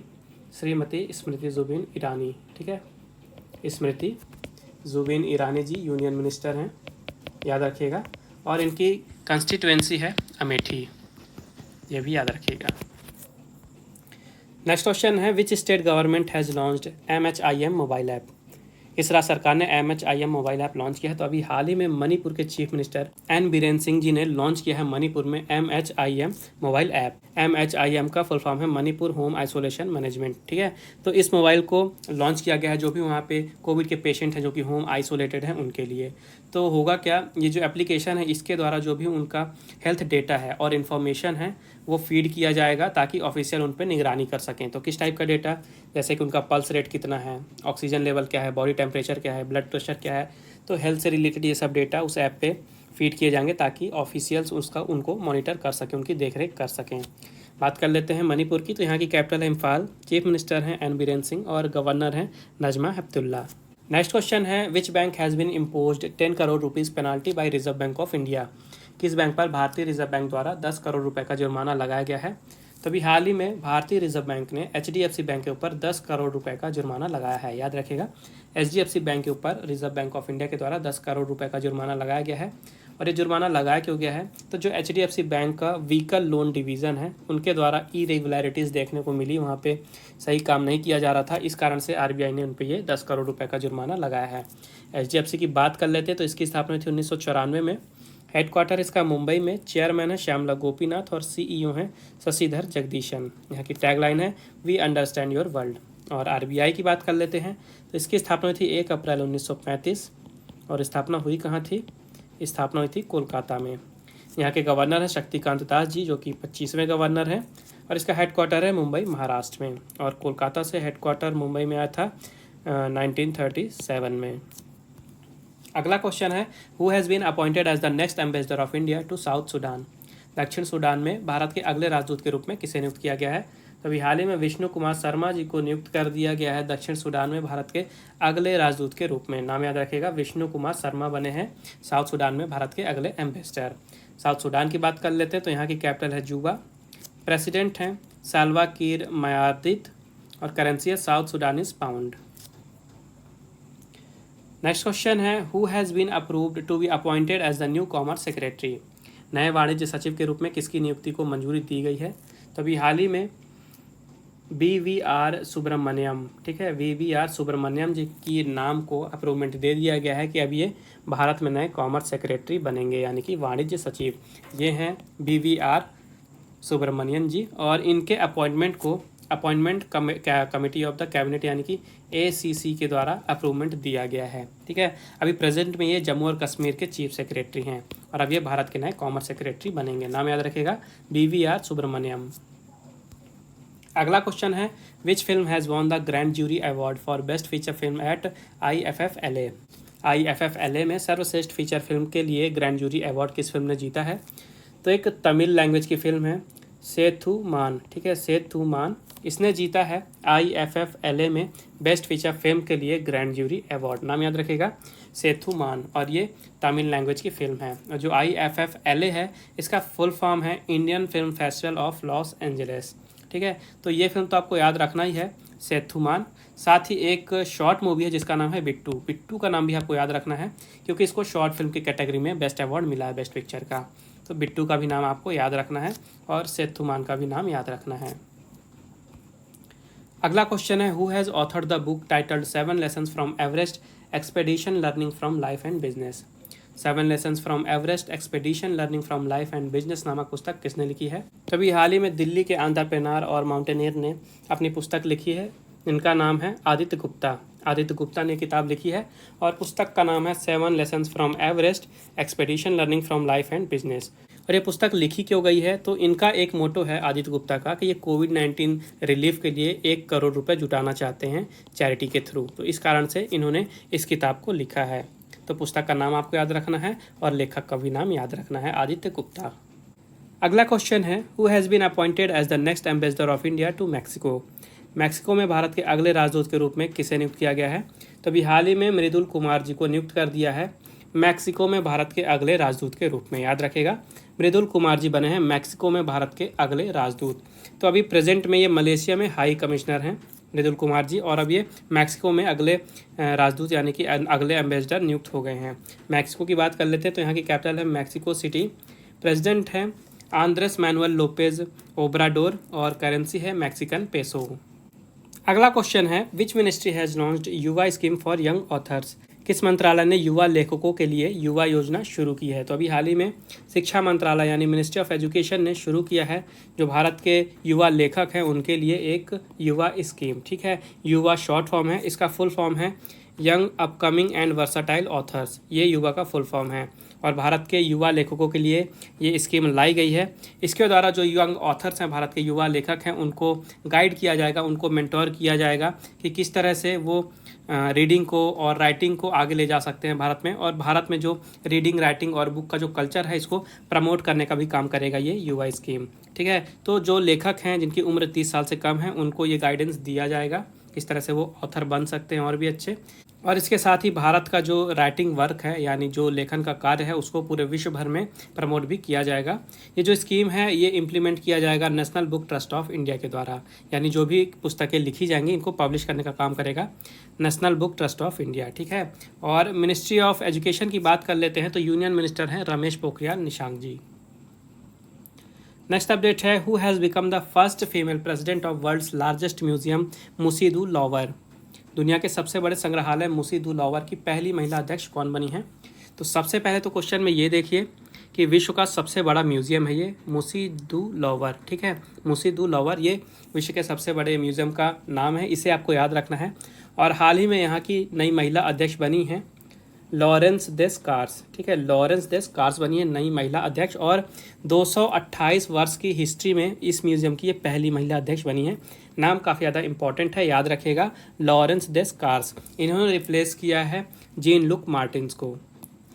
श्रीमती स्मृति जुबिन ईरानी, ठीक है। स्मृति जुबिन ईरानी जी यूनियन मिनिस्टर हैं, याद रखिएगा। और इनकी कंस्टिट्यूएंसी है अमेठी, ये भी याद रखिएगा। नेक्स्ट क्वेश्चन है, which state government has launched MHIM mobile app. इस राज्य सरकार ने MHIM मोबाइल ऐप लॉन्च किया है। तो अभी हाल ही में मणिपुर के chief minister N Biren Singh ji ने लॉन्च किया है मणिपुर में MHIM मोबाइल ऐप। MHIM का फुल फॉर्म है मणिपुर होम आइसोलेशन मैनेजमेंट, ठीक है। तो इस मोबाइल को लॉन्च किया गया है जो भी वहाँ पे कोविड के पेशेंट हैं, जो कि होम आइसोलेटेड हैं, उनके लिए। तो होगा क्या, ये जो एप्लीकेशन है इसके द्वारा जो भी उनका हेल्थ डेटा है और इन्फॉर्मेशन है वो फीड किया जाएगा ताकि ऑफिशियल उन पर निगरानी कर सकें। तो किस टाइप का डेटा, जैसे कि उनका पल्स रेट कितना है, ऑक्सीजन लेवल क्या है, बॉडी टेम्परेचर क्या है, ब्लड प्रेशर क्या है, तो हेल्थ से रिलेटेड ये सब डेटा उस ऐप पे फीड किए जाएंगे ताकि ऑफिशियल्स उनको मॉनिटर कर सकें, उनकी देखरेख कर सकें। बात कर लेते हैं मणिपुर की। तो यहाँ की कैपिटल है इम्फाल, चीफ मिनिस्टर हैं एन बीरेन सिंह और गवर्नर हैं नजमा हेपतुल्ला। नेक्स्ट क्वेश्चन है, which bank has been imposed 10 crore rupees penalty by Reserve Bank of India. किस बैंक पर भारतीय रिजर्व बैंक द्वारा 10 करोड़ रुपए का जुर्माना लगाया गया है। तो अभी हाल ही में भारतीय रिजर्व बैंक ने HDFC बैंक के ऊपर 10 करोड़ रुपए का जुर्माना लगाया है, याद रखिएगा। HDFC बैंक के ऊपर रिजर्व बैंक ऑफ इंडिया के द्वारा 10 करोड़ रुपए का जुर्माना लगाया गया है। और ये जुर्माना लगाया क्यों गया है, तो जो HDFC बैंक का व्हीकल लोन डिवीज़न है उनके द्वारा इरेगुलरिटीज़ देखने को मिली, वहाँ पे सही काम नहीं किया जा रहा था, इस कारण से RBI ने उन पर ये 10 करोड़ रुपए का जुर्माना लगाया है। HDFC की बात कर लेते हैं तो इसकी स्थापना हुई थी 1994 में। हेडक्वार्टर इसका मुंबई में। चेयरमैन है श्यामला गोपीनाथ और CEO हैं शशिधर जगदीशन। यहाँ की टैगलाइन है, वी अंडरस्टैंड योर वर्ल्ड। और RBI की बात कर लेते हैं तो इसकी स्थापना हुई थी 1 अप्रैल 1935 और स्थापना हुई कहाँ थी, स्थापना हुई थी कोलकाता में। यहाँ के गवर्नर हैं शक्तिकांत दास जी, जो कि 25वें गवर्नर हैं और इसका हेडक्वार्टर है मुंबई महाराष्ट्र में। और कोलकाता से हेडक्वार्टर मुंबई में आया था 1937 में। अगला क्वेश्चन है, who has been appointed as the next ambassador of India to South Sudan. दक्षिण सूडान में भारत के अगले राजदूत के रूप में किसे नियुक्त किया गया है। तो अभी हाल ही में विष्णु कुमार शर्मा जी को नियुक्त कर दिया गया है दक्षिण सूडान में भारत के अगले राजदूत के रूप में। नाम याद रखिएगा, विष्णु कुमार शर्मा बने हैं साउथ सूडान में भारत के अगले एम्बेसडर। साउथ सूडान की बात कर लेते हैं तो यहाँ की कैपिटल है जूबा। प्रेसिडेंट हैं साल्वा कीर मायार्दित और करेंसी है South Sudanese pound. Next question है, who has been approved to be appointed as the new commerce secretary. नए वाणिज्य सचिव के रूप में किसकी नियुक्ति को मंजूरी दी गई है। तो अभी हाल ही में BVR सुब्रमण्यम, ठीक है, VVR सुब्रमण्यम जी की नाम को अप्रूवमेंट दे दिया गया है कि अब ये भारत में नए कॉमर्स सेक्रेटरी बनेंगे, यानी कि वाणिज्य सचिव। ये हैं BVR सुब्रमण्यम जी और इनके appointment committee of the cabinet यानी कि ACC के द्वारा अप्रूवमेंट दिया गया है, ठीक है। अभी प्रेजेंट में ये जम्मू और कश्मीर के चीफ सेक्रेटरी हैं और अब ये भारत के नए कॉमर्स सेक्रेटरी बनेंगे। नाम याद रखिएगा, BVR सुब्रमण्यम। अगला क्वेश्चन है which film has won the grand jury award for best feature film at IFFLA। IFFLA में सर्वश्रेष्ठ फीचर फिल्म के लिए ग्रैंड जूरी अवार्ड किस फिल्म ने जीता है? तो एक तमिल लैंग्वेज की फिल्म है सेथुमान, ठीक है, सेथुमान, इसने जीता है IFFLA में बेस्ट फीचर फिल्म के लिए ग्रैंड जूरी अवार्ड। नाम याद रखेगा, सेथुमान, और ये तमिल लैंग्वेज की फिल्म है। और जो IFFLA है इसका फुल फॉर्म है Indian film festival of Los Angeles, ठीक है। तो ये फिल्म तो आपको याद रखना ही है, सेथुमान। साथ ही एक शॉर्ट मूवी है जिसका नाम है बिट्टू। बिट्टू का नाम भी आपको याद रखना है क्योंकि इसको शॉर्ट फिल्म की कैटेगरी में बेस्ट अवार्ड मिला है, बेस्ट पिक्चर का। तो बिट्टू का भी नाम आपको याद रखना है और सेथुमान का भी नाम याद रखना है। अगला क्वेश्चन है who has authored the book titled 7 lessons from Everest expedition learning from life and business. 7 lessons from Everest expedition learning from life and business नामक पुस्तक किसने लिखी है? तभी हाल ही में दिल्ली के एंटरप्रेन्योर और माउंटेनियर ने अपनी पुस्तक लिखी है, इनका नाम है आदित्य गुप्ता। आदित्य गुप्ता ने किताब लिखी है और पुस्तक का नाम है 7 lessons from Everest expedition learning from life and business. और ये पुस्तक लिखी क्यों गई है? तो इनका एक मोटो है आदित्य गुप्ता का कि ये कोविड-19 रिलीफ के लिए 1 करोड़ रुपए जुटाना चाहते हैं चैरिटी के थ्रू। तो इस कारण से इन्होंने इस किताब को लिखा है। तो पुस्तक का नाम आपको याद रखना है और लेखक का भी नाम याद रखना है, आदित्य गुप्ता। अगला क्वेश्चन है who has been appointed as the next ambassador of India to Mexico. Mexico में भारत के अगले राजदूत के रूप में किसे नियुक्त किया गया है? तो अभी हाल ही में मृदुल कुमार जी को नियुक्त कर दिया है मैक्सिको में भारत के अगले राजदूत के रूप में। याद रखेगा, मृदुल कुमार जी बने हैं मैक्सिको में भारत के अगले राजदूत। तो अभी प्रेजेंट में ये मलेशिया में हाई कमिश्नर हैं मृदुल कुमार जी, और अब ये मैक्सिको में अगले राजदूत यानी कि अगले एम्बेसडर नियुक्त हो गए हैं। मैक्सिको की बात कर लेते हैं तो यहाँ की कैपिटल है मैक्सिको सिटी। प्रेसिडेंट हैं आंद्रेस मैनुअल लोपेज ओब्राडोर और करेंसी है मैक्सिकन पेसो। अगला क्वेश्चन है विच मिनिस्ट्री हैज़ लॉन्च्ड युवा स्कीम फॉर यंग ऑथर्स। किस मंत्रालय ने युवा लेखकों के लिए युवा योजना शुरू की है? तो अभी हाल ही में शिक्षा मंत्रालय यानी मिनिस्ट्री ऑफ एजुकेशन ने शुरू किया है जो भारत के युवा लेखक हैं उनके लिए एक युवा स्कीम, ठीक है। युवा शॉर्ट फॉर्म है, इसका फुल फॉर्म है young upcoming and versatile authors, ये युवा का फुल फॉर्म है। और भारत के युवा लेखकों के लिए ये स्कीम लाई गई है। इसके द्वारा जो यंग ऑथर्स हैं, भारत के युवा लेखक हैं, उनको गाइड किया जाएगा, उनको मेंटोर किया जाएगा कि किस तरह से वो रीडिंग को और राइटिंग को आगे ले जा सकते हैं भारत में। और भारत में जो रीडिंग, राइटिंग और बुक का जो कल्चर है इसको प्रमोट करने का भी काम करेगा ये युवा स्कीम, ठीक है। तो जो लेखक हैं जिनकी उम्र 30 साल से कम है उनको ये गाइडेंस दिया जाएगा किस तरह से वो ऑथर बन सकते हैं और भी अच्छे। और इसके साथ ही भारत का जो राइटिंग वर्क है यानी जो लेखन का कार्य है उसको पूरे विश्व भर में प्रमोट भी किया जाएगा। ये जो स्कीम है ये इम्प्लीमेंट किया जाएगा national book trust of India के द्वारा, यानी जो भी पुस्तकें लिखी जाएंगी इनको पब्लिश करने का काम करेगा national book trust of India, ठीक है। और मिनिस्ट्री ऑफ एजुकेशन की बात कर लेते हैं तो यूनियन मिनिस्टर हैं रमेश पोखरियाल निशंक जी। नेक्स्ट अपडेट है who has become the first female president of world's largest museum Musée du Louvre. दुनिया के सबसे बड़े संग्रहालय मुसीदू लॉवर की पहली महिला अध्यक्ष कौन बनी है? तो सबसे पहले तो क्वेश्चन में ये देखिए कि विश्व का सबसे बड़ा म्यूजियम है ये मुसीदू लॉवर, ठीक है। मुसीदू लॉवर ये विश्व के सबसे बड़े म्यूजियम का नाम है, इसे आपको याद रखना है। और हाल ही में यहाँ की नई महिला अध्यक्ष बनी है लॉरेंस डेस कार्स, ठीक है। लॉरेंस डेस कार्स बनी है नई महिला अध्यक्ष और 228 वर्ष की हिस्ट्री में इस म्यूजियम की ये पहली महिला अध्यक्ष बनी है। नाम काफ़ी ज़्यादा इंपॉर्टेंट है, याद रखिएगा, लॉरेंस डेस कार्स। इन्होंने रिप्लेस किया है जीन लुक मार्टिन्स को,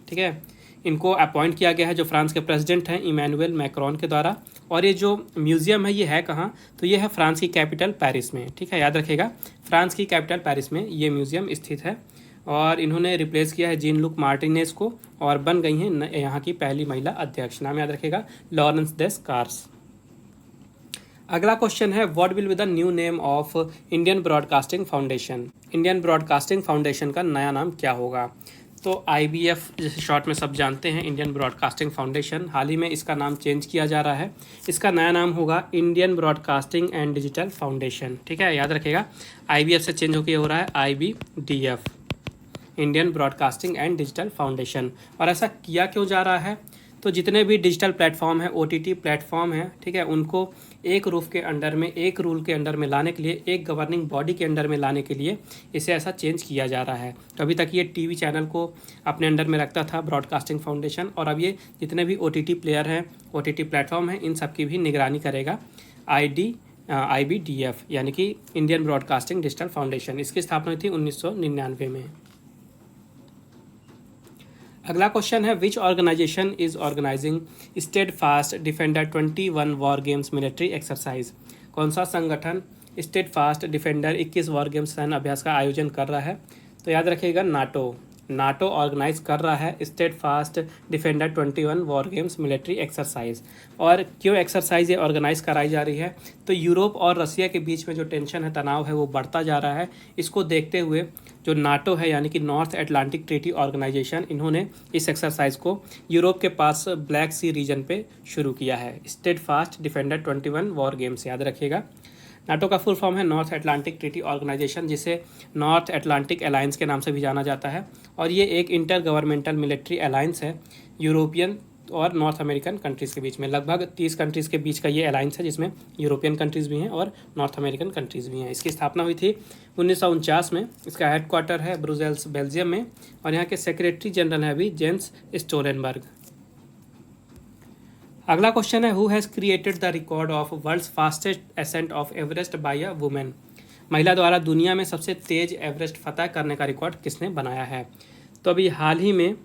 ठीक है। इनको अपॉइंट किया गया है जो फ्रांस के प्रेसिडेंट हैं इमैनुअल मैक्रोन के द्वारा। और ये जो म्यूजियम है ये है कहाँ? तो ये है फ्रांस की कैपिटल पेरिस में, ठीक है, याद रखिएगा, फ्रांस की कैपिटल पेरिस में ये म्यूजियम स्थित है। और इन्होंने रिप्लेस किया है जीन लुक मार्टिनेज को और बन गई हैं यहाँ की पहली महिला अध्यक्ष। नाम याद रखेगा, लॉरेंस डेस कार्स। अगला क्वेश्चन है what will be the new name of Indian broadcasting foundation. Indian broadcasting foundation का नया नाम क्या होगा? तो IBF जैसे शॉर्ट में सब जानते हैं, इंडियन ब्रॉडकास्टिंग फाउंडेशन। हाल ही में इसका नाम चेंज किया जा रहा है, इसका नया नाम होगा Indian broadcasting and digital foundation, ठीक है, याद रखेगा। IBF से चेंज होकर हो रहा है IBDF, Indian broadcasting and digital foundation. और ऐसा किया क्यों जा रहा है? तो जितने भी डिजिटल प्लेटफॉर्म है, OTT प्लेटफॉर्म है, ठीक है, उनको एक रूफ के अंडर में, एक रूल के अंडर में लाने के लिए, एक गवर्निंग बॉडी के अंडर में लाने के लिए इसे ऐसा चेंज किया जा रहा है। तो अभी तक ये TV चैनल को अपने अंडर में रखता था ब्रॉडकास्टिंग फाउंडेशन, और अब ये जितने भी OTT प्लेयर हैं, OTT प्लेटफॉर्म हैं, इन सब की भी निगरानी करेगा IBDF यानी कि इंडियन ब्रॉडकास्टिंग डिजिटल फाउंडेशन। इसकी स्थापना हुई थी 1999 में। अगला क्वेश्चन है which organisation is organising Steadfast Defender 21 war games military exercise. कौन सा संगठन स्टेडफास्ट डिफेंडर 21 वॉर गेम्स सैन्य अभ्यास का आयोजन कर रहा है? तो याद रखिएगा नाटो ऑर्गेनाइज कर रहा है steadfast Defender 21 war games military exercise. और क्यों एक्सरसाइज ये ऑर्गेनाइज कराई जा रही है? तो यूरोप और रसिया के बीच में जो टेंशन है, तनाव है, वो बढ़ता जा रहा है। इसको देखते हुए जो नाटो है यानी कि नॉर्थ अटलांटिक ट्रीटी ऑर्गेनाइजेशन, इन्होंने इस एक्सरसाइज को यूरोप के पास ब्लैक सी रीजन पे शुरू किया है। स्टेडफास्ट डिफेंडर 21 वॉर गेम्स याद रखिएगा। नाटो का फुल फॉर्म है नॉर्थ अटलांटिक ट्रीटी ऑर्गेनाइजेशन, जिसे नॉर्थ अटलांटिक अलायंस के नाम से भी जाना जाता है। और ये एक इंटर गवर्नमेंटल मिलिट्री अलायंस है यूरोपियन और नॉर्थ अमेरिकन कंट्रीज़ के बीच में। लगभग 30 कंट्रीज़ के बीच का ये अलायंस है, जिसमें यूरोपियन कंट्रीज़ भी हैं और नॉर्थ अमेरिकन कंट्रीज़ भी हैं। इसकी स्थापना हुई थी 1949 में। इसका हेडक्वार्टर है ब्रुसेल्स बेल्जियम में, और यहाँ के सेक्रेटरी जनरल हैं अभी जेंस स्टोलनबर्ग। अगला क्वेश्चन है who has created the record of world's fastest ascent of Everest by a women. महिला द्वारा दुनिया में सबसे तेज एवरेस्ट फतह करने का रिकॉर्ड किसने बनाया है? तो अभी हाल ही में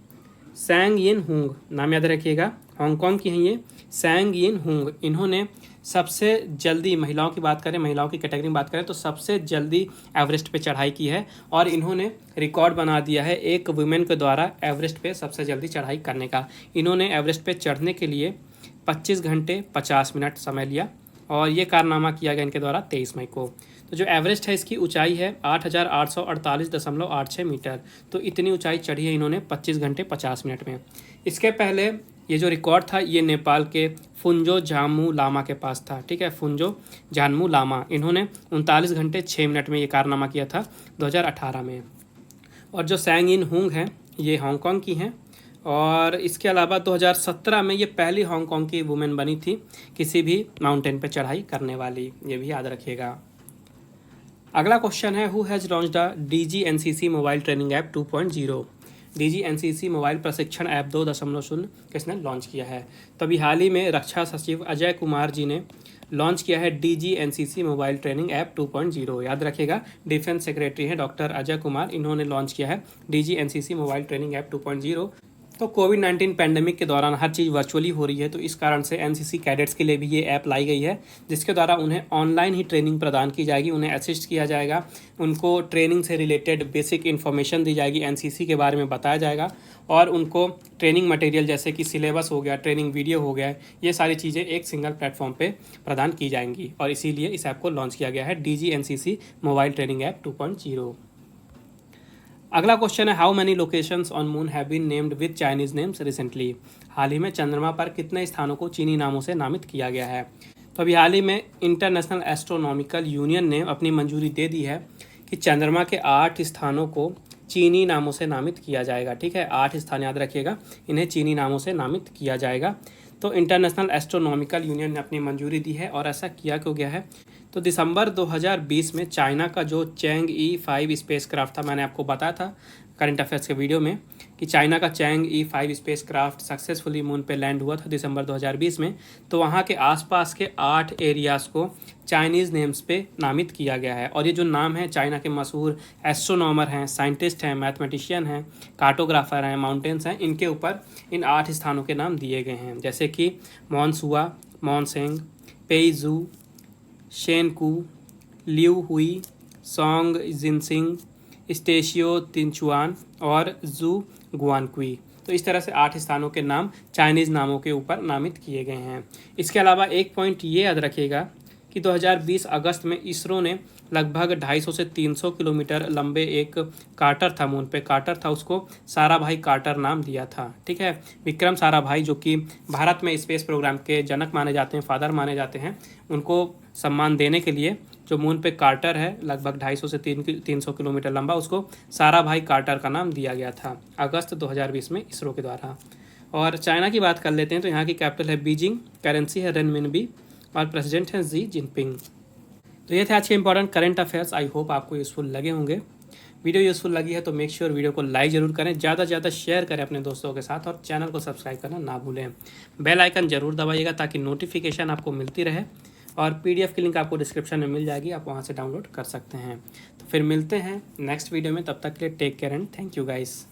सैंग यिन हुंग, नाम याद रखिएगा, हांगकांग की हैं ये, सैंग यिन हुंग, इन्होंने सबसे जल्दी, महिलाओं की बात करें, महिलाओं की कैटेगरी में बात करें तो सबसे जल्दी एवरेस्ट पे चढ़ाई की है। और इन्होंने रिकॉर्ड बना दिया है एक वुमेन के द्वारा एवरेस्ट पे सबसे जल्दी चढ़ाई करने का। इन्होंने एवरेस्ट पे चढ़ने के लिए 25 घंटे 50 मिनट समय लिया, और ये कारनामा किया गया इनके द्वारा 23 मई को। तो जो एवरेस्ट है इसकी ऊंचाई है 8,848.86 मीटर। तो इतनी ऊंचाई चढ़ी है इन्होंने 25 घंटे 50 मिनट में। इसके पहले ये जो रिकॉर्ड था ये नेपाल के फुंजो झामू लामा के पास था। ठीक है, फुंजो झामू लामा, इन्होंने 39 घंटे 6 मिनट में ये कारनामा किया था 2018 में। और जो सैंग यिन हुंग हैं ये हांगकांग की हैं, और इसके अलावा 2017 में ये पहली हांगकांग की वुमेन बनी थी किसी भी माउंटेन पर चढ़ाई करने वाली, ये भी याद रखिएगा। अगला क्वेश्चन है who has launch the DGNCC mobile training app 2.0। DGNCC mobile प्रशिक्षण ऐप 2.0 किसने लॉन्च किया है? तो अभी हाल ही में रक्षा सचिव अजय कुमार जी ने लॉन्च किया है DGNCC मोबाइल ट्रेनिंग ऐप 2.0। याद रखिएगा, डिफेंस सेक्रेटरी हैं डॉक्टर अजय कुमार, इन्होंने लॉन्च किया है DGNCC मोबाइल ट्रेनिंग ऐप 2.0। तो कोविड-19 पैंडेमिक के दौरान हर चीज़ वर्चुअली हो रही है, तो इस कारण से एनसीसी कैडेट्स के लिए भी ये ऐप लाई गई है, जिसके द्वारा उन्हें ऑनलाइन ही ट्रेनिंग प्रदान की जाएगी, उन्हें असिस्ट किया जाएगा, उनको ट्रेनिंग से रिलेटेड बेसिक इन्फॉर्मेशन दी जाएगी, एनसीसी के बारे में बताया जाएगा, और उनको ट्रेनिंग मटेरियल जैसे कि सिलेबस हो गया, ट्रेनिंग वीडियो हो गया, ये सारी चीज़ें एक सिंगल प्लेटफॉर्म पर प्रदान की जाएंगी। और इसीलिए इस ऐप को लॉन्च किया गया है DGNCC मोबाइल ट्रेनिंग ऐप 2.0। अगला क्वेश्चन है how many locations on moon have been named with Chinese names recently. हाल ही में चंद्रमा पर कितने स्थानों को चीनी नामों से नामित किया गया है? तो अभी हाल ही में इंटरनेशनल एस्ट्रोनॉमिकल यूनियन ने अपनी मंजूरी दे दी है कि चंद्रमा के 8 स्थानों को चीनी नामों से नामित किया जाएगा। ठीक है, 8 स्थान याद रखिएगा, इन्हें चीनी नामों से नामित किया जाएगा। तो इंटरनेशनल एस्ट्रोनॉमिकल यूनियन ने अपनी मंजूरी दी है, और ऐसा किया क्यों गया है? तो दिसंबर 2020 में चाइना का जो चैंग E5 स्पेसक्राफ्ट था, मैंने आपको बताया था करंट अफेयर्स के वीडियो में कि चाइना का Chang E5 spacecraft successfully moon पे लैंड हुआ था दिसंबर 2020 में। तो वहाँ के आसपास के 8 एरियाज़ को चाइनीज़ नेम्स पे नामित किया गया है, और ये जो नाम है चाइना के मशहूर एस्ट्रोनॉमर हैं, साइंटिस्ट हैं, मैथमेटिशियन हैं, कार्टोग्राफर हैं, माउंटेन्स हैं, इनके ऊपर इन 8 स्थानों के नाम दिए गए हैं, जैसे कि मॉन्सुआ, मॉन्सेंग, पेइजू, शेनकू, लिउ हुई, सोंग जिनसिंग, स्टेशियो तिनचुआन और जू गुआनक्वी। तो इस तरह से 8 स्थानों के नाम चाइनीज़ नामों के ऊपर नामित किए गए हैं। इसके अलावा एक पॉइंट ये याद रखिएगा कि 2020 अगस्त में इसरो ने लगभग 250 से 300 किलोमीटर लंबे एक कार्टर था मून पे, कार्टर था, उसको साराभाई कार्टर नाम दिया था। ठीक है, विक्रम साराभाई जो कि भारत में स्पेस प्रोग्राम के जनक माने जाते हैं, फादर माने जाते हैं, उनको सम्मान देने के लिए जो मून पे कार्टर है लगभग 250 से 300 किलोमीटर लंबा, उसको साराभाई कार्टर का नाम दिया गया था अगस्त 2020 में इसरो के द्वारा। और चाइना की बात कर लेते हैं तो यहाँ की कैपिटल है बीजिंग, करेंसी है रेनमिनबी, और प्रेसिडेंट हैं जी जिनपिंग। तो ये थे आज के important current affairs. I hope आपको यूज़फुल लगे होंगे। वीडियो यूज़फुल लगी है तो मेक श्योर वीडियो को लाइक ज़रूर करें, ज़्यादा से ज़्यादा शेयर करें अपने दोस्तों के साथ, और चैनल को सब्सक्राइब करना ना भूलें। बेल आइकन ज़रूर दबाइएगा ताकि नोटिफिकेशन आपको मिलती रहे, और PDF की लिंक आपको डिस्क्रिप्शन में मिल जाएगी, आप वहाँ से डाउनलोड कर सकते हैं। तो फिर मिलते हैं नेक्स्ट वीडियो में, तब तक के लिए take care and thank you guys.